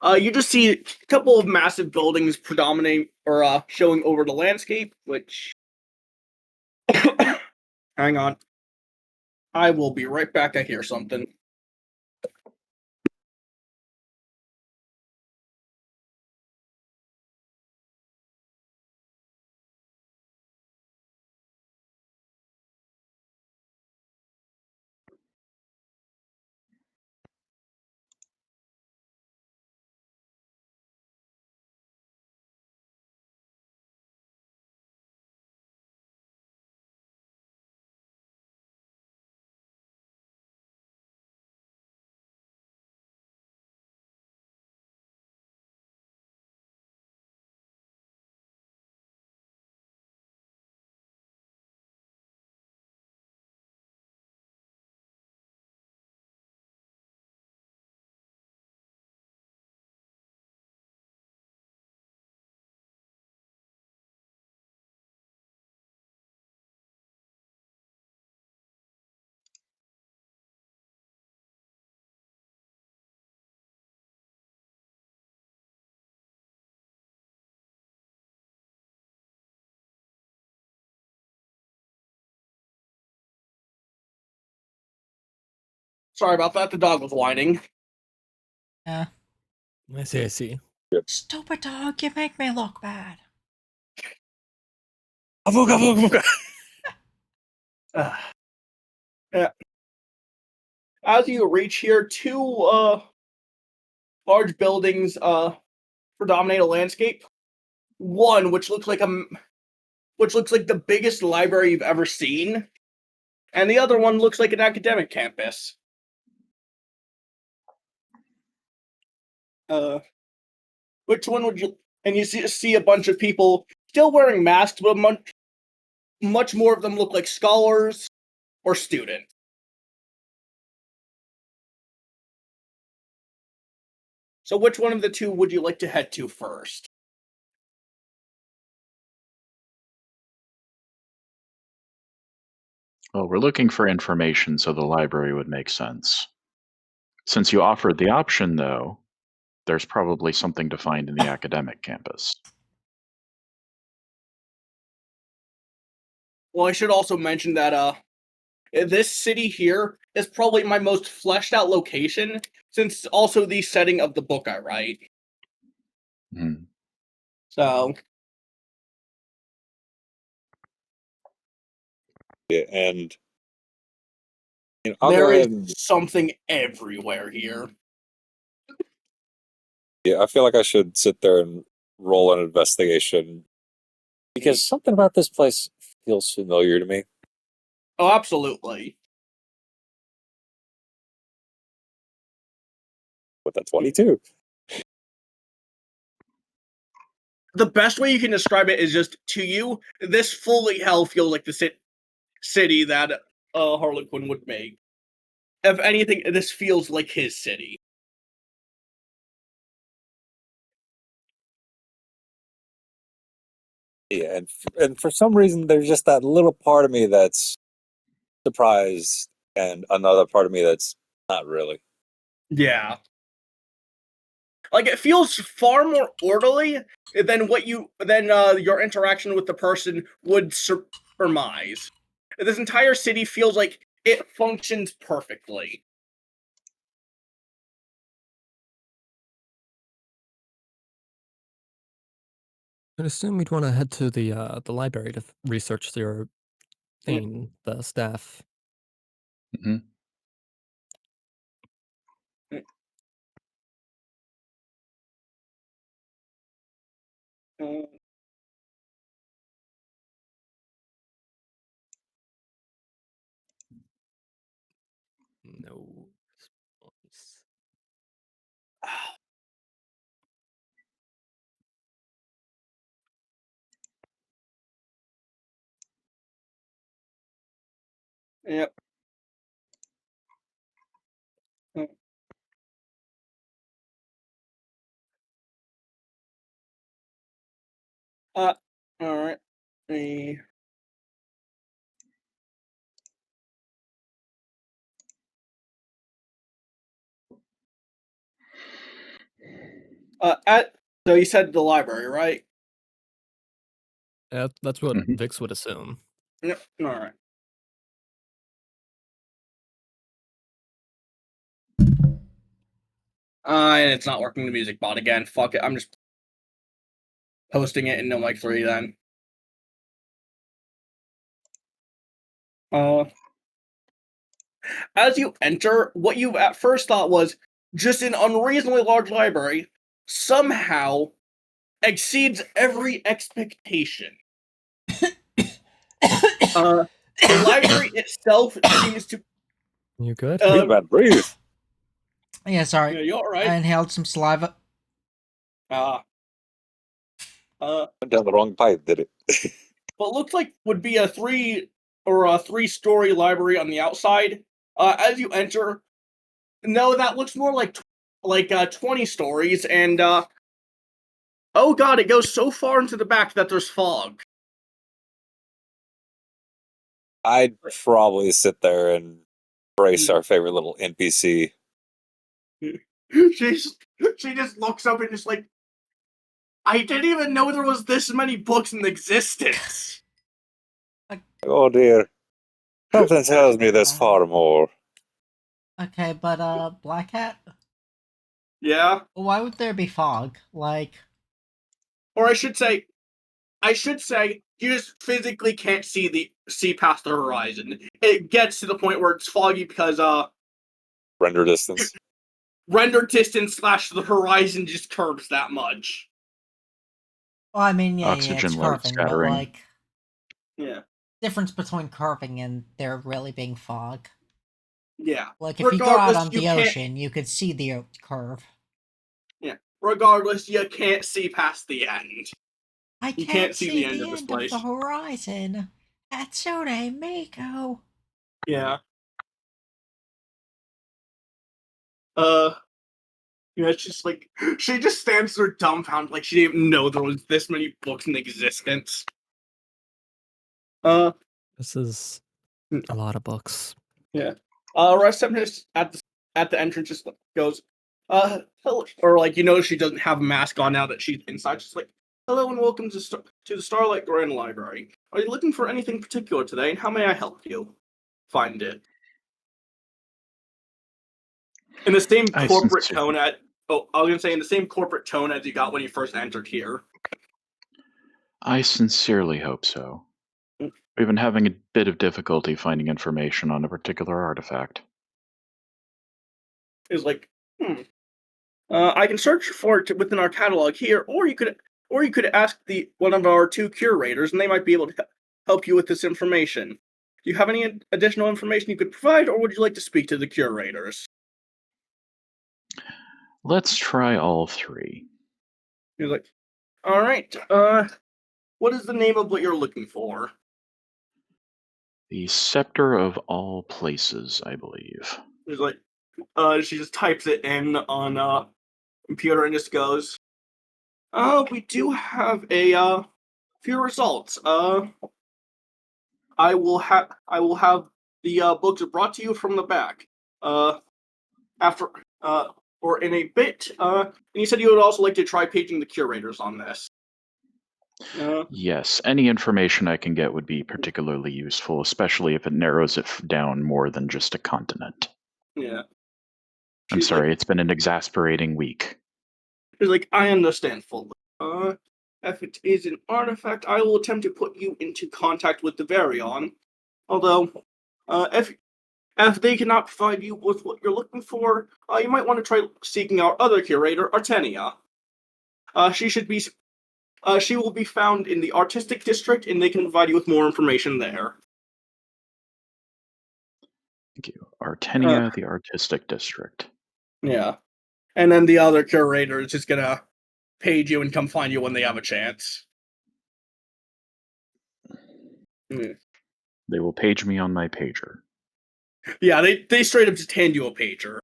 You just see a couple of massive buildings predominating or showing over the landscape, which hang on. I will be right back. I hear something. Sorry about that. The dog was whining. Yeah. I see. I see. Stupid dog, you make me look bad. Yeah. As you reach here, two large buildings predominate a landscape. One which looks like the biggest library you've ever seen, and the other one looks like an academic campus. Which one would you? And you see a bunch of people still wearing masks, but much more of them look like scholars or students. So which one of the two would you like to head to first? Well, we're looking for information, so the library would make sense. Since you offered the option, though, there's probably something to find in the academic campus. Well, I should also mention that this city here is probably my most fleshed out location, since it's also the setting of the book I write. Hmm. So Yeah, and I'll go there ahead is and something everywhere here. yeah, I feel like I should sit there and roll an investigation because something about this place feels familiar to me. Oh, absolutely. With a 22. The best way you can describe it is just, to you, this fully hell feels like the city that Harlequin would make. If anything, this feels like his city. Yeah, and for some reason there's just that little part of me that's surprised and another part of me that's not really. Yeah. Like, it feels far more orderly than your interaction with the person would surmise. This entire city feels like it functions perfectly. I'd assume you'd want to head to the library to research your thing, the staff. Hmm. Uh, No response. Yep. All right. So you said the library, right? Yeah, that's what Hmm. Vix would assume. Yep. All right. And it's not working the music bot again. Fuck it. I'm just posting it in No Mic 3 then. As you enter, what you at first thought was just an unreasonably large library somehow exceeds every expectation. The library itself seems to. You good? Breathe, man, breathe. Yeah, sorry. Yeah, you all I right? inhaled some saliva. Uh, Went down the wrong pipe, did it? what looks like would be a three-story library on the outside. As you enter, no, that looks more like 20 stories, and oh god, it goes so far into the back that there's fog. I'd probably sit there and brace our favorite little NPC. She just looks up and just like, I didn't even know there was this many books in existence. Oh dear. Something tells me there's far more. Okay, but Black Hat, Yeah, why would there be fog? Like, or I should say, you just physically can't see past the horizon. It gets to the point where it's foggy because Render distance. render distance slash the horizon just curves that much. well, I mean, yeah, it's Oxygen light curving, but scattering. like, Yeah, difference between curving and there really being fog. yeah. Like, if you go out Regardless, on you the can't. ocean, you could see the curve. Yeah. Regardless, you can't see past the end. I You can't can't see see the end the of this end of the place. horizon. Hatsune Miku. Yeah. You know, it's just like she just stands there dumbfounded, like she didn't know there was this many books in existence. This is a lot of books. Yeah. Receptionist at the entrance just goes, hello, or like she doesn't have a mask on now that she's inside. She's like, hello and welcome to the Starlight Grand Library. Are you looking for anything particular today, and how may I help you find it? In the same I corporate sincerely, tone I was gonna say in the same corporate tone as you got when you first entered here. I sincerely hope so. We've been having a bit of difficulty finding information on a particular artifact. Is like, I can search for it within our catalog here, or you could ask one of our two curators, and they might be able to help you with this information. Do you have any additional information you could provide, or would you like to speak to the curators? Let's try all three. He's like, all right. What is the name of what you're looking for? The Scepter of All Places, I believe. He's like, she just types it in on computer and just goes, we do have a few results. I will have the books brought to you from the back. After or in a bit. And you said you would also like to try paging the curators on this. Yes, any information I can get would be particularly useful, especially if it narrows it down more than just a continent. Yeah. I'm She's sorry, like, it's been an exasperating week. I understand fully. If it is an artifact, I will attempt to put you into contact with the Varion. Although, if they cannot provide you with what you're looking for, you might want to try seeking our other curator, Artenia. She will be found in the artistic district, and they can provide you with more information there. Thank you. Artenia, the Artistic District. Yeah. And then the other curator is just gonna page you and come find you when they have a chance. They will page me on my pager. Yeah, they straight up just hand you a pager.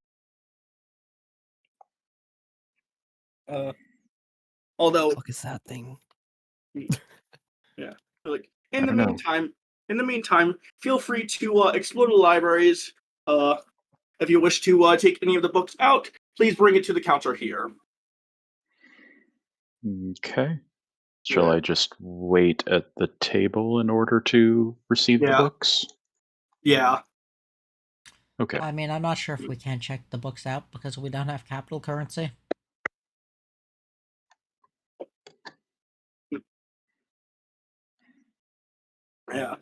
Although, What the fuck is that thing? yeah, like I don't know. in the meantime, feel free to explore the libraries. If you wish to take any of the books out, please bring it to the counter here. Okay. Shall Yeah. I just wait at the table in order to receive the Yeah. books? Yeah. Okay. I mean, I'm not sure if we can check the books out because we don't have capital currency. Yeah.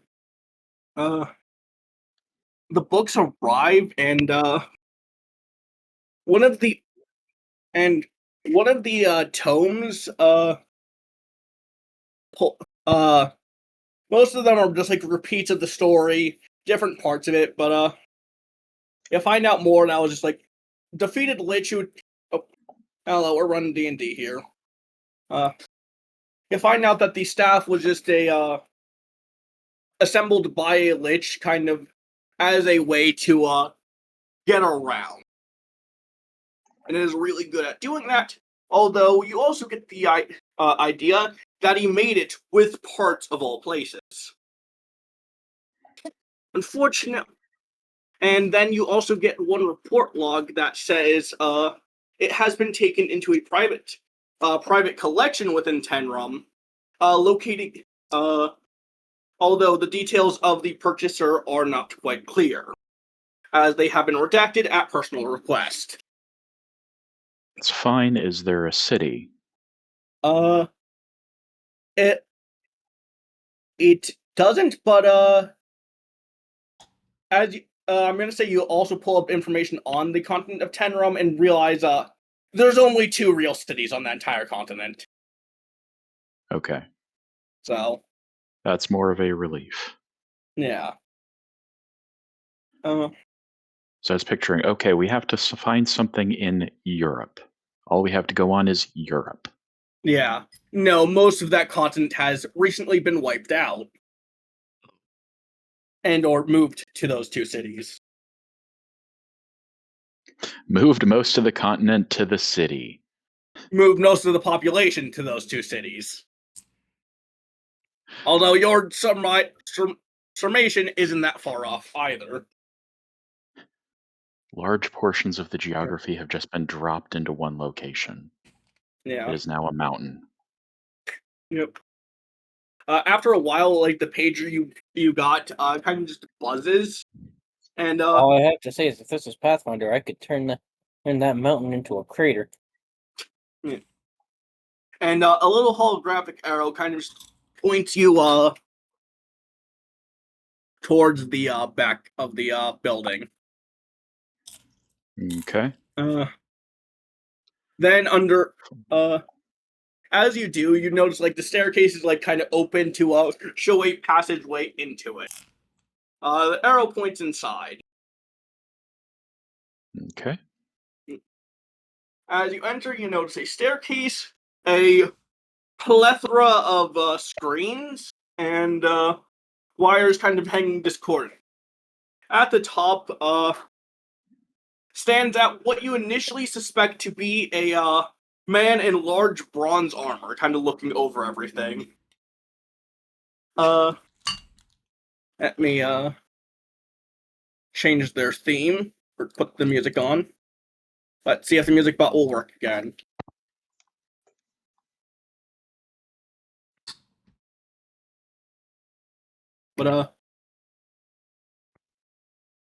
The books arrive, and one of the tomes pull, most of them are just like repeats of the story, different parts of it, but you find out more, and I was just like, defeated Lich who, oh, hello, we're running D&D here. You find out that the staff was just assembled by a Lich, kind of as a way to get around, and it is really good at doing that. Although you also get the idea that he made it with parts of all places. Unfortunately, and then you also get one report log that says it has been taken into a private collection within Tenrum, located. Although the details of the purchaser are not quite clear. as they have been redacted at personal request. It's fine. Is there a city? It doesn't, but I'm gonna say you also pull up information on the continent of Tenrum and realize there's only 2 real cities on that entire continent. Okay. So That's more of a relief. yeah. So I was picturing, okay, we have to find something in Europe. All we have to go on is Europe. Yeah. No, most of that continent has recently been wiped out. And or moved to those 2 cities. Moved most of the continent to the city. Moved most of the population to those 2 cities. Although your summation isn't that far off either. Large portions of the geography have just been dropped into one location. Yeah. It is now a mountain. Yep. After a while, like the pager you got kind of just buzzes, and All I have to say is, if this is Pathfinder, I could turn that mountain into a crater. and a little holographic arrow kind of just points you towards the back of the building. Okay. Then under as you do, you notice like the staircase is like kind of open to show a passageway into it. The arrow points inside. Okay. As you enter, you notice a staircase, a plethora of screens, and wires kind of hanging discordant. At the top, stands out what you initially suspect to be a man in large bronze armor, kind of looking over everything. Let me change their theme or put the music on. Let's see if the music bot will work again. But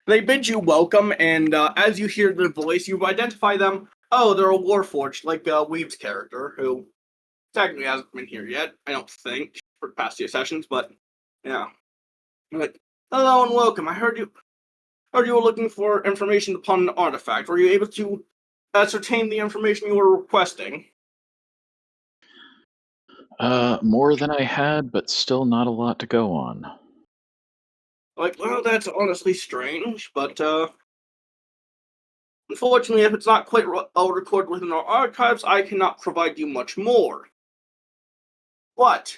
they bid you welcome, and as you hear their voice, you identify them. Oh, they're a Warforged, like Weave's character, who technically hasn't been here yet, I don't think, for the past 2 sessions, but yeah. Like, hello and welcome. I heard you were looking for information upon an artifact. Were you able to ascertain the information you were requesting? More than I had, but still not a lot to go on. Like, well, that's honestly strange, but unfortunately, if it's not quite recorded within our archives, I cannot provide you much more. What?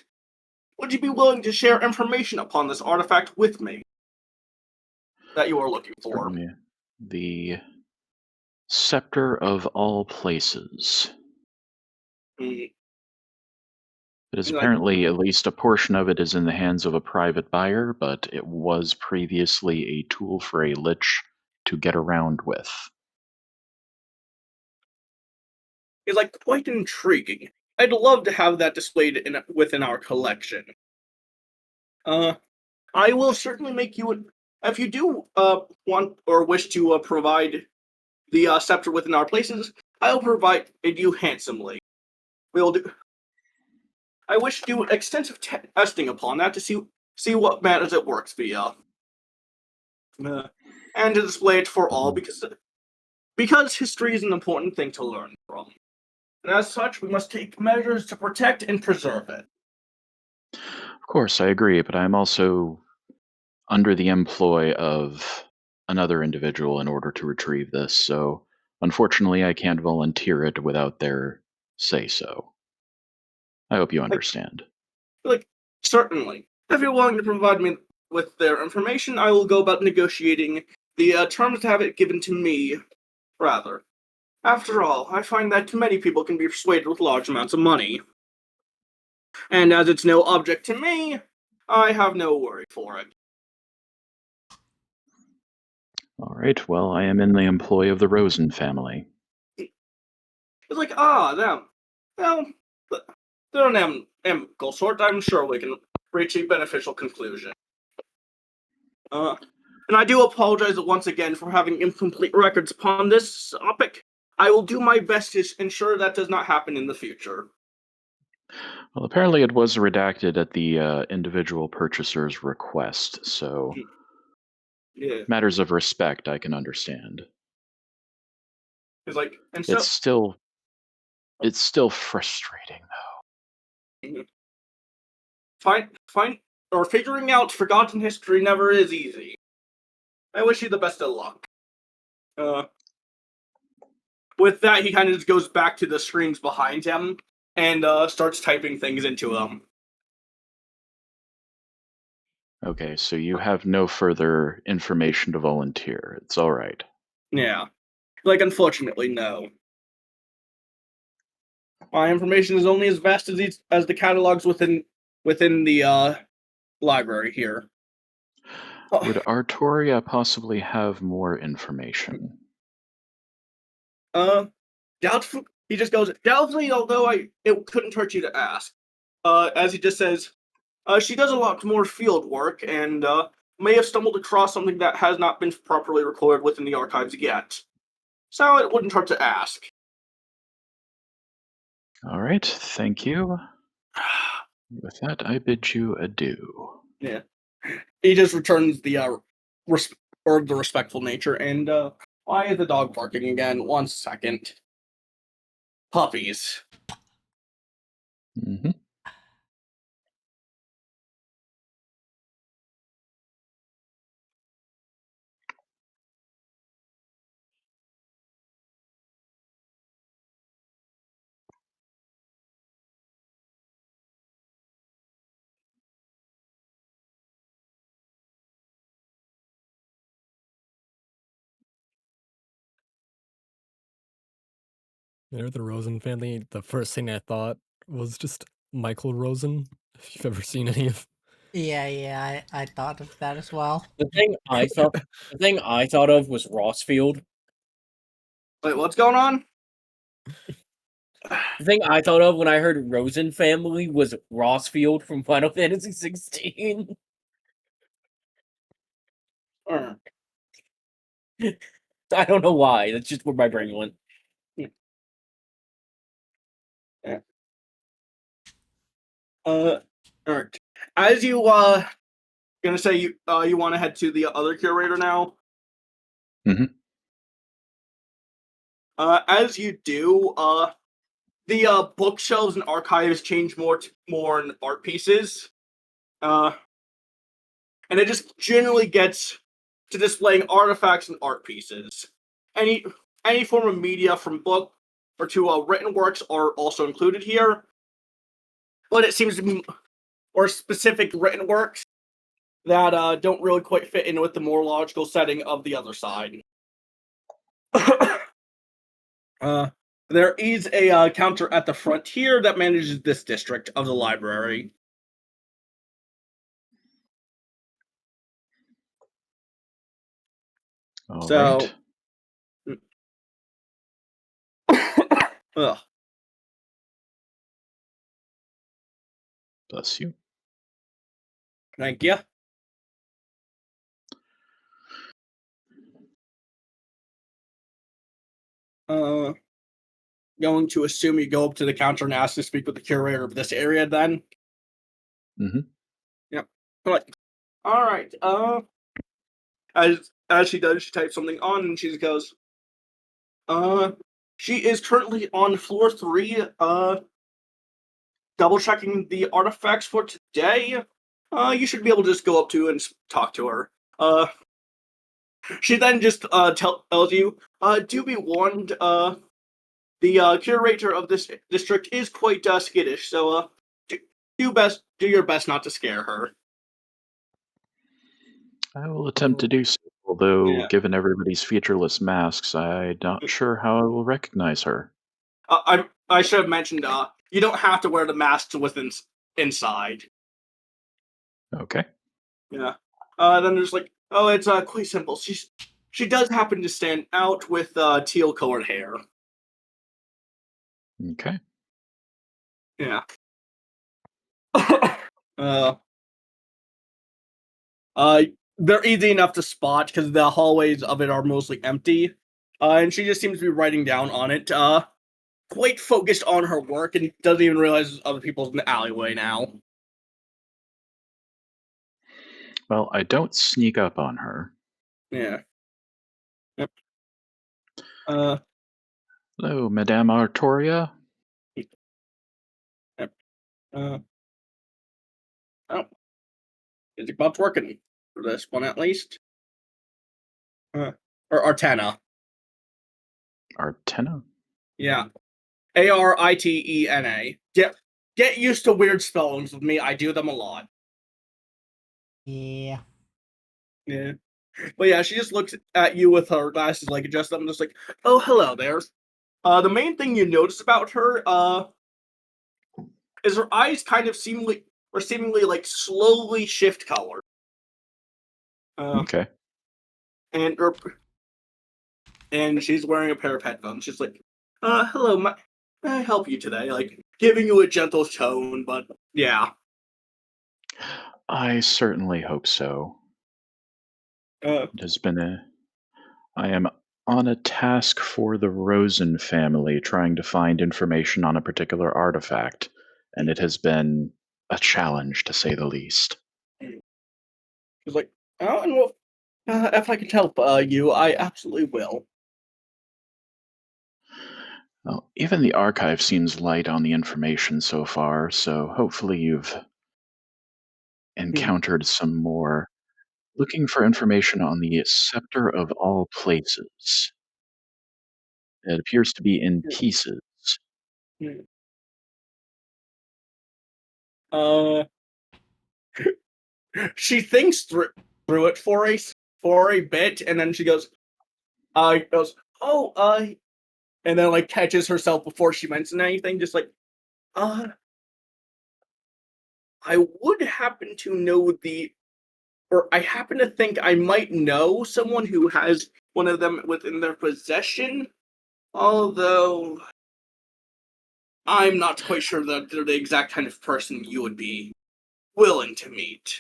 Would you be willing to share information upon this artifact with me that you are looking for? Certainly. The Scepter of All Places. Mm, It is like, apparently, at least a portion of it is in the hands of a private buyer, but it was previously a tool for a lich to get around with. it's like quite intriguing. I'd love to have that displayed within our collection. I will certainly make you if you do want or wish to provide the scepter within our places. I'll provide you handsomely. We'll do. I wish to do extensive testing upon that to see what matters it works via, and to display it for all because history is an important thing to learn from, and as such, we must take measures to protect and preserve it. Of course, I agree, but I'm also under the employ of another individual in order to retrieve this, so unfortunately I can't volunteer it without their say-so. I hope you understand. Like, certainly. If you're willing to provide me with their information, I will go about negotiating the terms to have it given to me, rather. After all, I find that many people can be persuaded with large amounts of money. And as it's no object to me, I have no worry for it. All right, well, I am in the employ of the Rosen family. It's like, them. Well, they're an amicable sort. I'm sure we can reach a beneficial conclusion. And I do apologize once again for having incomplete records upon this topic. I will do my best to ensure that does not happen in the future. Well, apparently it was redacted at the individual purchaser's request, so Yeah, matters of respect I can understand. it's like, and It's so still frustrating. find or figuring out forgotten history never is easy. I wish you the best of luck. With that, he kind of just goes back to the screens behind him and starts typing things into them. Okay, so you have no further information to volunteer. It's all right. Yeah, like unfortunately, no. My information is only as vast as the catalogs within the library here. Would Artoria possibly have more information? Doubtful. He just goes doubtfully, although it couldn't hurt you to ask. As he just says, she does a lot more field work and may have stumbled across something that has not been properly recorded within the archives yet. So it wouldn't hurt to ask. All right, thank you. With that, I bid you adieu. Yeah. He just returns the the respectful nature and why is the dog barking again? 1 second. Puppies. Mm-hmm. They're the Rosen family. The first thing I thought was just Michael Rosen. If you've ever seen any of. Yeah, I thought of that as well. The thing I thought of was Rossfield. Wait, what's going on? The thing I thought of when I heard Rosen family was Rossfield from Final Fantasy 16. Uh, I don't know why. That's just where my brain went. yeah. Alright. As you gonna say you want to head to the other curator now. Mhm. As you do, the bookshelves and archives change more in art pieces. And it just generally gets to displaying artifacts and art pieces. Any any form of media from book or to written works are also included here, but it seems to be or specific written works that don't really quite fit in with the more logical setting of the other side. uh, there is a counter at the front here that manages this district of the library. All So, ugh, Bless you. thank you. Uh, Going to assume you go up to the counter and ask to speak with the curator of this area. Then, Mhm. yep. Like, all right. As she does, she types something on, and she just goes, she is currently on floor 3. Double checking the artifacts for today. You should be able to just go up to and talk to her. She then just tells you, do be warned, the curator of this district is quite skittish, so do your best not to scare her. I will attempt to do so, although Yeah. given everybody's featureless masks, I'm not sure how I will recognize her. I should have mentioned, you don't have to wear the mask within inside. Okay. Yeah. Then there's like, oh, it's quite simple. She does happen to stand out with teal colored hair. Okay. Yeah. uh, uh, they're easy enough to spot because the hallways of it are mostly empty. And she just seems to be writing down on it, quite focused on her work and doesn't even realize other people's in the alleyway now. Well, I don't sneak up on her. Yeah. Yep. Uh, Hello, Madame Artoria. yep. Oh, it's about working for this one at least. Or Artena. Artena? Yeah. Aritena. Get used to weird spellings with me. I do them a lot. Yeah. Yeah. But yeah, she just looks at you with her glasses like adjust them, just like, oh, hello there. The main thing you notice about her, is her eyes kind of seemingly like slowly shift color. Okay. And she's wearing a pair of headphones. She's like, hello, may I help you today? Like giving you a gentle tone, but yeah. I certainly hope so. Uh, It has been a. I am on a task for the Rosen family trying to find information on a particular artifact, and it has been a challenge to say the least. she's like, oh, and well, if I can help you, I absolutely will. Well, even the archive seems light on the information so far, so hopefully you've encountered some more. Looking for information on the Scepter of All Places. It appears to be in pieces. Uh, she thinks through it for a bit, and then she goes, oh, and then like catches herself before she mentions anything, just like, uh, I would happen to know or I happen to think I might know someone who has one of them within their possession, although I'm not quite sure that they're the exact kind of person you would be willing to meet.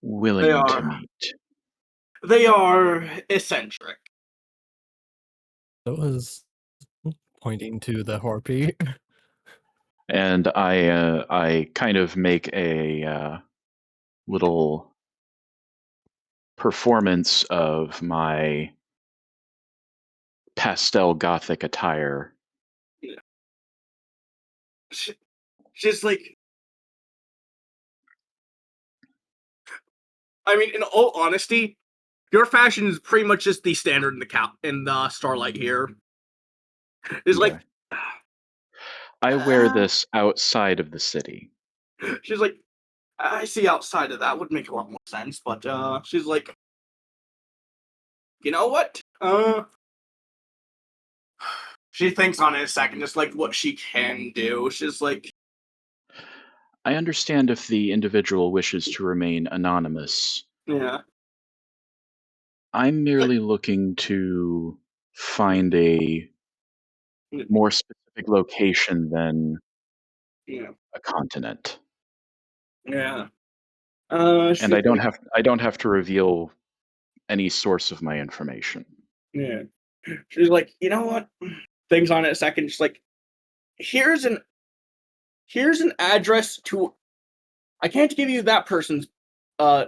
Willing to meet. They are eccentric. That was pointing to the harpy. And I kind of make a little performance of my pastel gothic attire. She's like, I mean, in all honesty, your fashion is pretty much just the standard in the Starlight here. It's like, Okay. I wear this outside of the city. she's like, I see outside of that would make a lot more sense, but she's like, you know what? She thinks on it a second, just like what she can do. She's like, I understand if the individual wishes to remain anonymous. yeah, I'm merely looking to find a more specific location than yeah, a continent. yeah. And She's like, I don't have to reveal any source of my information. yeah. She's like, you know what? Thinks on it a second. She's like, here's an address to. I can't give you that person's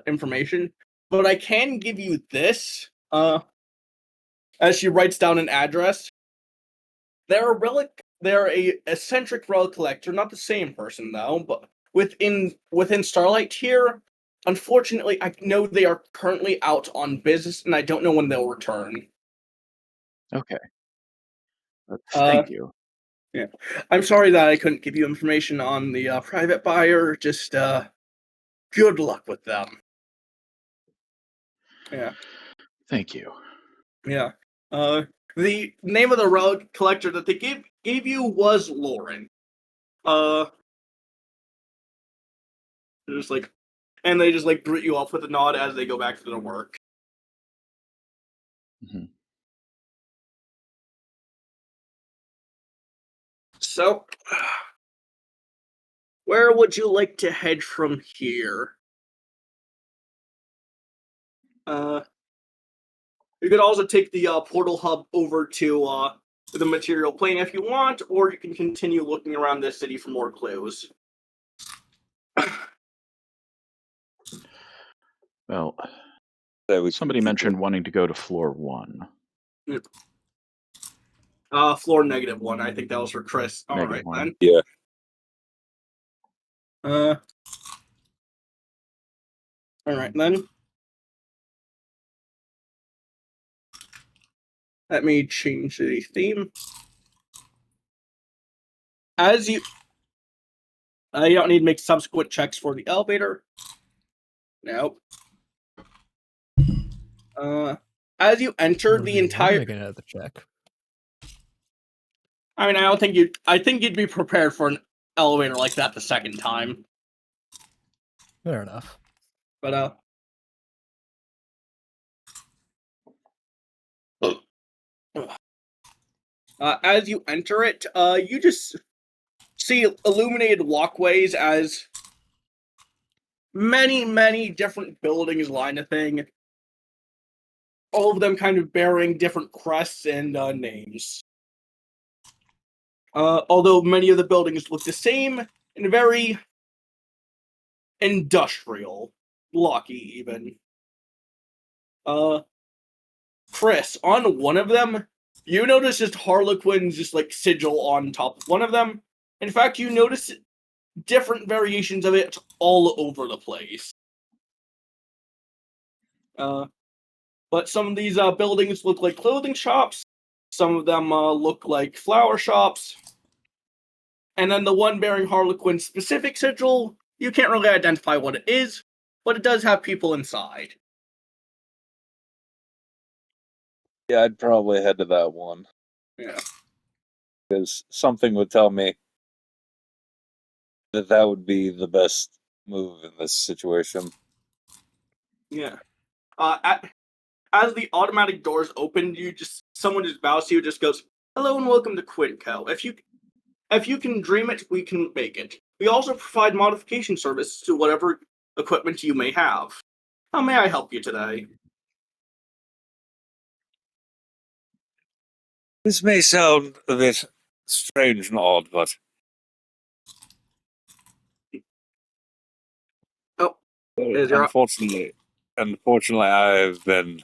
information, but I can give you this. As she writes down an address. They're a eccentric relic collector, not the same person though, but within Starlight here, unfortunately I know they are currently out on business and I don't know when they'll return. Okay. Uh Thank you. yeah. I'm sorry that I couldn't give you information on the private buyer, just good luck with them. Yeah. Thank you. Yeah. The name of the relic collector that they gave you was Lauren. Uh just like and they just like greet you off with a nod as they go back to their work. Mhm. So, where would you like to head from here? You could also take the portal hub over to the material plane if you want, or you can continue looking around this city for more clues. Well, So we somebody keep mentioned it- wanting to go to floor 1. Floor -1. I think that was for Chris. All right, -1. then. Yeah. All right, then. Let me change the theme. As you don't need to make subsequent checks for the elevator. Nope. As you enter the entire, Make another check. I mean, I don't think you. I think you'd be prepared for an elevator like that the second time. Fair enough. But as you enter it, you just see illuminated walkways as many different buildings line a thing. All of them kind of bearing different crests and names. Although many of the buildings look the same and very industrial, blocky even. Chris, on one of them, you notice just Harlequin's just like sigil on top of one of them. In fact, you notice different variations of it all over the place. But some of these buildings look like clothing shops. Some of them look like flower shops. And then the one bearing Harlequin's specific sigil, you can't really identify what it is, but it does have people inside. Yeah, I'd probably head to that one. Yeah. Because something would tell me that would be the best move in this situation. Yeah. As the automatic doors open, someone just bows to you, just goes, "Hello and welcome to Quinco. If you can dream it, we can make it. We also provide modification service to whatever equipment you may have. How may I help you today?" This may sound a bit strange and odd, but Oh, is your unfortunately, I've been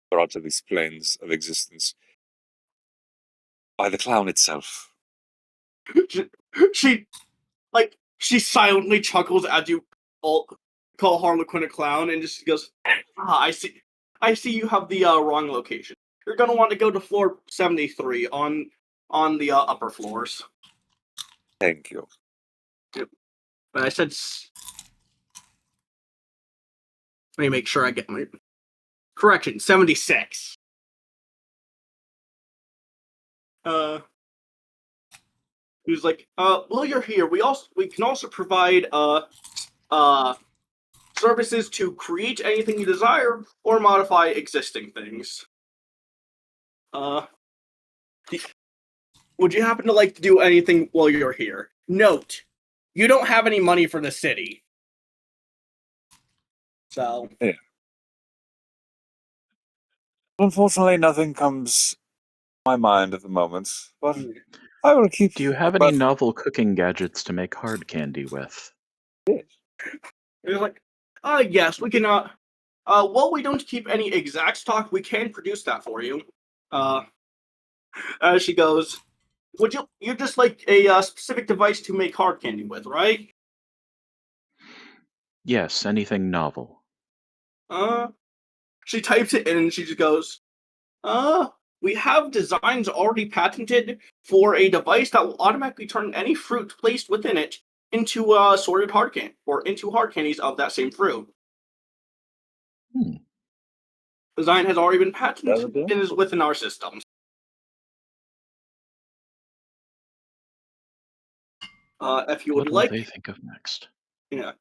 brought to these planes of existence by the clown itself. she silently chuckles as you all call Harlequin a clown and just goes, "Ah, I see you have the wrong location. You're gonna want to go to floor 73 on the upper floors." Thank you. And I said, let me make sure I get my correction, 76. Who's like, well, you're here. We can also provide services to create anything you desire or modify existing things. Would you happen to like to do anything while you're here? Note, you don't have any money for the city. So Yeah. Unfortunately, nothing comes to my mind at the moment, but I will keep. Do you have any novel cooking gadgets to make hard candy with? it's like, yes, we can. While we don't keep any exact stock, we can produce that for you. As she goes, would you just like a specific device to make hard candy with, right? Yes, anything novel. She types it in and she just goes, we have designs already patented for a device that will automatically turn any fruit placed within it into sorted hard candy, or into hard candies of that same fruit. Design has already been patented and is within our systems. If you would What like, will they think of next? yeah.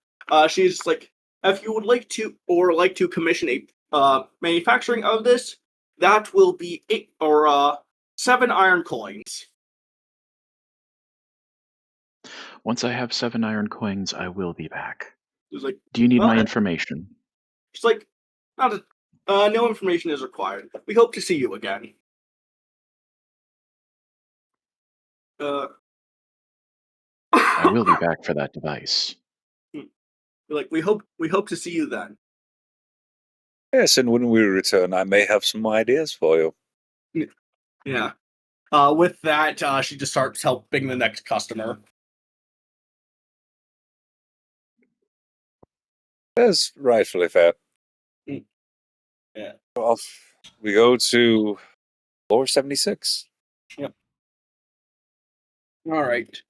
She's like, if you would like to commission a manufacturing of this, that will be 7 iron coins. Once I have 7 iron coins, I will be back. She's like, Do you need well, my information? she's like, no information is required. We hope to see you again. I will be back for that device. Like, we hope to see you then. Yes, and when we return, I may have some ideas for you. Yeah. With that, she just starts helping the next customer. That's rightfully fair. Mm. Yeah. Off we go to floor 76. Yep. All right.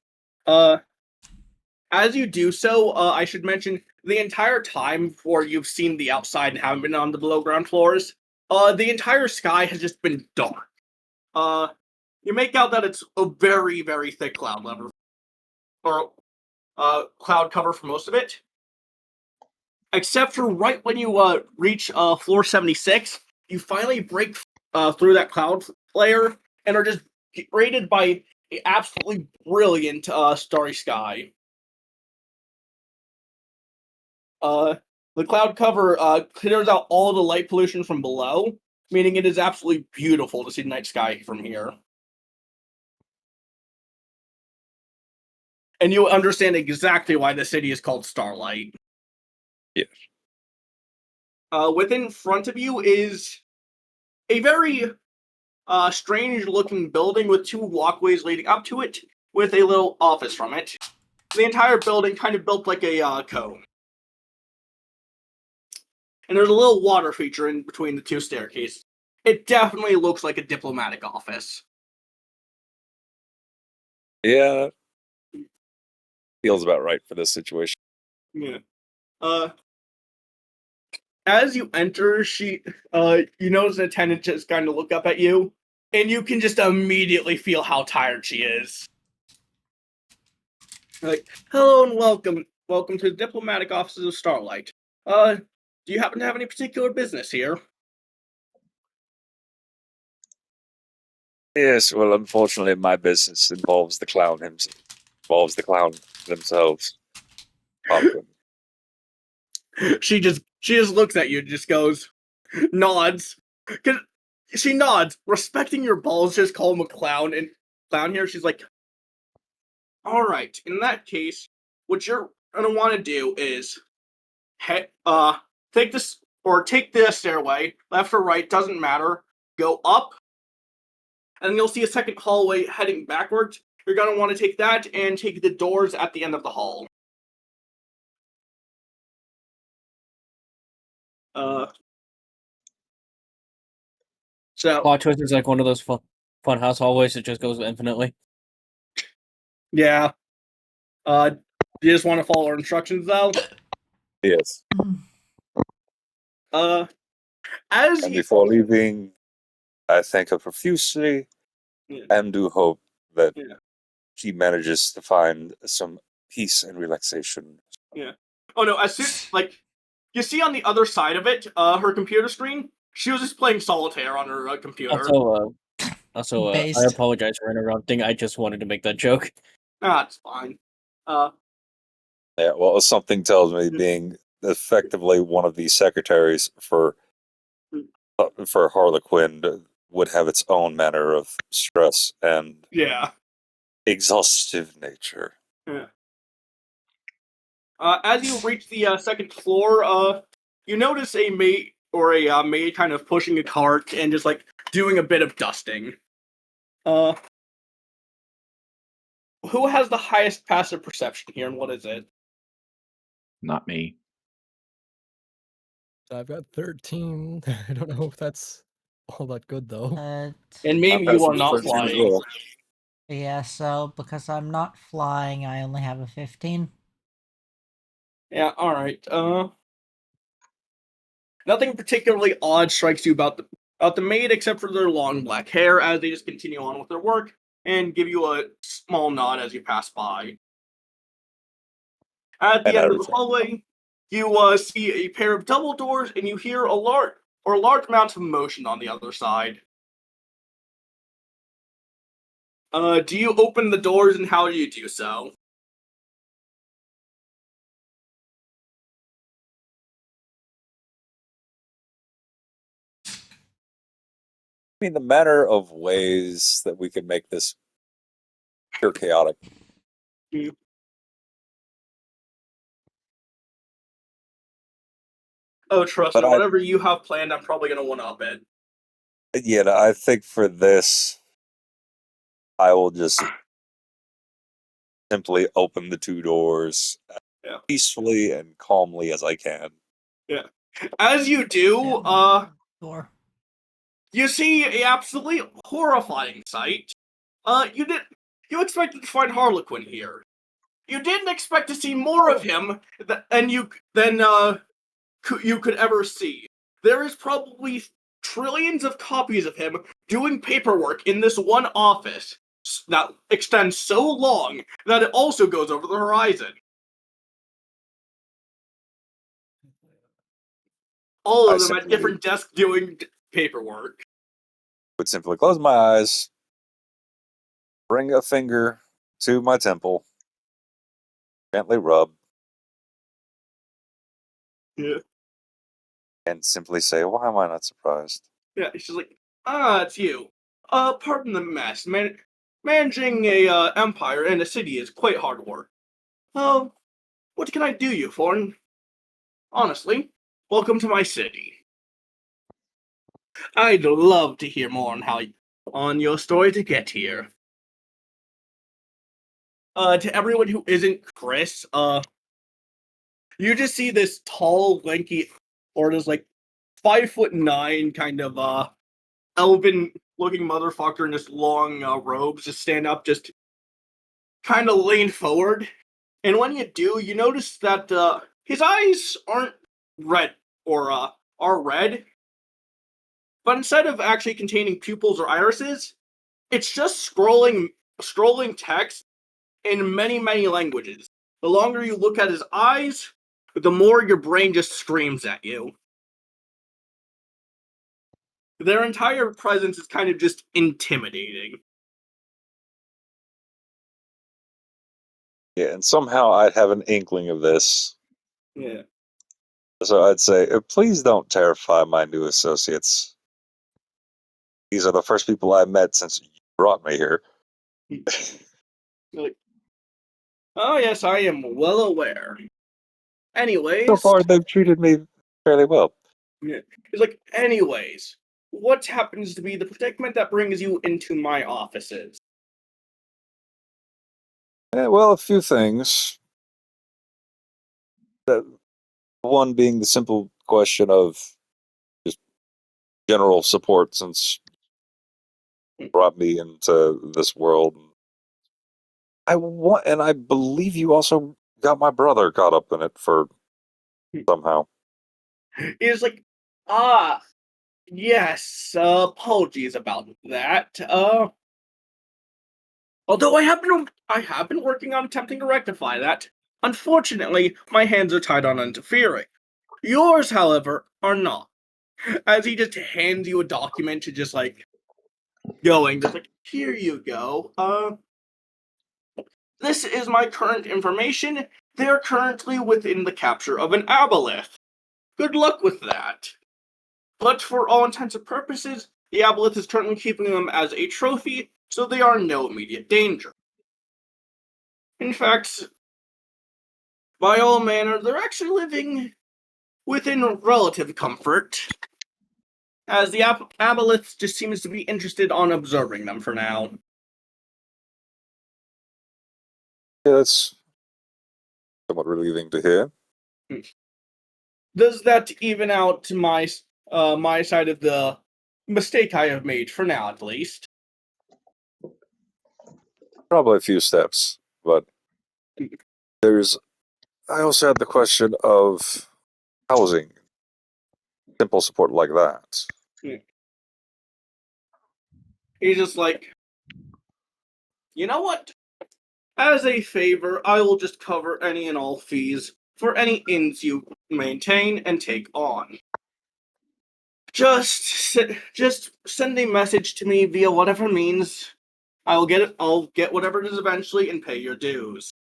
As you do so, I should mention the entire time before you've seen the outside and haven't been on the below ground floors, the entire sky has just been dark. You make out that it's a very, very thick cloud level, or cloud cover for most of it, except for right when you reach floor 76, you finally break through that cloud layer and are just rated by an absolutely brilliant starry sky. The cloud cover clears out all the light pollution from below, meaning it is absolutely beautiful to see the night sky from here. And you understand exactly why the city is called Starlight. Yes. Within front of you is a very strange-looking building with two walkways leading up to it, with a little office from it. The entire building kind of built like a cone. And there's a little water feature in between the two staircases. It definitely looks like a diplomatic office. Yeah, feels about right for this situation. Yeah. As you enter, you notice an attendant just kind of look up at you, and you can just immediately feel how tired she is. Like, hello and welcome to the diplomatic offices of Starlight. Do you happen to have any particular business here? Yes, well, unfortunately, my business involves the clown themselves. Popcorn. She just looks at you and just goes, nods. She nods, respecting your balls, just call him a clown, and clown here, she's like, alright, in that case, what you're gonna want to do is take the stairway, left or right, doesn't matter, go up, and you'll see a second hallway heading backwards. You're gonna want to take that and take the doors at the end of the hall. So Plot twist is like one of those fun house hallways that just goes infinitely. yeah. You just want to follow our instructions though? Yes. Uh as And you before leaving, I thank her profusely yeah, and do hope that yeah, she manages to find some peace and relaxation. yeah. Oh no, as soon like you see on the other side of it, her computer screen, she was just playing solitaire on her computer. I Based. apologize for interrupting. I just wanted to make that joke. It's fine. Uh Yeah, well, something tells me being effectively one of the secretaries for Harlequin would have its own manner of stress and yeah. exhaustive nature. Yeah. As you reach the second floor, you notice a maid kind of pushing a cart and just like doing a bit of dusting. Uh, who has the highest passive perception here, and what is it? Not me. I've got 13. I don't know if that's all that good though. And maybe you are not flying. Yeah, so because I'm not flying, I only have a 15. Yeah, all right. Nothing particularly odd strikes you about the maid except for their long black hair as they just continue on with their work and give you a small nod as you pass by. At the And end of the everything. hallway, you see a pair of double doors and you hear a large amount of motion on the other side. Do you open the doors and how do you do so? mean, the manner of ways that we can make this pure chaotic. Oh, trust But me, whatever you have planned, I'm probably gonna one-up it. Yeah, I think for this, I will just simply open the two doors Yeah. peacefully and calmly as I can. Yeah. As you do, Door. you see a absolutely horrifying sight. You expected to find Harlequin here. You didn't expect to see more of him than you could ever see. There is probably trillions of copies of him doing paperwork in this one office that extends so long that it also goes over the horizon. All I of them at simply different desks doing paperwork. would simply close my eyes, bring a finger to my temple, gently rub, Yeah. and simply say, "Why am I not surprised?" Yeah, she's like, it's you. Pardon the mess. Managing a empire and a city is quite hard work. What can I do you for? And honestly, welcome to my city. I'd love to hear more on your story to get here. To everyone who isn't Chris, you just see this tall, lanky, or just like 5'9" kind of elven-looking motherfucker in this long robes just stand up, just kind of lean forward. And when you do, you notice that his eyes aren't red or are red, but instead of actually containing pupils or irises, it's just scrolling text in many, many languages. The longer you look at his eyes, the more your brain just screams at you. Their entire presence is kind of just intimidating. Yeah, and somehow I'd have an inkling of this. Yeah. So I'd say, please don't terrify my new associates. These are the first people I met since you brought me here. Like, oh yes, I am well aware. Anyways, So far, they've treated me fairly well. yeah. He's like, anyways, what happens to be the predicament that brings you into my offices? Well, a few things. One being the simple question of just general support since you brought me into this world. And I believe you also got my brother caught up in it for somehow. He's like, yes, apologies about that. Although I have been working on attempting to rectify that. Unfortunately, my hands are tied on interfering. Yours, however, are not. As he just hands you a document to just like just like, here you go. This is my current information. They're currently within the capture of an aboleth. Good luck with that. But for all intents and purposes, the aboleth is currently keeping them as a trophy, so they are in no immediate danger. In fact, by all manner, they're actually living within relative comfort, as the aboleth just seems to be interested on observing them for now. Yeah, that's somewhat relieving to hear. Does that even out my side of the mistake I have made for now, at least? Probably a few steps, but there's. I also had the question of housing, simple support like that. He's just like, you know what? As a favor, I will just cover any and all fees for any inns you maintain and take on. Just send a message to me via whatever means. I'll get it. I'll get whatever it is eventually and pay your dues.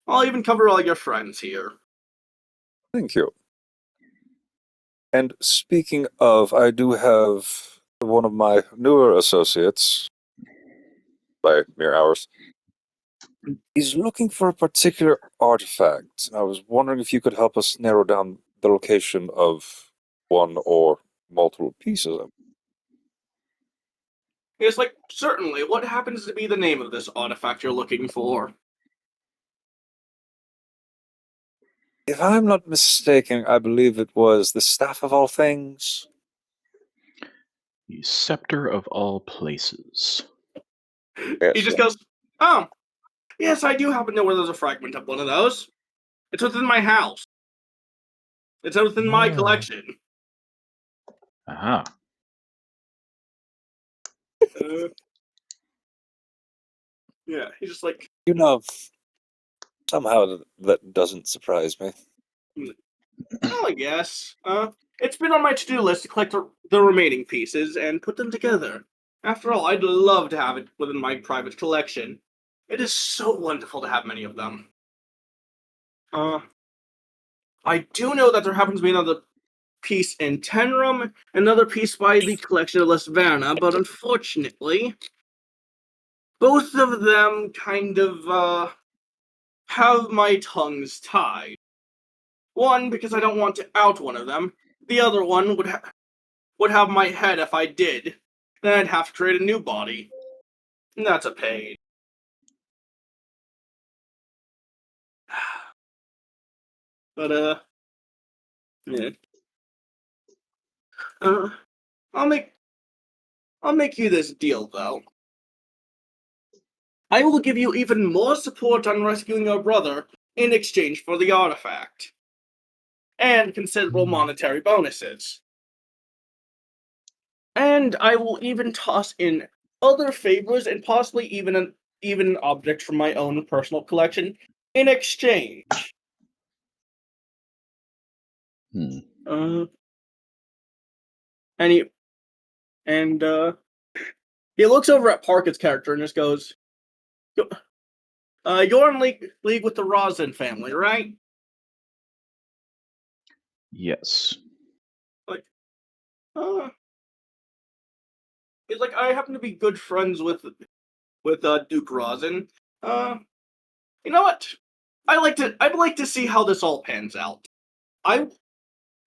I'll even cover all your friends here. Thank you. And speaking of, I do have one of my newer associates, by mere hours. He's looking for a particular artifact. I was wondering if you could help us narrow down the location of one or multiple pieces. It's like, certainly, what happens to be the name of this artifact you're looking for? If I'm not mistaken, I believe it was the Staff of All Things. The scepter of all places. He just goes, oh, yes, I do happen to know where there's a fragment of one of those. It's within my house. It's within my collection. Aha. Yeah, he's just like, You know, somehow that doesn't surprise me. well, I guess. It's been on my to-do list to collect the remaining pieces and put them together. After all, I'd love to have it within my private collection. It is so wonderful to have many of them. I do know that there happens to be another piece in Tenrum, another piece by the collection of Lesverna, but unfortunately, both of them kind of, have my tongues tied. One, because I don't want to out one of them. The other one would have my head if I did. Then I'd have to create a new body. And that's a pain. But, yeah. Uh, I'll make you this deal, though. I will give you even more support on rescuing your brother in exchange for the artifact. And considerable monetary bonuses. And I will even toss in other favors and possibly even an object from my own personal collection in exchange. Hmm. And he looks over at Parkett's character and just goes, you're in league with the Rosin family, right? Yes. Like, he's like, I happen to be good friends with Duke Rosin. You know what? I'd like to see how this all pans out.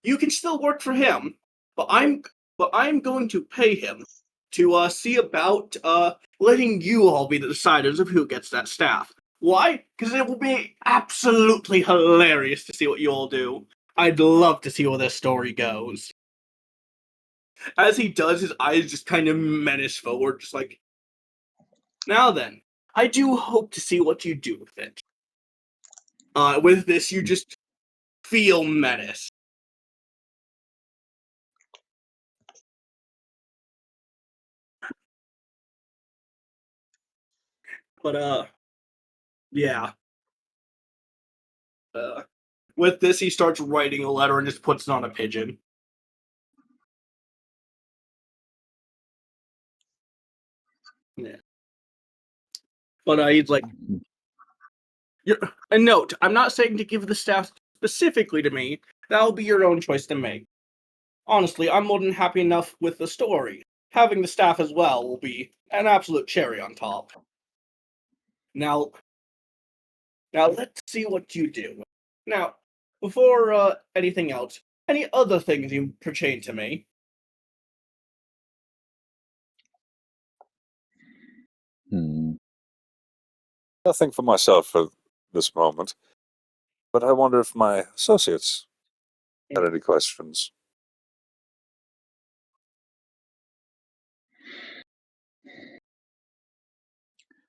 You can still work for him, but I'm going to pay him to see about letting you all be the deciders of who gets that staff. Why? Because it will be absolutely hilarious to see what you all do. I'd love to see where this story goes. As he does, his eyes just kind of menace forward, just like, now then, I do hope to see what you do with it. With this, you just feel menace. But, yeah. With this, he starts writing a letter and just puts it on a pigeon. Yeah. But he's like, a note, I'm not saying to give the staff specifically to me. That'll be your own choice to make. Honestly, I'm more than happy enough with the story. Having the staff as well will be an absolute cherry on top. Now let's see what you do. Now, before anything else, any other things you pertain to me? Hmm. Nothing for myself for this moment, but I wonder if my associates had any questions.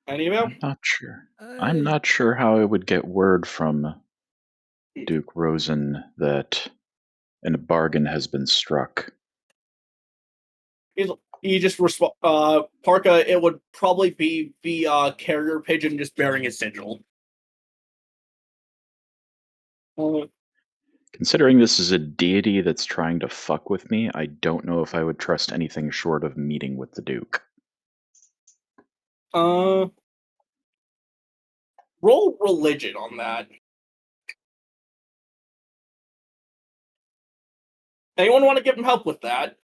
Any of you? I'm not sure. I'm not sure how I would get word from Duke Rosen that a bargain has been struck. He just Parka, it would probably be the carrier pigeon just bearing his sigil. Considering this is a deity that's trying to fuck with me, I don't know if I would trust anything short of meeting with the Duke. Roll religion on that. Anyone want to give him help with that?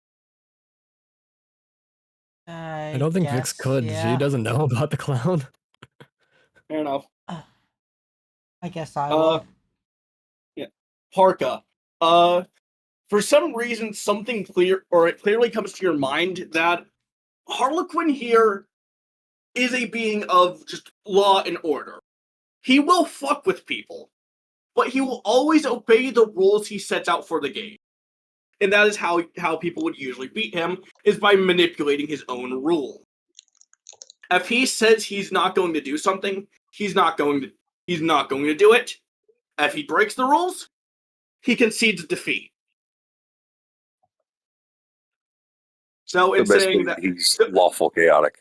I don't think Vix guess, could. Yeah. She doesn't know about the clown. Fair enough. I guess I will. Yeah. Parka. For some reason, something it clearly comes to your mind that Harlequin here is a being of just law and order. He will fuck with people, but he will always obey the rules he sets out for the game. And that is how people would usually beat him, is by manipulating his own rule. If he says he's not going to do something, he's not going to do it. If he breaks the rules, he concedes defeat. So in saying that he's lawful chaotic.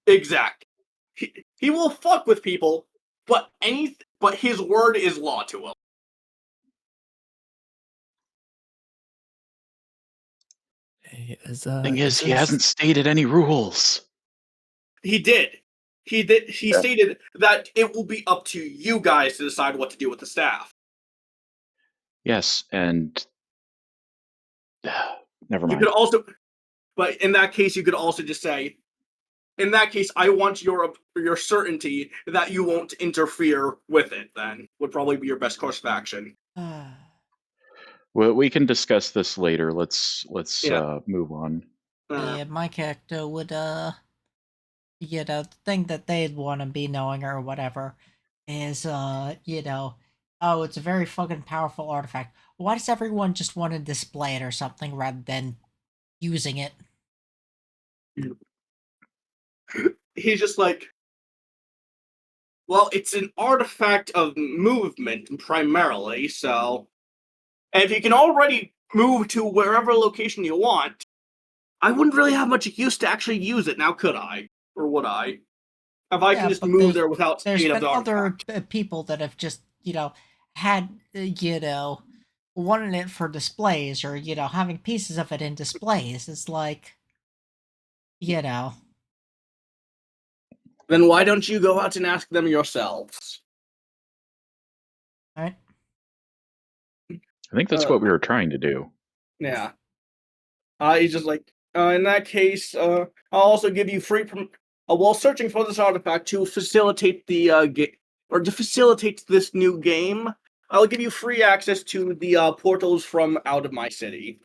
exact, he will fuck with people, but his word is law to him. Hey, Thing is, he hasn't stated any rules. He did. He stated that it will be up to you guys to decide what to do with the staff. Yes, and never You mind. could also, but in that case, you could also just say, in that case, I want your certainty that you won't interfere with it. Then would probably be your best course of action. Well, we can discuss this later. Let's Yeah. move on. Yeah, my character would the thing that they'd want to be knowing or whatever is oh, it's a very fucking powerful artifact. Why does everyone just want to display it or something rather than using it? He's just like, well, it's an artifact of movement primarily, so, and if you can already move to wherever location you want, I wouldn't really have much use to actually use it now, could I? Or would I? If I can just but move there without there's aid of been the other artifact. people that have just had wanted it for displays or having pieces of it in displays. It's like Then why don't you go out and ask them yourselves? right? I think that's what we were trying to do. Yeah. He's just like, in that case, I'll also give you free while searching for this artifact to facilitate the to facilitate this new game. I'll give you free access to the portals from out of my city.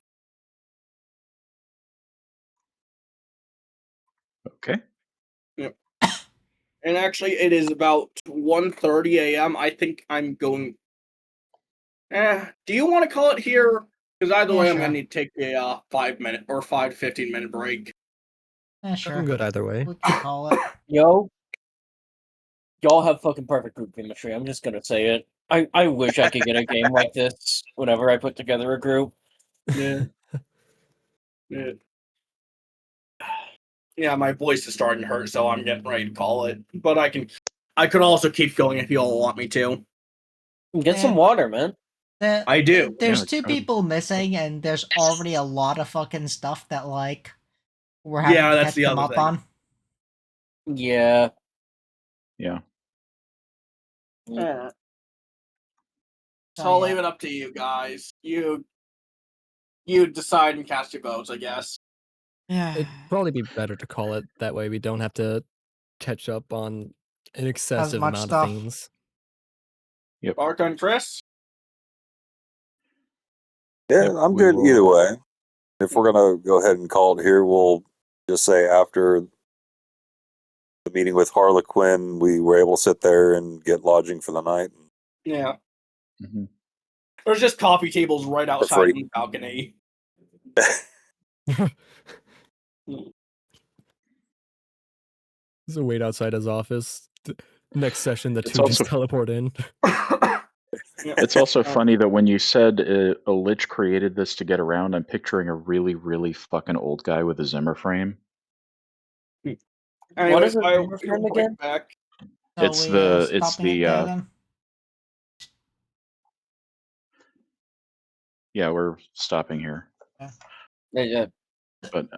Okay. Yep. And actually, it is about 1:30 a.m. I think I'm going. Do you want to call it here? Because either way, I'm sure. gonna need to take a 5-minute or 5 to 15-minute break. Sure. I'm good either way. We can call it. Yo, y'all have fucking perfect group chemistry. I'm just gonna say it. I wish I could get a game like this whenever I put together a group. Yeah. Yeah. Yeah, my voice is starting to hurt, so I'm getting ready to call it. But I could also keep going if you all want me to. Get some water, man. I do. There's Yeah, two go. people missing, and there's already a lot of fucking stuff that we're having to that's catch the them other up thing. on. Yeah. Yeah. So So, I'll yeah. leave it up to you guys. You decide and cast your votes, I guess. It'd probably be better to call it that way. We don't have to catch up on an excessive much amount stuff. of things. Yep. Bark on Chris? Yeah, Yep, I'm we good either will- way. If we're gonna go ahead and call it here, we'll just say after the meeting with Harlequin, we were able to sit there and get lodging for the night. Yeah. Mhm. There's just coffee tables right outside free. the balcony. So wait outside his office. Next session, the It's two just also- teleport in. It's also funny that when you said a lich created this to get around, I'm picturing a really, really fucking old guy with a Zimmer frame. Anyways, is a I will Zimmer be right frame again? back. So It's we the- it's stopping the, it there then? Yeah, we're stopping here. Yeah. But